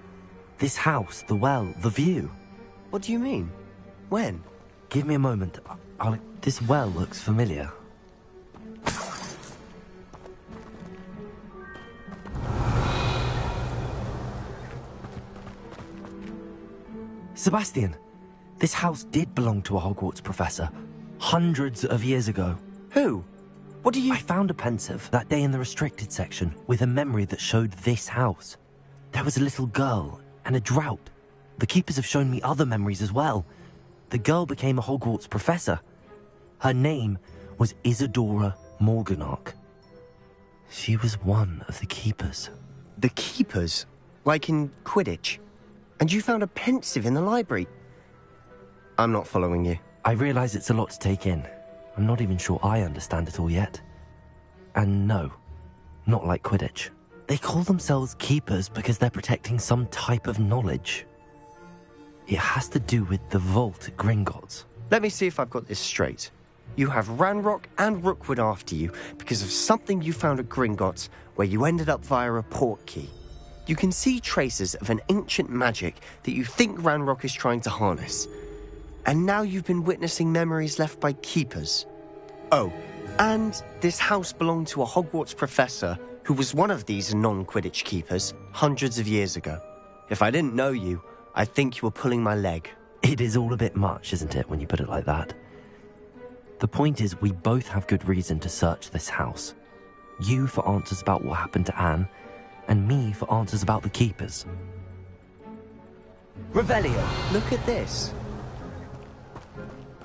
[SPEAKER 5] This house, the well, the view.
[SPEAKER 20] What do you mean? When?
[SPEAKER 5] Give me a moment. This well looks familiar. Sebastian, this house did belong to a Hogwarts professor. Hundreds of years ago.
[SPEAKER 20] Who? What do you...
[SPEAKER 5] I found a pensive that day in the restricted section with a memory that showed this house. There was a little girl and a drought. The keepers have shown me other memories as well. The girl became a Hogwarts professor. Her name was Isadora Morganach. She was one of the keepers.
[SPEAKER 20] The keepers? Like in Quidditch? And you found a pensive in the library? I'm not following you.
[SPEAKER 5] I realize it's a lot to take in. I'm not even sure I understand it all yet. And no, not like Quidditch. They call themselves keepers because they're protecting some type of knowledge. It has to do with the vault at Gringotts.
[SPEAKER 20] Let me see if I've got this straight. You have Ranrock and Rookwood after you because of something you found at Gringotts where you ended up via a port key. You can see traces of an ancient magic that you think Ranrock is trying to harness. And now you've been witnessing memories left by keepers. Oh, and this house belonged to a Hogwarts professor who was one of these non-Quidditch keepers hundreds of years ago. If I didn't know you, I'd think you were pulling my leg.
[SPEAKER 5] It is all a bit much, isn't it, when you put it like that? The point is, we both have good reason to search this house. You for answers about what happened to Anne, and me for answers about the keepers.
[SPEAKER 20] Revelio, look at this.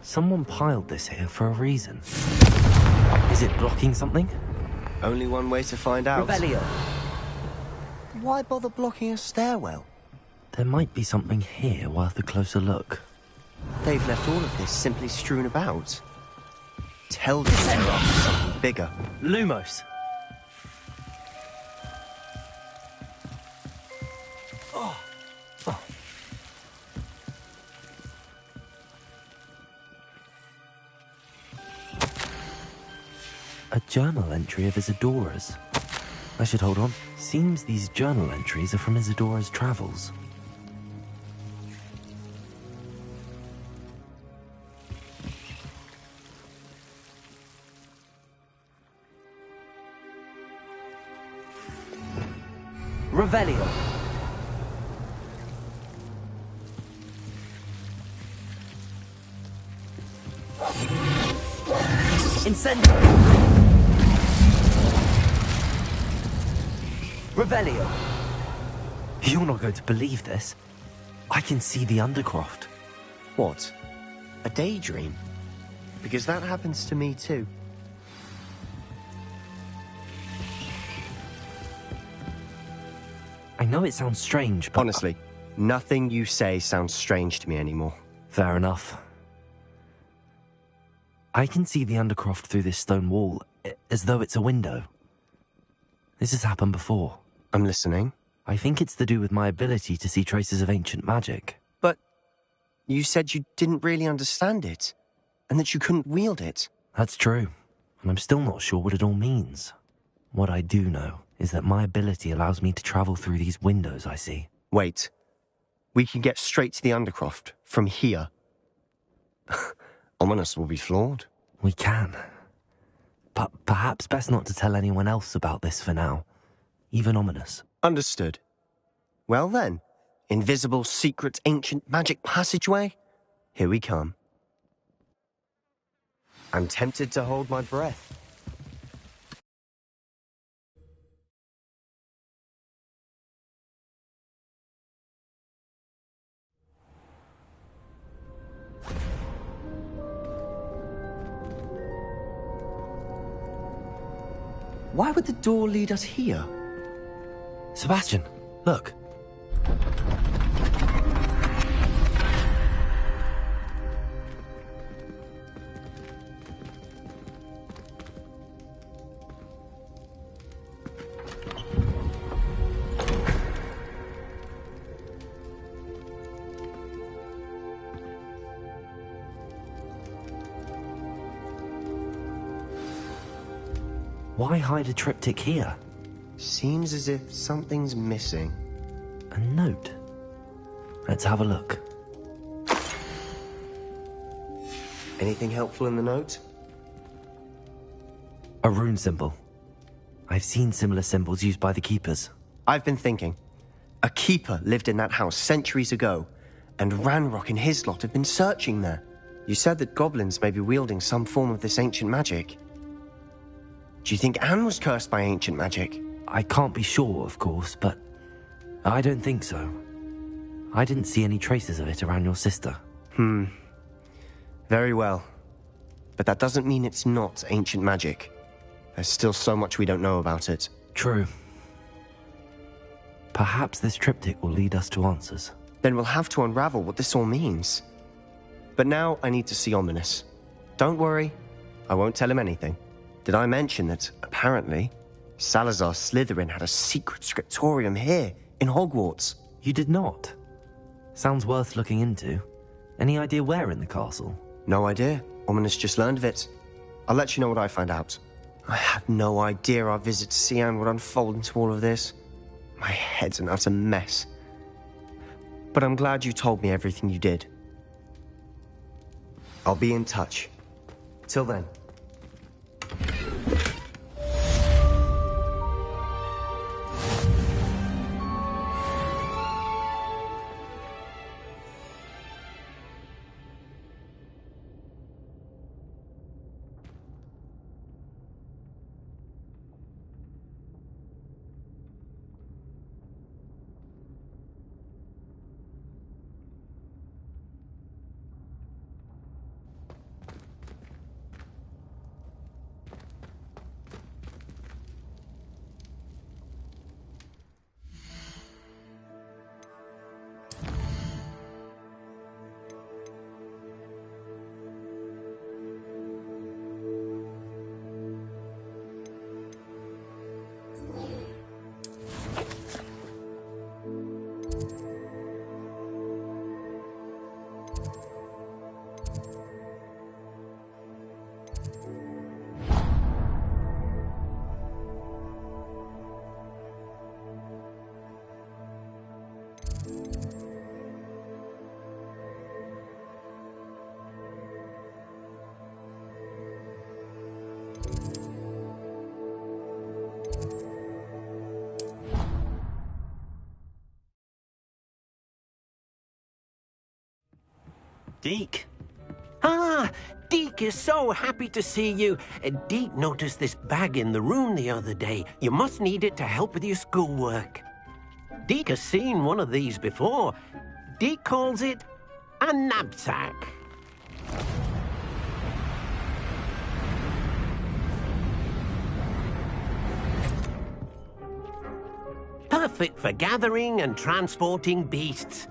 [SPEAKER 5] Someone piled this here for a reason. Is it blocking something?
[SPEAKER 20] Only one way to find out.
[SPEAKER 5] Revelio.
[SPEAKER 20] Why bother blocking a stairwell?
[SPEAKER 5] There might be something here worth a closer look.
[SPEAKER 20] They've left all of this simply strewn about. Tell this to something bigger.
[SPEAKER 5] Lumos. A journal entry of Isadora's. I should hold on. Seems these journal entries are from Isadora's travels. Revelio. Incendio. Revelio. You're not going to believe this. I can see the Undercroft.
[SPEAKER 20] What? A daydream? Because that happens to me too.
[SPEAKER 5] I know it sounds strange, but...
[SPEAKER 20] Honestly, nothing you say sounds strange to me anymore.
[SPEAKER 5] Fair enough. I can see the Undercroft through this stone wall, as though it's a window. This has happened before.
[SPEAKER 20] I'm listening.
[SPEAKER 5] I think it's to do with my ability to see traces of ancient magic.
[SPEAKER 20] But you said you didn't really understand it, and that you couldn't wield it.
[SPEAKER 5] That's true, and I'm still not sure what it all means. What I do know is that my ability allows me to travel through these windows I see.
[SPEAKER 20] Wait. We can get straight to the Undercroft from here. Ominous will be floored.
[SPEAKER 5] We can. But perhaps best not to tell anyone else about this for now. Even Ominous.
[SPEAKER 20] Understood. Well then, invisible, secret, ancient magic passageway? Here we come. I'm tempted to hold my breath. Why would the door lead us here?
[SPEAKER 5] Sebastian, look. Why hide a triptych here?
[SPEAKER 20] Seems as if something's missing.
[SPEAKER 5] A note. Let's have a look.
[SPEAKER 20] Anything helpful in the note?
[SPEAKER 5] A rune symbol. I've seen similar symbols used by the keepers.
[SPEAKER 20] I've been thinking. A keeper lived in that house centuries ago, and Ranrock and his lot have been searching there. You said that goblins may be wielding some form of this ancient magic. Do you think Anne was cursed by ancient magic?
[SPEAKER 5] I can't be sure, of course, but I don't think so. I didn't see any traces of it around your sister.
[SPEAKER 20] Very well. But that doesn't mean it's not ancient magic. There's still so much we don't know about it.
[SPEAKER 5] True. Perhaps this triptych will lead us to answers.
[SPEAKER 20] Then we'll have to unravel what this all means. But now I need to see Ominous. Don't worry, I won't tell him anything. Did I mention that, apparently, Salazar Slytherin had a secret scriptorium here, in Hogwarts?
[SPEAKER 5] You did not? Sounds worth looking into. Any idea where in the castle?
[SPEAKER 20] No idea. Ominous just learned of it. I'll let you know what I find out. I had no idea our visit to Cian would unfold into all of this. My head's an utter mess. But I'm glad you told me everything you did. I'll be in touch. Till then.
[SPEAKER 5] Deke?
[SPEAKER 4] Ah, Deke is so happy to see you. Deke noticed this bag in the room the other day. You must need it to help with your schoolwork. Deke has seen one of these before. Deke calls it a knapsack. Perfect for gathering and transporting beasts.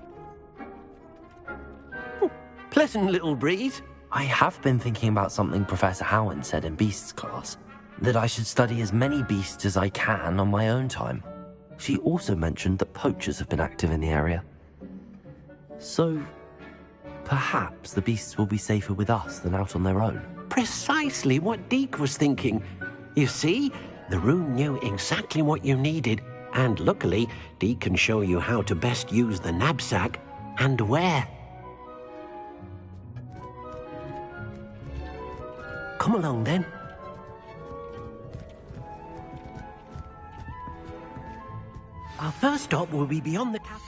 [SPEAKER 4] Pleasant little breeze.
[SPEAKER 5] I have been thinking about something Professor Howard said in Beasts class, that I should study as many beasts as I can on my own time. She also mentioned that poachers have been active in the area. So, perhaps the beasts will be safer with us than out on their own.
[SPEAKER 4] Precisely what Deke was thinking. You see, the room knew exactly what you needed, and luckily, Deke can show you how to best use the knapsack and where. Come along, then. Our first stop will be beyond the castle.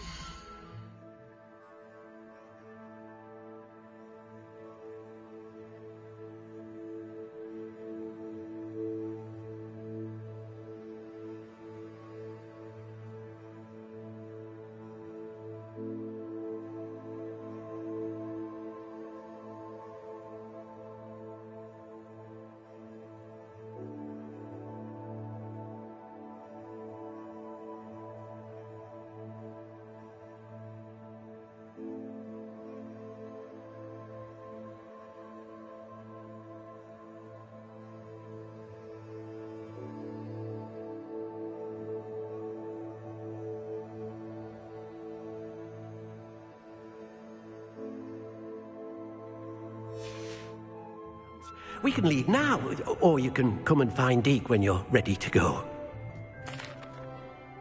[SPEAKER 4] We can leave now, or you can come and find Deke when you're ready to go.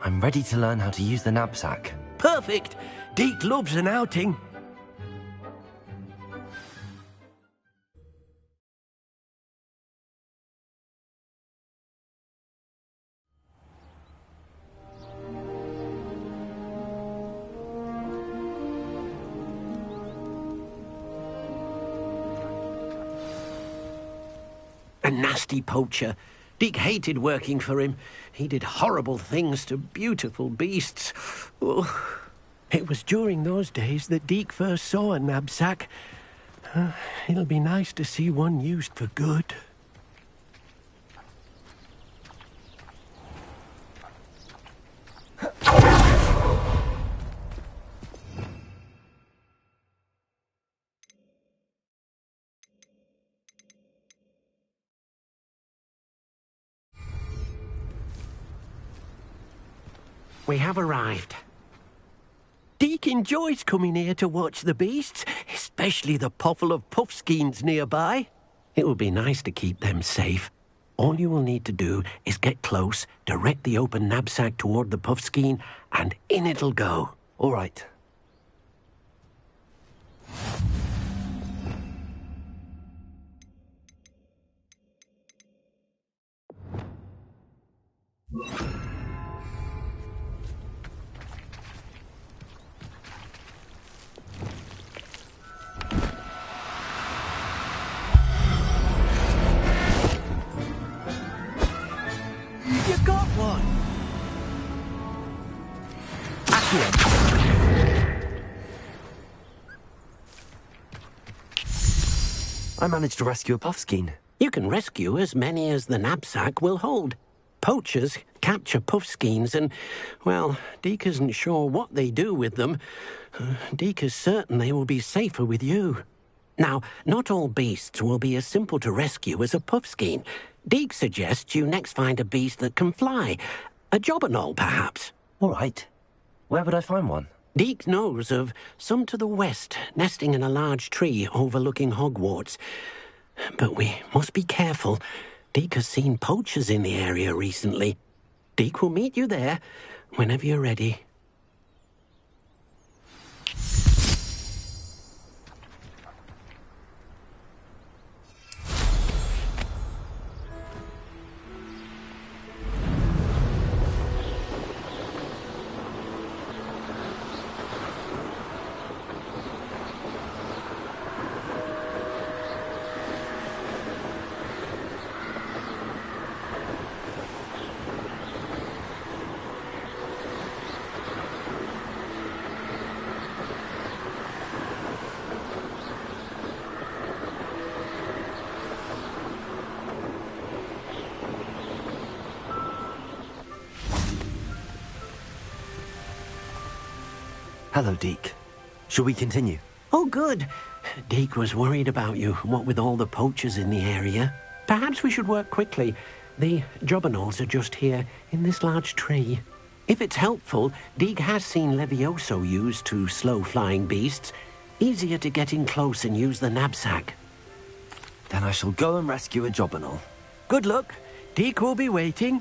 [SPEAKER 5] I'm ready to learn how to use the knapsack.
[SPEAKER 4] Perfect! Deke loves an outing. A nasty poacher. Deke hated working for him. He did horrible things to beautiful beasts. Oh. It was during those days that Deke first saw a knapsack. It'll be nice to see one used for good. We have arrived. Deke enjoys coming here to watch the beasts, especially the potful of puffskeins nearby. It will be nice to keep them safe. All you will need to do is get close, direct the open knapsack toward the puffskein, and in it'll go.
[SPEAKER 5] All right.
[SPEAKER 4] You got one!
[SPEAKER 5] I managed to rescue a puffskein.
[SPEAKER 4] You can rescue as many as the knapsack will hold. Poachers capture puffskeins and, well, Deke isn't sure what they do with them. Deke is certain they will be safer with you. Now, not all beasts will be as simple to rescue as a puffskein. Deke suggests you next find a beast that can fly. A jobberknoll, perhaps.
[SPEAKER 5] All right. Where would I find one?
[SPEAKER 4] Deke knows of some to the west, nesting in a large tree overlooking Hogwarts. But we must be careful. Deke has seen poachers in the area recently. Deke will meet you there whenever you're ready.
[SPEAKER 5] Hello, Deke. Shall we continue?
[SPEAKER 4] Oh, good. Deke was worried about you, what with all the poachers in the area. Perhaps we should work quickly. The jobberknolls are just here, in this large tree. If it's helpful, Deke has seen Levioso used to slow flying beasts. Easier to get in close and use the knapsack.
[SPEAKER 5] Then I shall go and rescue a jobberknoll.
[SPEAKER 4] Good luck. Deke will be waiting.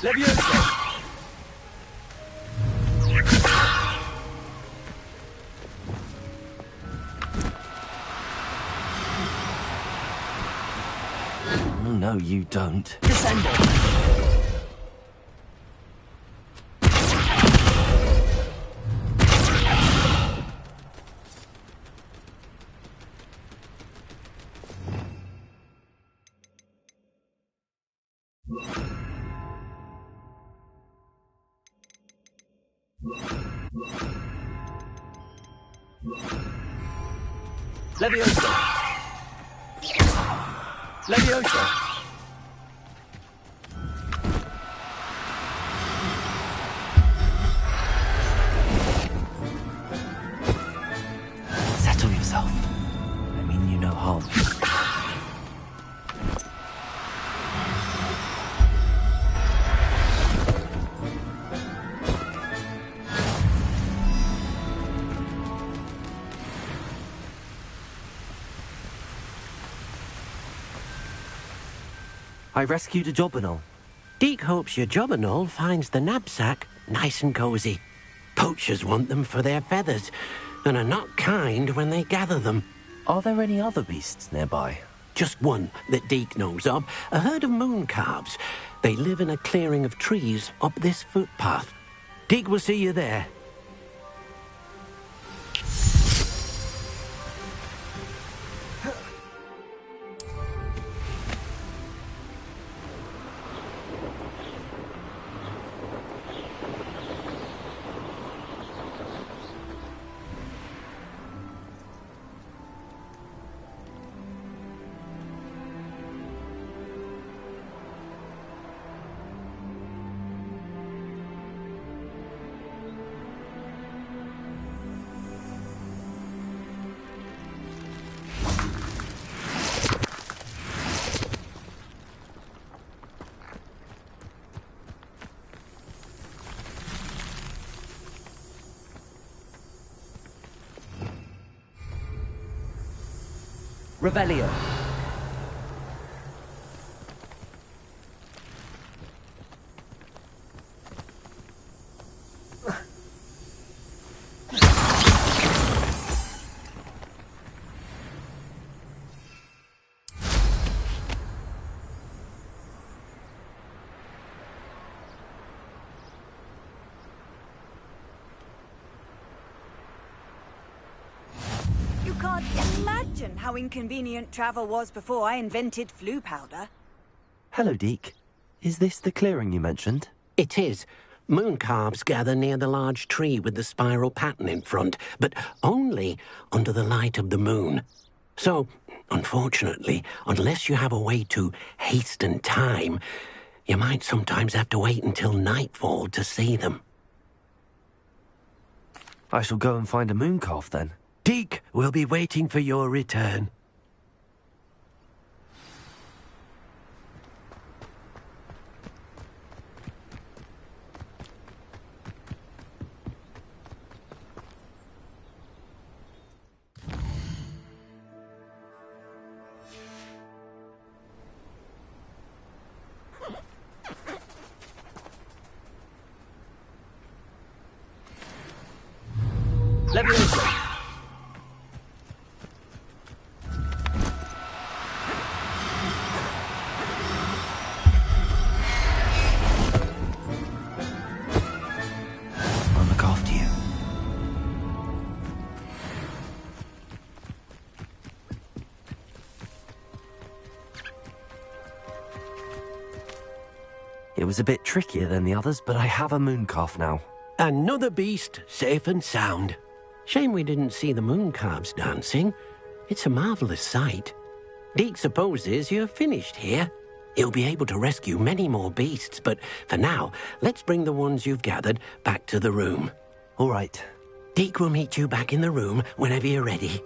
[SPEAKER 22] Levioso!
[SPEAKER 5] Oh, no, you don't.
[SPEAKER 22] Descendo! Levioso! Levioso!
[SPEAKER 5] Settle yourself. I mean you no harm. I rescued a jobberknoll.
[SPEAKER 4] Deke hopes your jobberknoll finds the knapsack nice and cozy. Poachers want them for their feathers, and are not kind when they gather them.
[SPEAKER 5] Are there any other beasts nearby?
[SPEAKER 4] Just one that Deke knows of, a herd of moon calves. They live in a clearing of trees up this footpath. Deke will see you there.
[SPEAKER 22] Revelio.
[SPEAKER 6] You can't imagine how inconvenient travel was before I invented flu powder.
[SPEAKER 5] Hello, Deke. Is this the clearing you mentioned?
[SPEAKER 4] It is. Moon calves gather near the large tree with the spiral pattern in front, but only under the light of the moon. So, unfortunately, unless you have a way to hasten time, you might sometimes have to wait until nightfall to see them.
[SPEAKER 5] I shall go and find a moon calf then.
[SPEAKER 4] Deke will be waiting for your return.
[SPEAKER 22] Levioso!
[SPEAKER 5] I'll look after you. It was a bit trickier than the others, but I have a moon calf now.
[SPEAKER 4] Another beast, safe and sound. Shame we didn't see the moon calves dancing. It's a marvellous sight. Deke supposes you're finished here. He'll be able to rescue many more beasts, but for now, let's bring the ones you've gathered back to the room.
[SPEAKER 5] All right.
[SPEAKER 4] Deke will meet you back in the room whenever you're ready.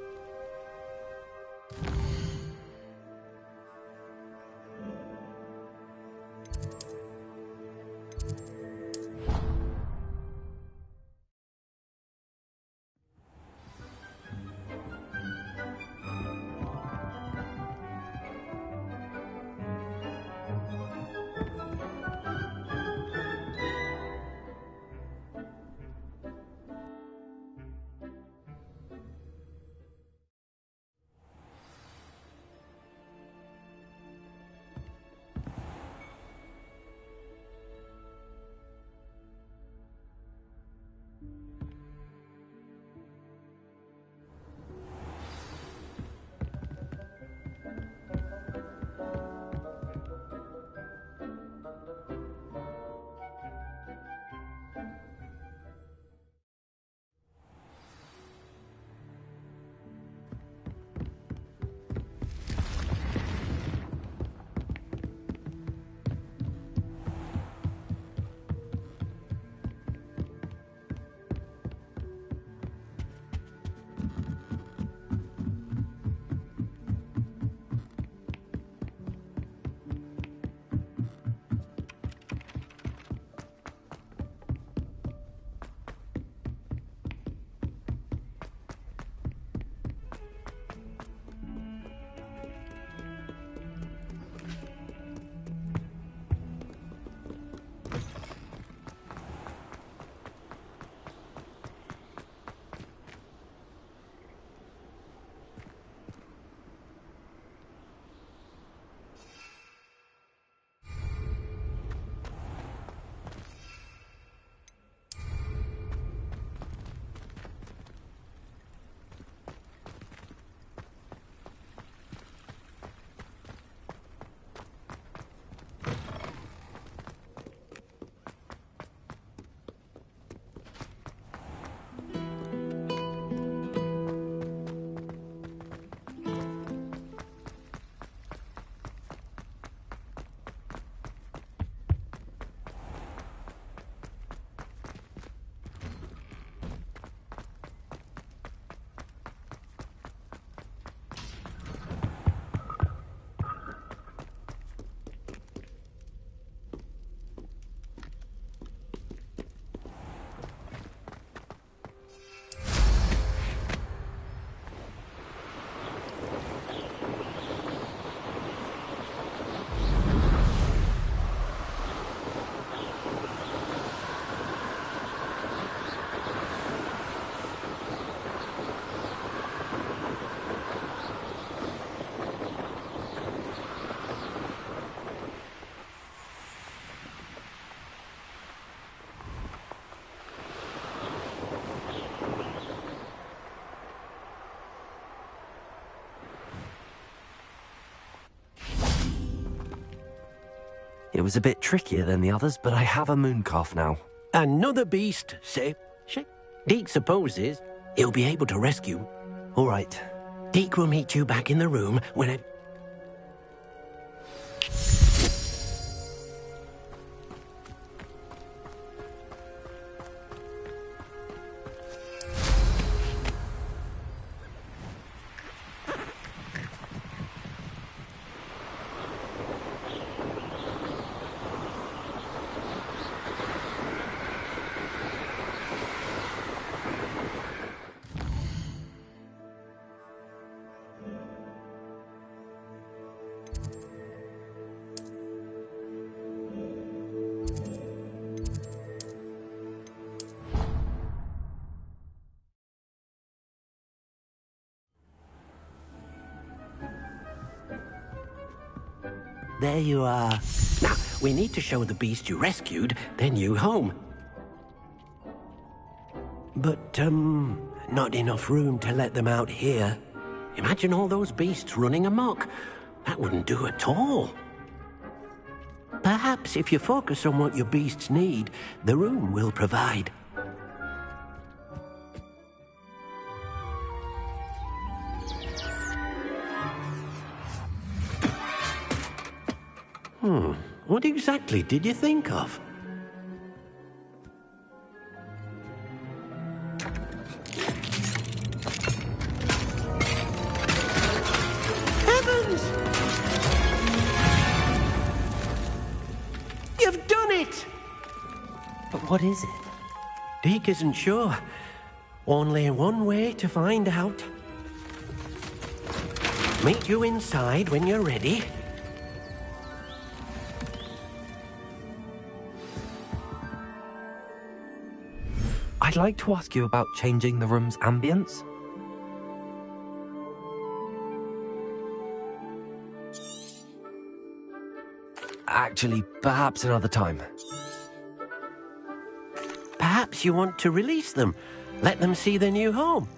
[SPEAKER 5] It was a bit trickier than the others, but I have a mooncalf now.
[SPEAKER 4] Another beast, say. Deke supposes he'll be able to rescue.
[SPEAKER 5] All right.
[SPEAKER 4] Deke will meet you back in the room whenever... There you are. Now, we need to show the beast you rescued their new home. But, not enough room to let them out here. Imagine all those beasts running amok. That wouldn't do at all. Perhaps if you focus on what your beasts need, the room will provide.
[SPEAKER 21] What exactly did you think of?
[SPEAKER 4] Heavens! You've done it!
[SPEAKER 5] But what is it?
[SPEAKER 4] Deke isn't sure. Only one way to find out. Meet you inside when you're ready.
[SPEAKER 5] I'd like to ask you about changing the room's ambience. Actually, perhaps another time.
[SPEAKER 4] Perhaps you want to release them. Let them see their new home.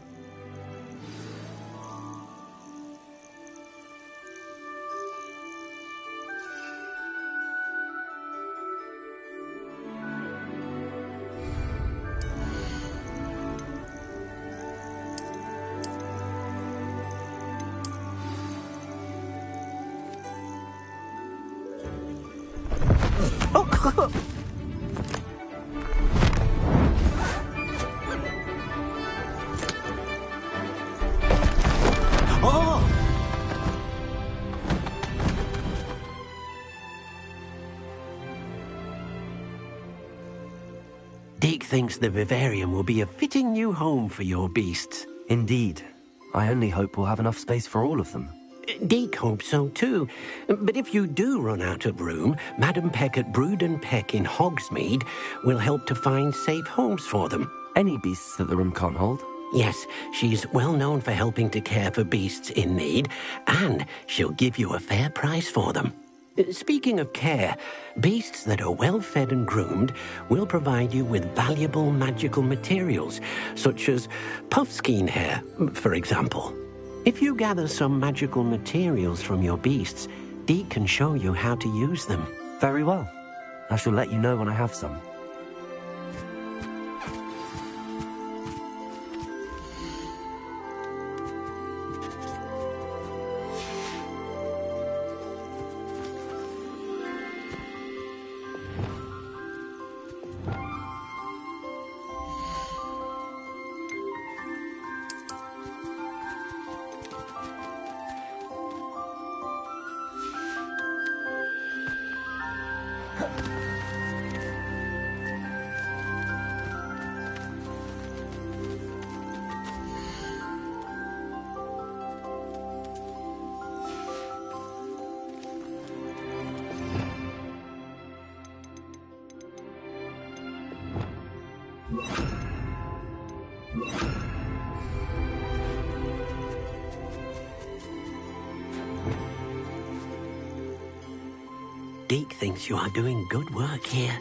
[SPEAKER 4] Deke thinks the vivarium will be a fitting new home for your beasts.
[SPEAKER 5] Indeed. I only hope we'll have enough space for all of them.
[SPEAKER 4] Deke hopes so too. But if you do run out of room, Madam Peck at Brood and Peck in Hogsmeade will help to find safe homes for them.
[SPEAKER 5] Any beasts that the room can't hold?
[SPEAKER 4] Yes, she's well known for helping to care for beasts in need, and she'll give you a fair price for them. Speaking of care, beasts that are well fed and groomed will provide you with valuable magical materials, such as puffskein hair, for example. If you gather some magical materials from your beasts, Deke can show you how to use them.
[SPEAKER 5] Very well. I shall let you know when I have some.
[SPEAKER 4] Deke thinks you are doing good work here.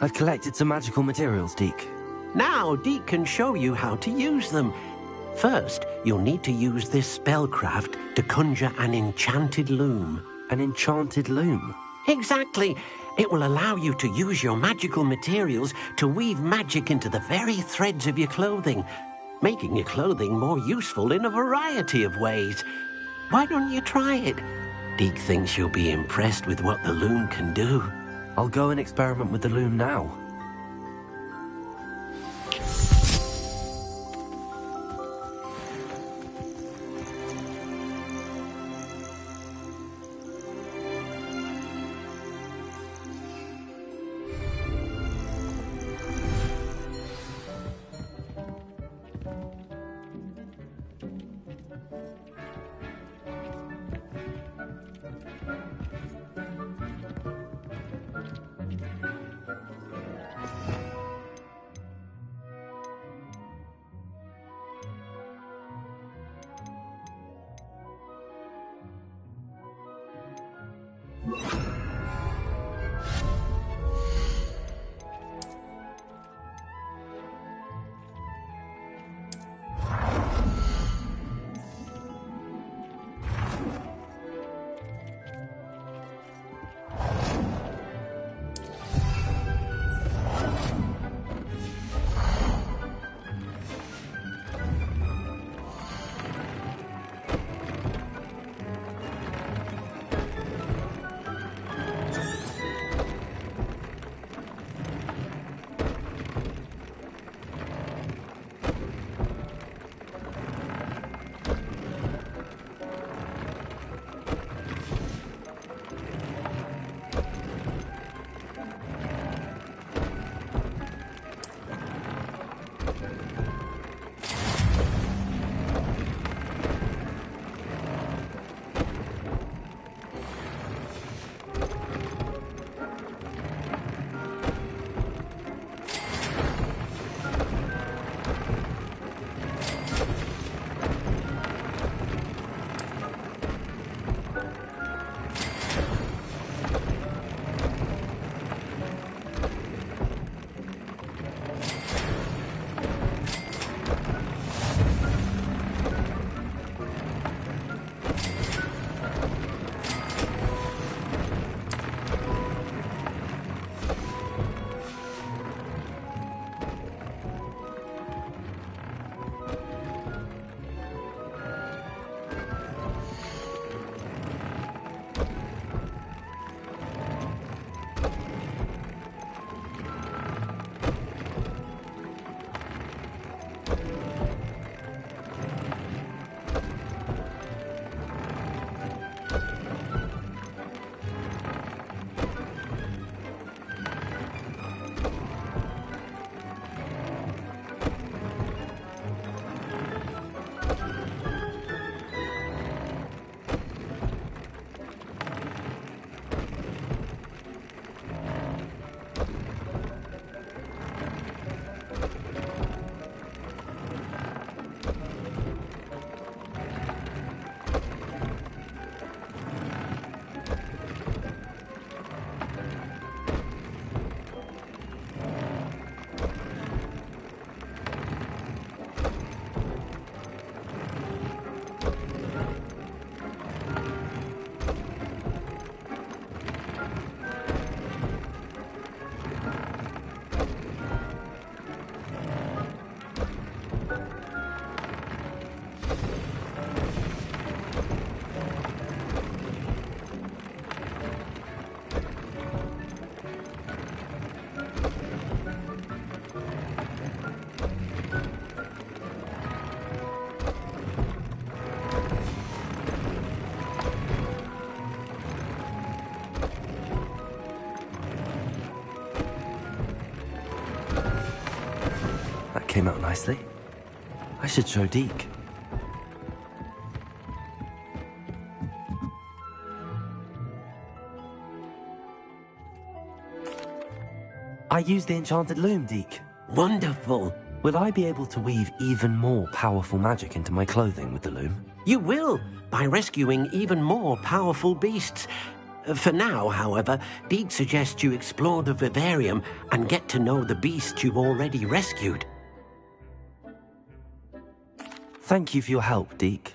[SPEAKER 5] I've collected some magical materials, Deke.
[SPEAKER 4] Now Deke can show you how to use them. First, you'll need to use this spellcraft to conjure an enchanted loom.
[SPEAKER 5] An enchanted loom?
[SPEAKER 4] Exactly. It will allow you to use your magical materials to weave magic into the very threads of your clothing, making your clothing more useful in a variety of ways. Why don't you try it? Deke thinks you'll be impressed with what the loom can do.
[SPEAKER 5] I'll go and experiment with the loom now. Came out nicely. I should show Deke. I used the enchanted loom, Deke.
[SPEAKER 4] Wonderful.
[SPEAKER 5] Will I be able to weave even more powerful magic into my clothing with the loom?
[SPEAKER 4] You will, by rescuing even more powerful beasts. For now, however, Deke suggests you explore the vivarium and get to know the beast you've already rescued.
[SPEAKER 5] Thank you for your help, Deke.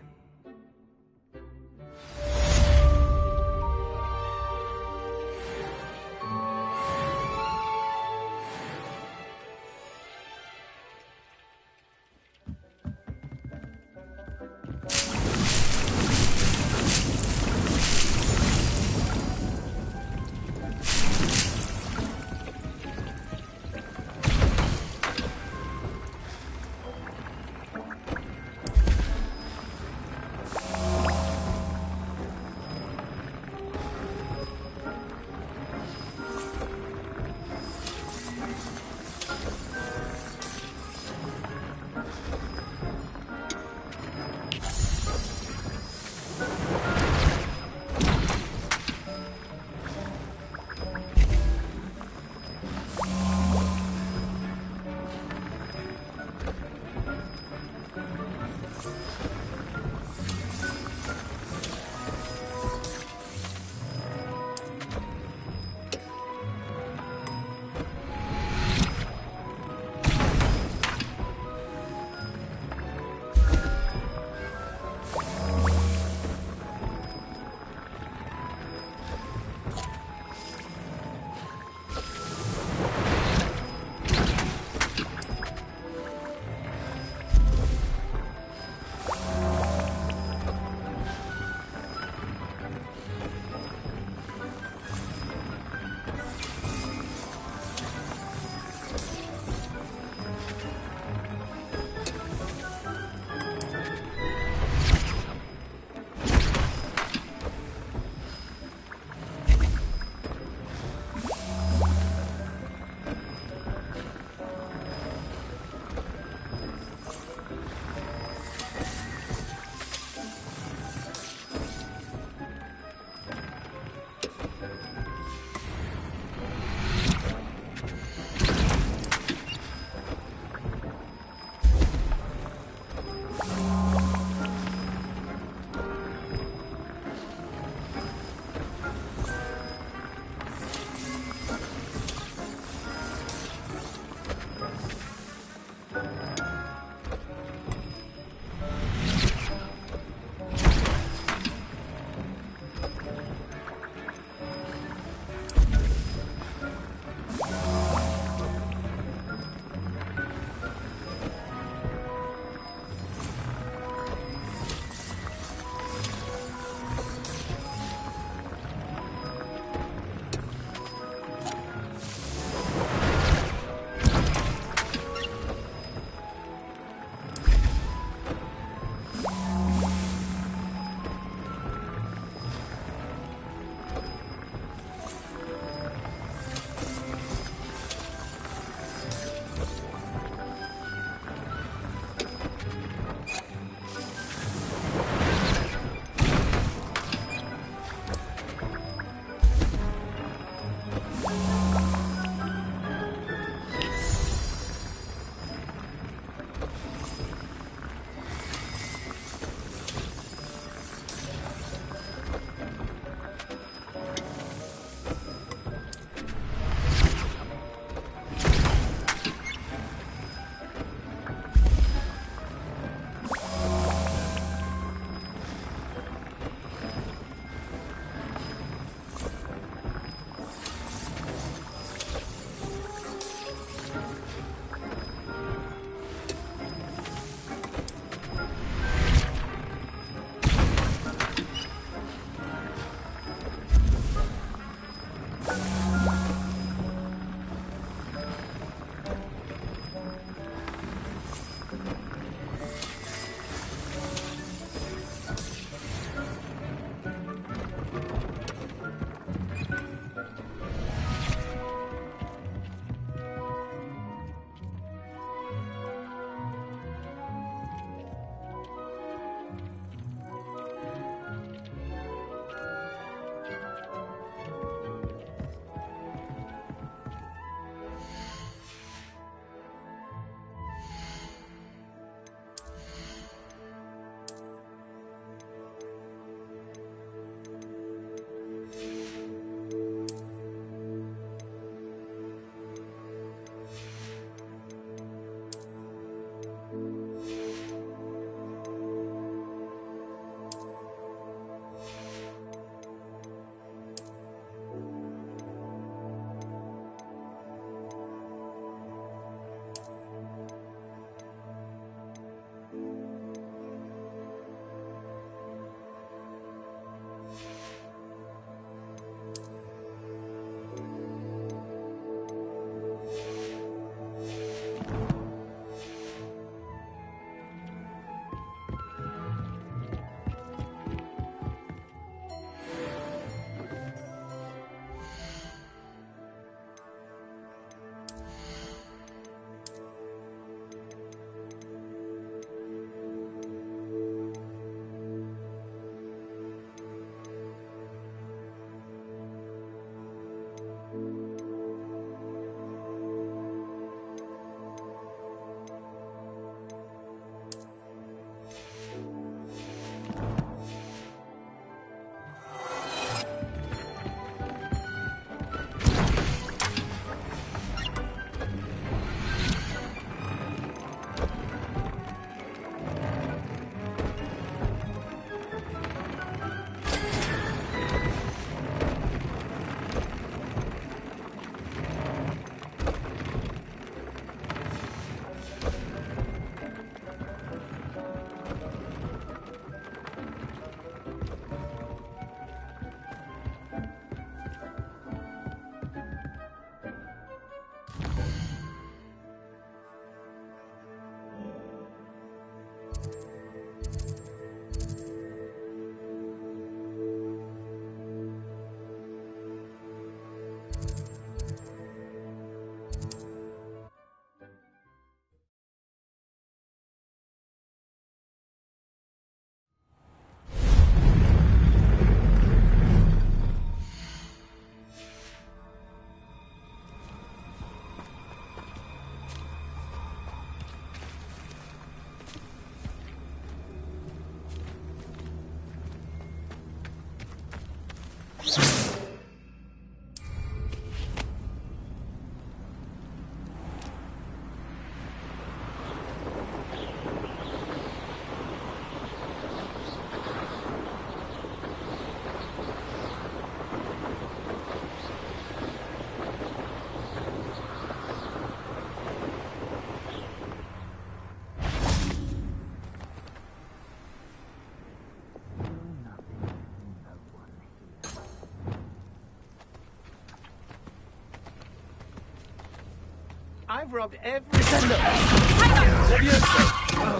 [SPEAKER 3] I've robbed every... Send up!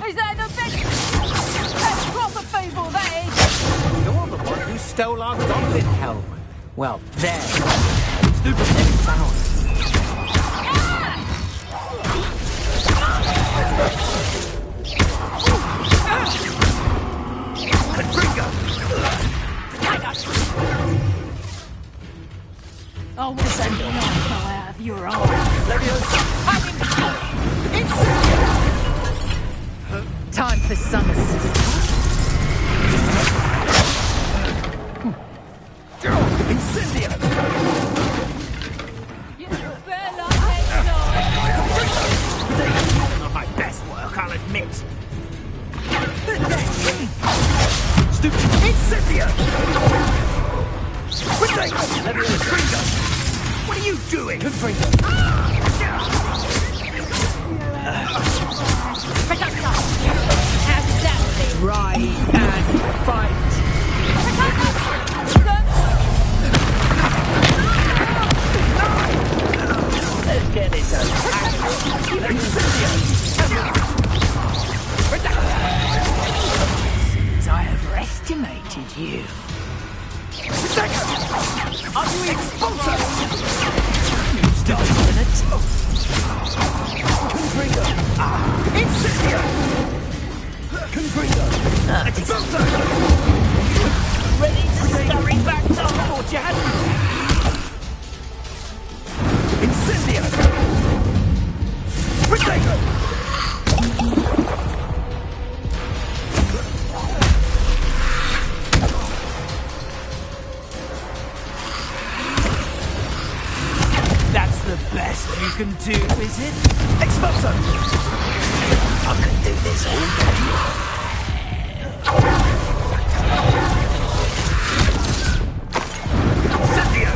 [SPEAKER 19] Is that the big... That's proper feeble, that is!
[SPEAKER 3] You're the one who stole our goblin helm. Well, there. Stupid thing found.
[SPEAKER 2] Confringo!
[SPEAKER 19] I want to send the light go out of your eyes. Time for some assistance.
[SPEAKER 2] Incendio! Not my best work, I'll admit. Stupid Incendio! Confringo! What are you doing? Confringo!
[SPEAKER 19] Try and fight.
[SPEAKER 2] Let's get it done.
[SPEAKER 19] I overestimated you.
[SPEAKER 2] Expulso!
[SPEAKER 19] Stop a minute.
[SPEAKER 2] Confringo! Incendio! Confringo! Expulso! Ready to scurry back to Hogwarts, you had? Incendio! Protego! That's the best you can do, is it? Expulso! I can do this all day. Incendio!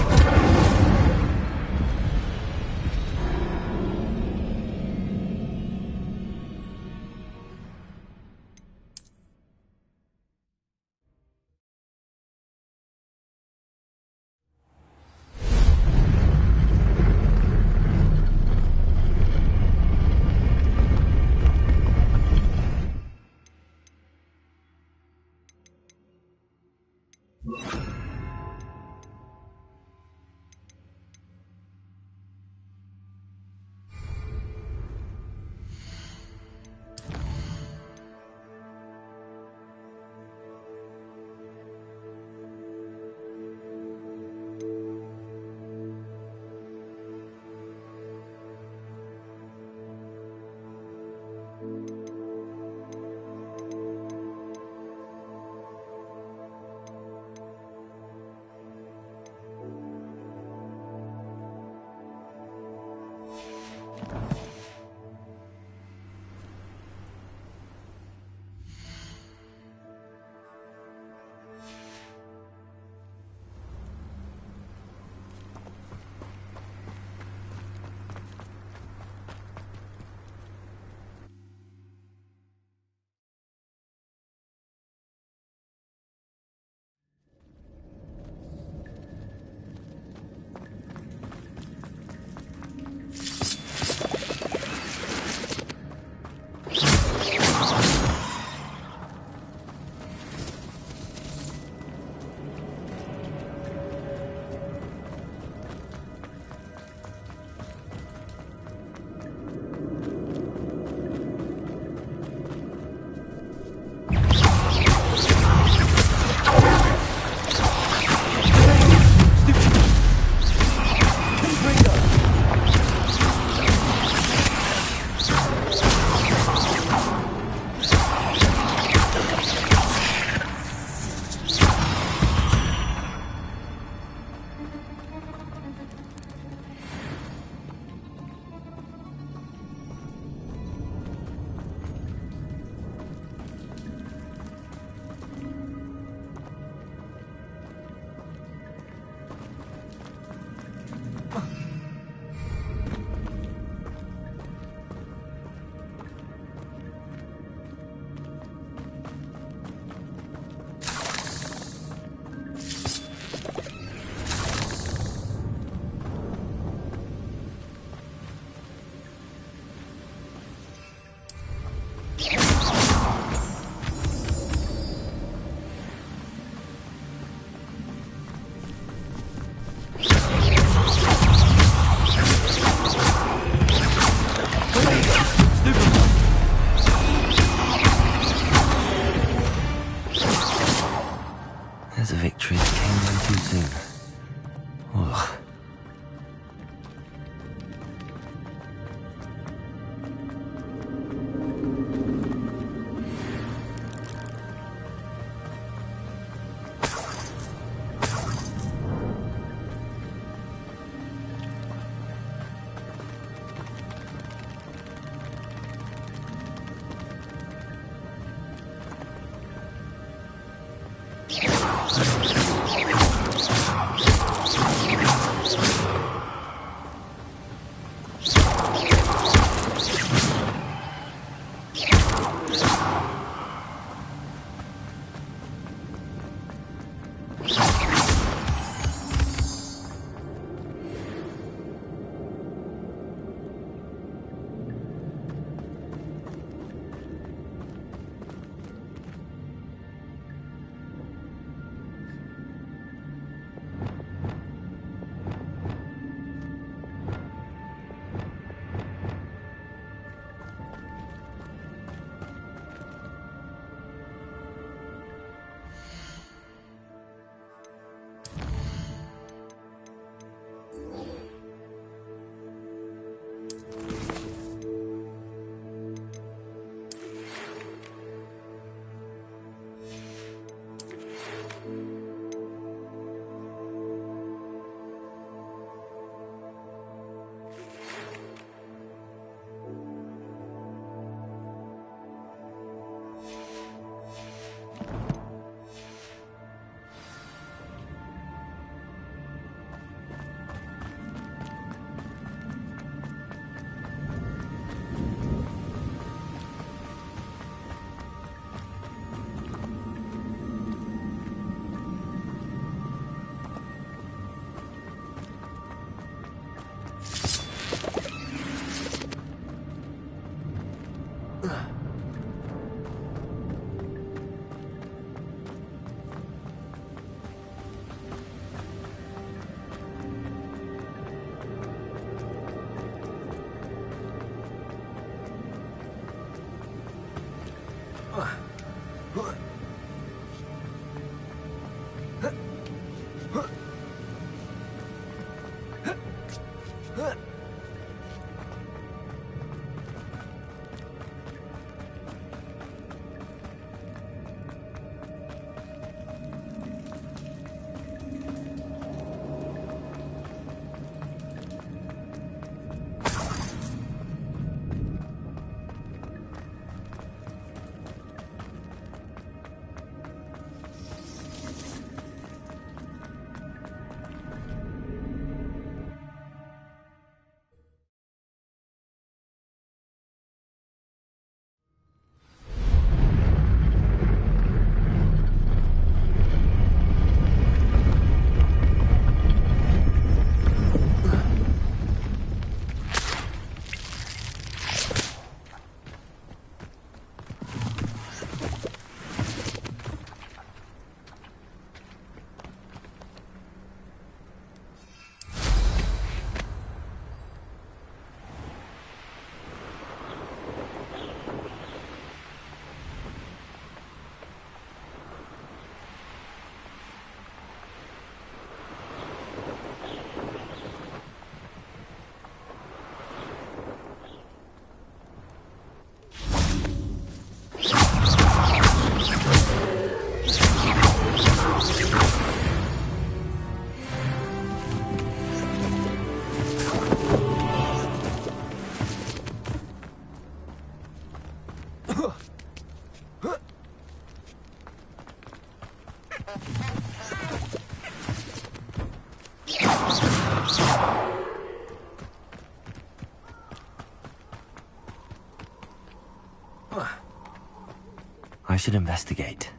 [SPEAKER 5] I should investigate.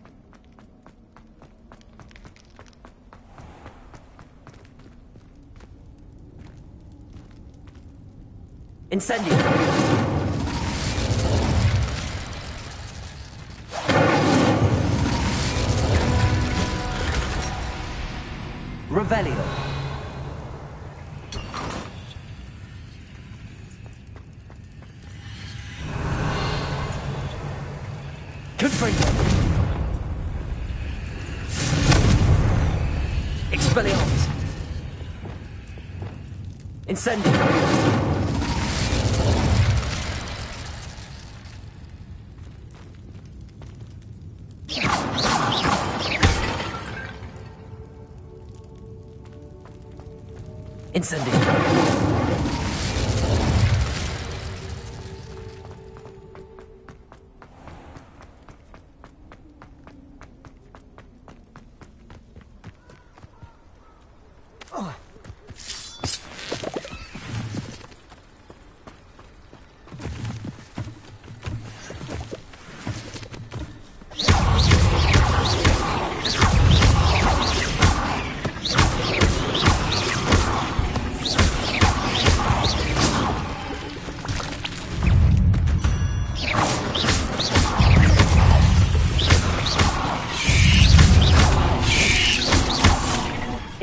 [SPEAKER 12] Incendio! Revelio! Confringo! Expelliarmus! Incendio! Incendio!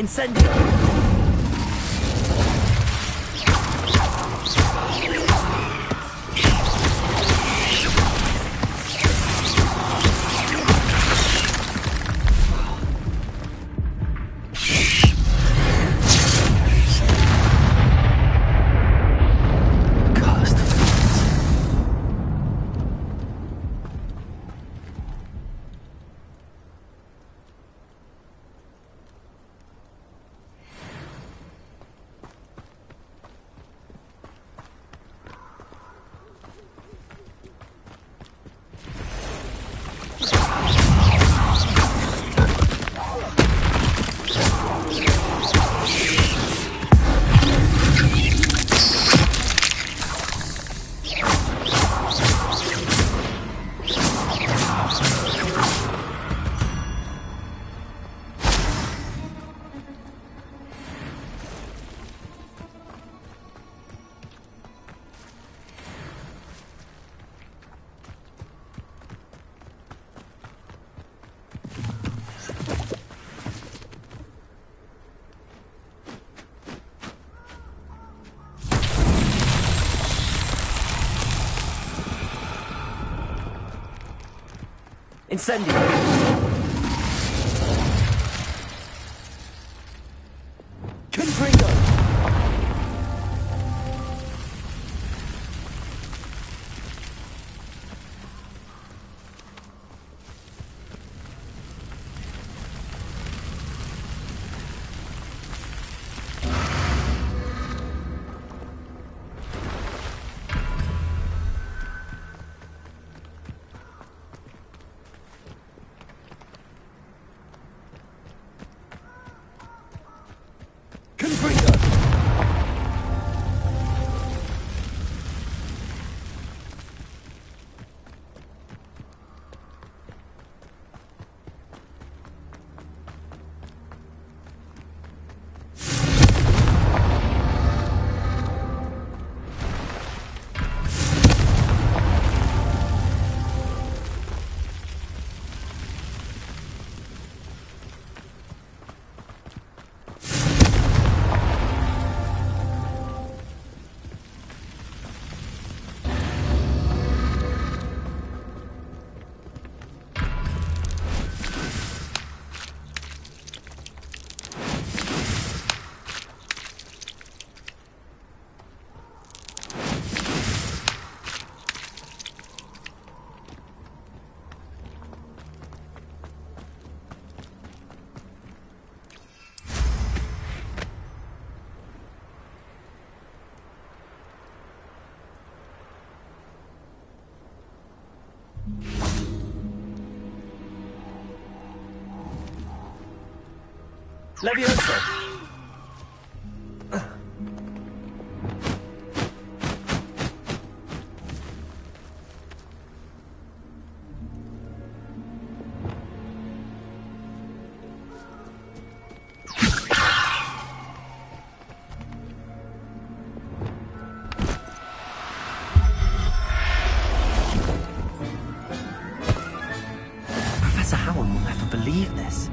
[SPEAKER 12] Incendio! Incendio! Confringo! Levioso!
[SPEAKER 5] Professor Howard will never believe this.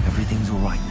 [SPEAKER 5] Everything's all right now.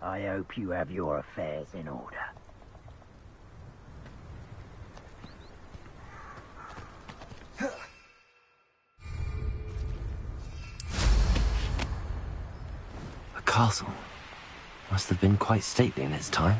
[SPEAKER 8] I hope you have your affairs in order.
[SPEAKER 5] castle must have been quite stately in its time.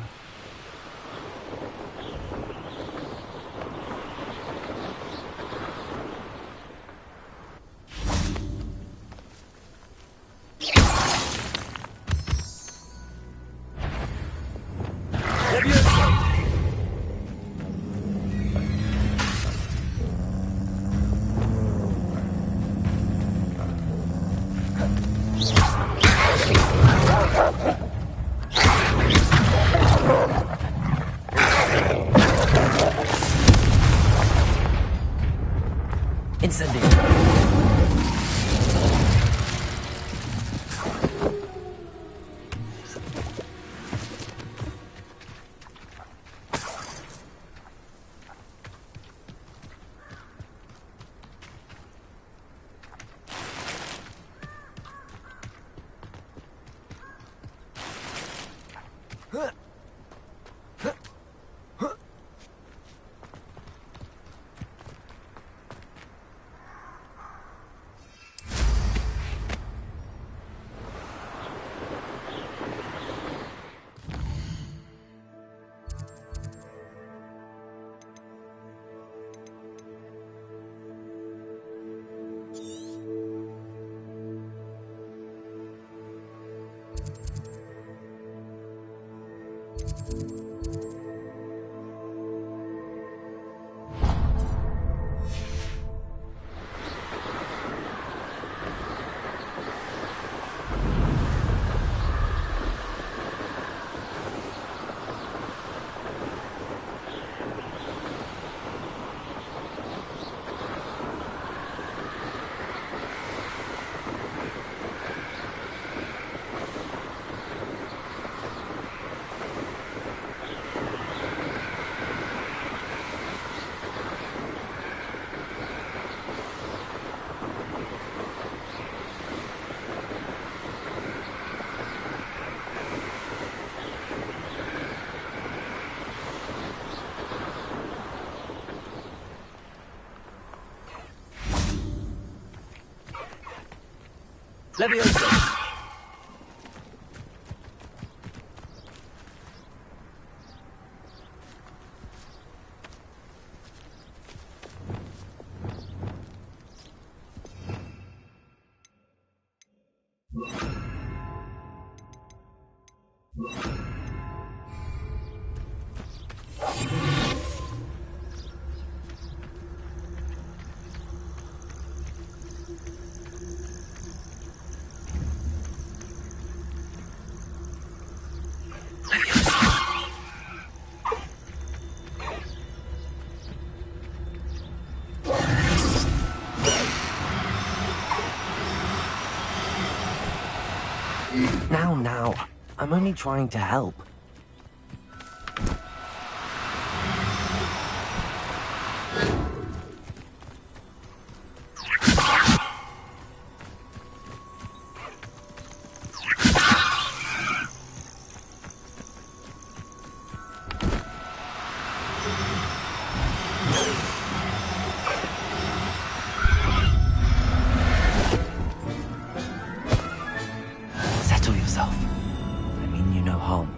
[SPEAKER 3] Leviosa!
[SPEAKER 5] Now. I'm only trying to help. Settle yourself. I mean you no harm.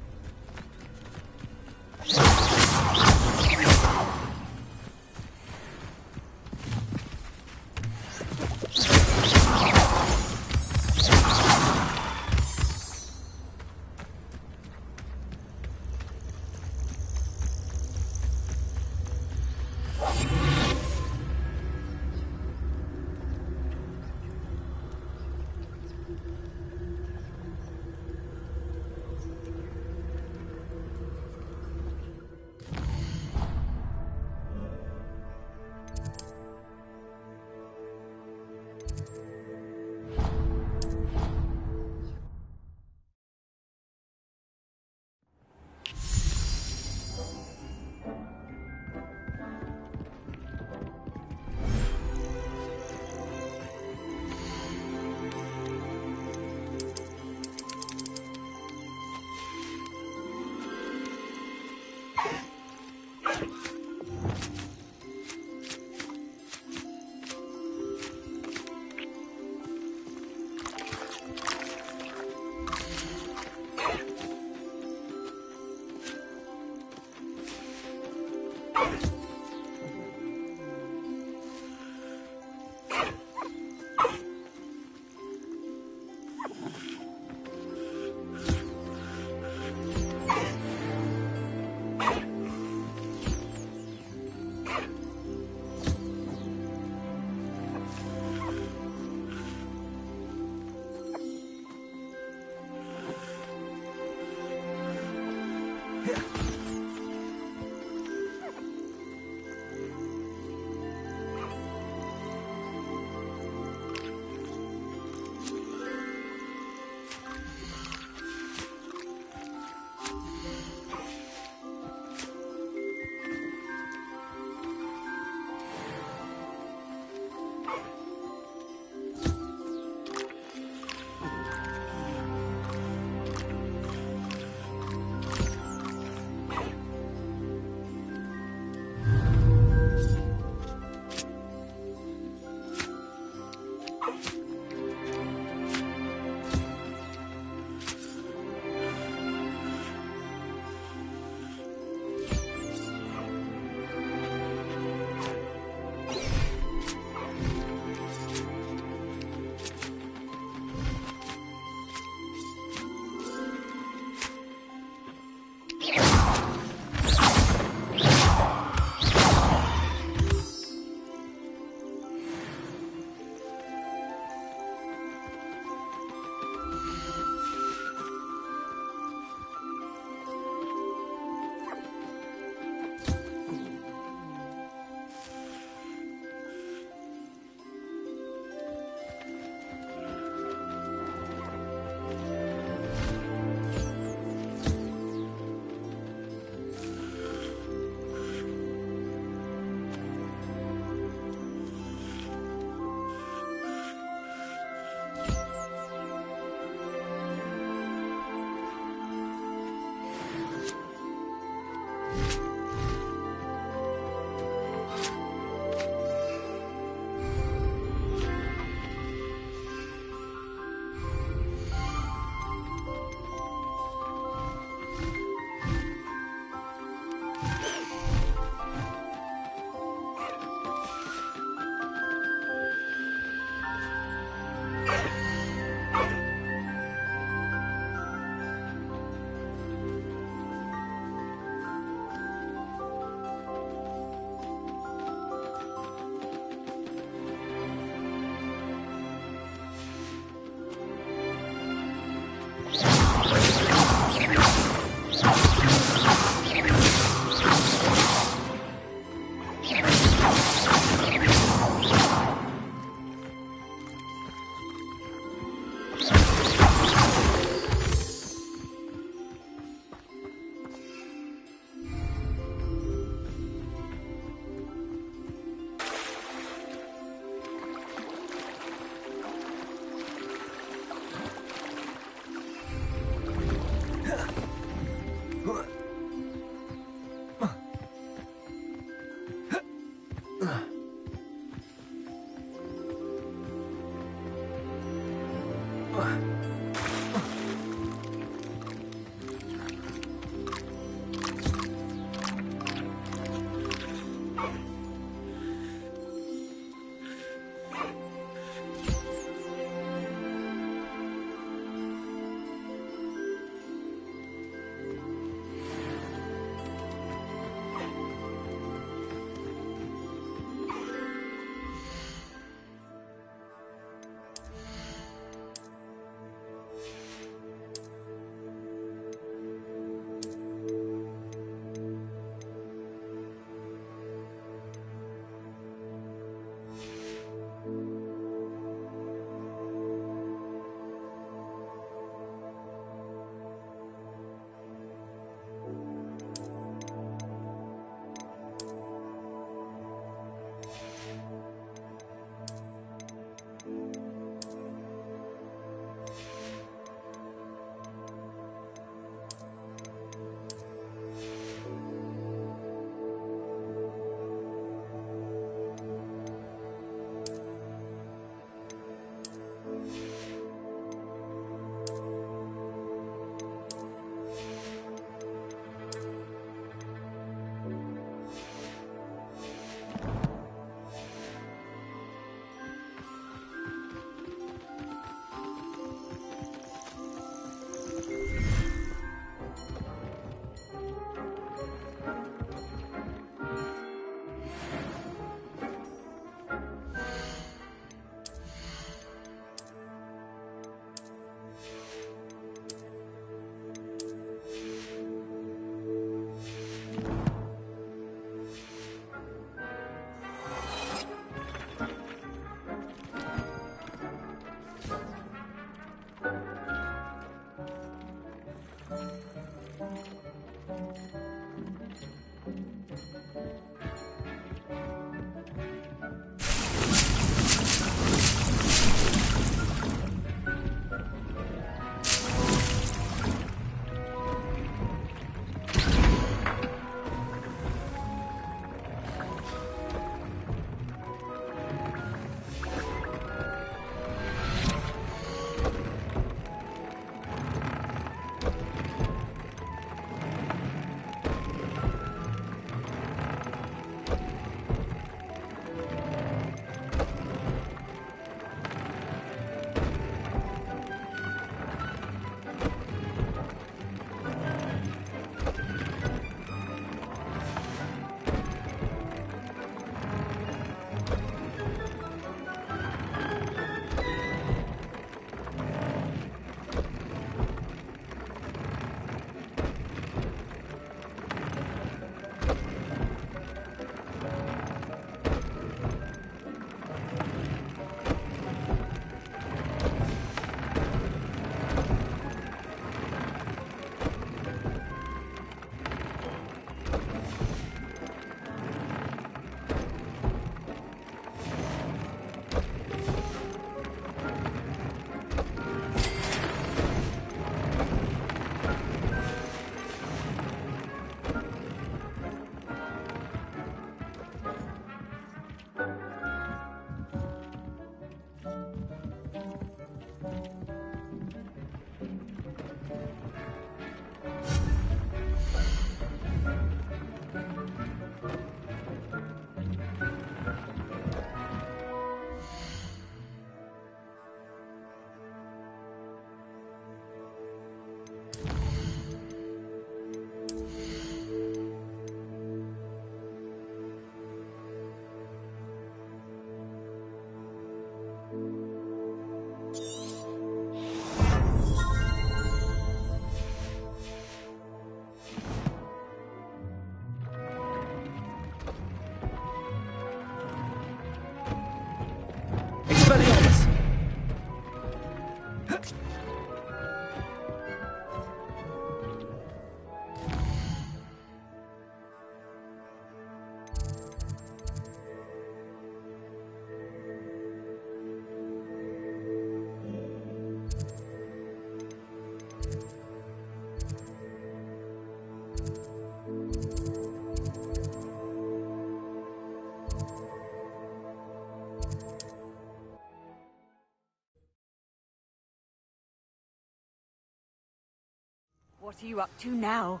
[SPEAKER 6] What are you up to now?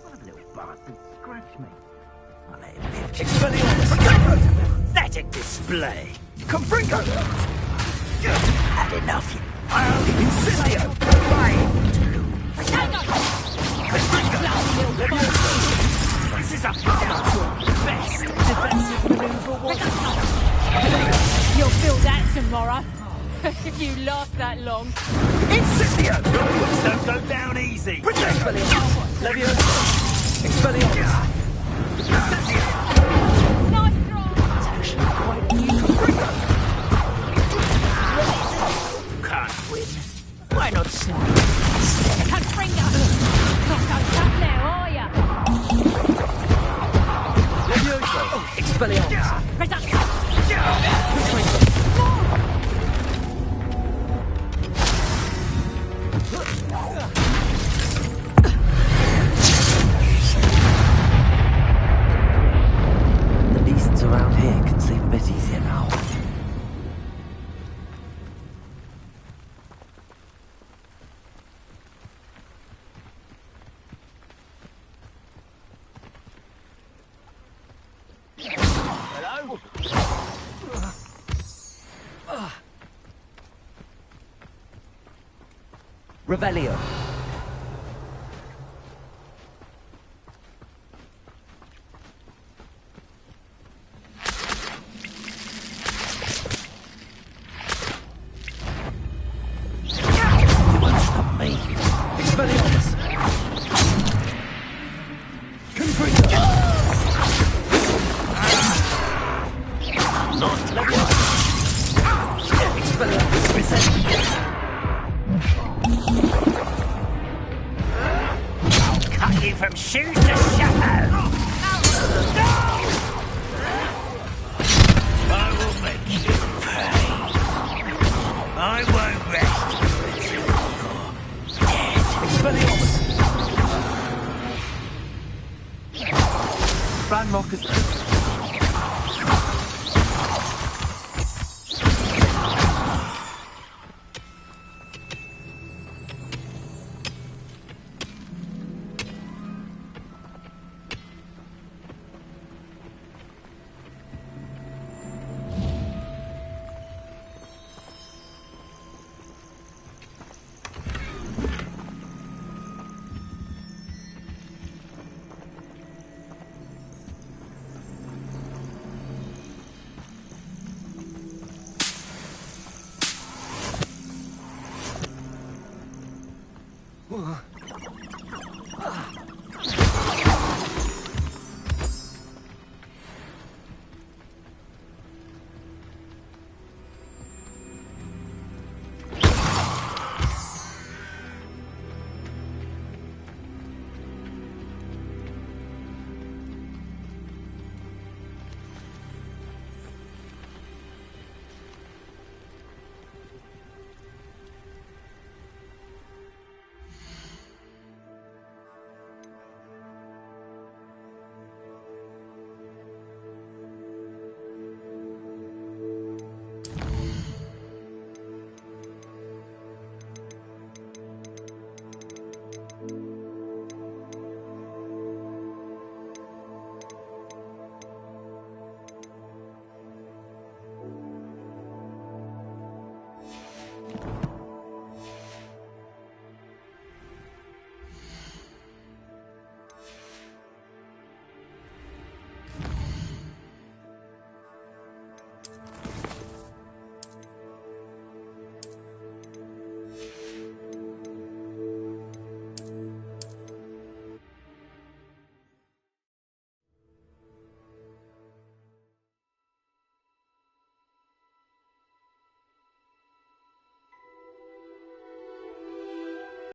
[SPEAKER 8] What a little bastard scratched me. I'll let him live.
[SPEAKER 2] Expelliarmus! Pathetic display!
[SPEAKER 8] Confringo!
[SPEAKER 2] Had enough. Incendio! This is a best defensive maneuver was.
[SPEAKER 19] You'll feel that tomorrow. If you last that long.
[SPEAKER 2] Incendio! Don't go down easy.
[SPEAKER 8] Expelliarmus! Leviosa! Expelliarmus!
[SPEAKER 19] Nice
[SPEAKER 2] Can't win. Why not snap?
[SPEAKER 19] Confringo! Not so tough now, are ya?
[SPEAKER 8] Leviosa! Expelliarmus!
[SPEAKER 5] The beasts around here can sleep a bit easier now.
[SPEAKER 2] Hello?
[SPEAKER 8] Revelio.
[SPEAKER 5] You won't stop me.
[SPEAKER 8] Expelliarmus! Confringo!
[SPEAKER 2] Not
[SPEAKER 8] Leviosa! Expelliarmus!
[SPEAKER 2] cut you from shoes to shadow. I will make you pay. I won't rest until you're dead.
[SPEAKER 8] Expelliarmus! Ranrock is...
[SPEAKER 18] What?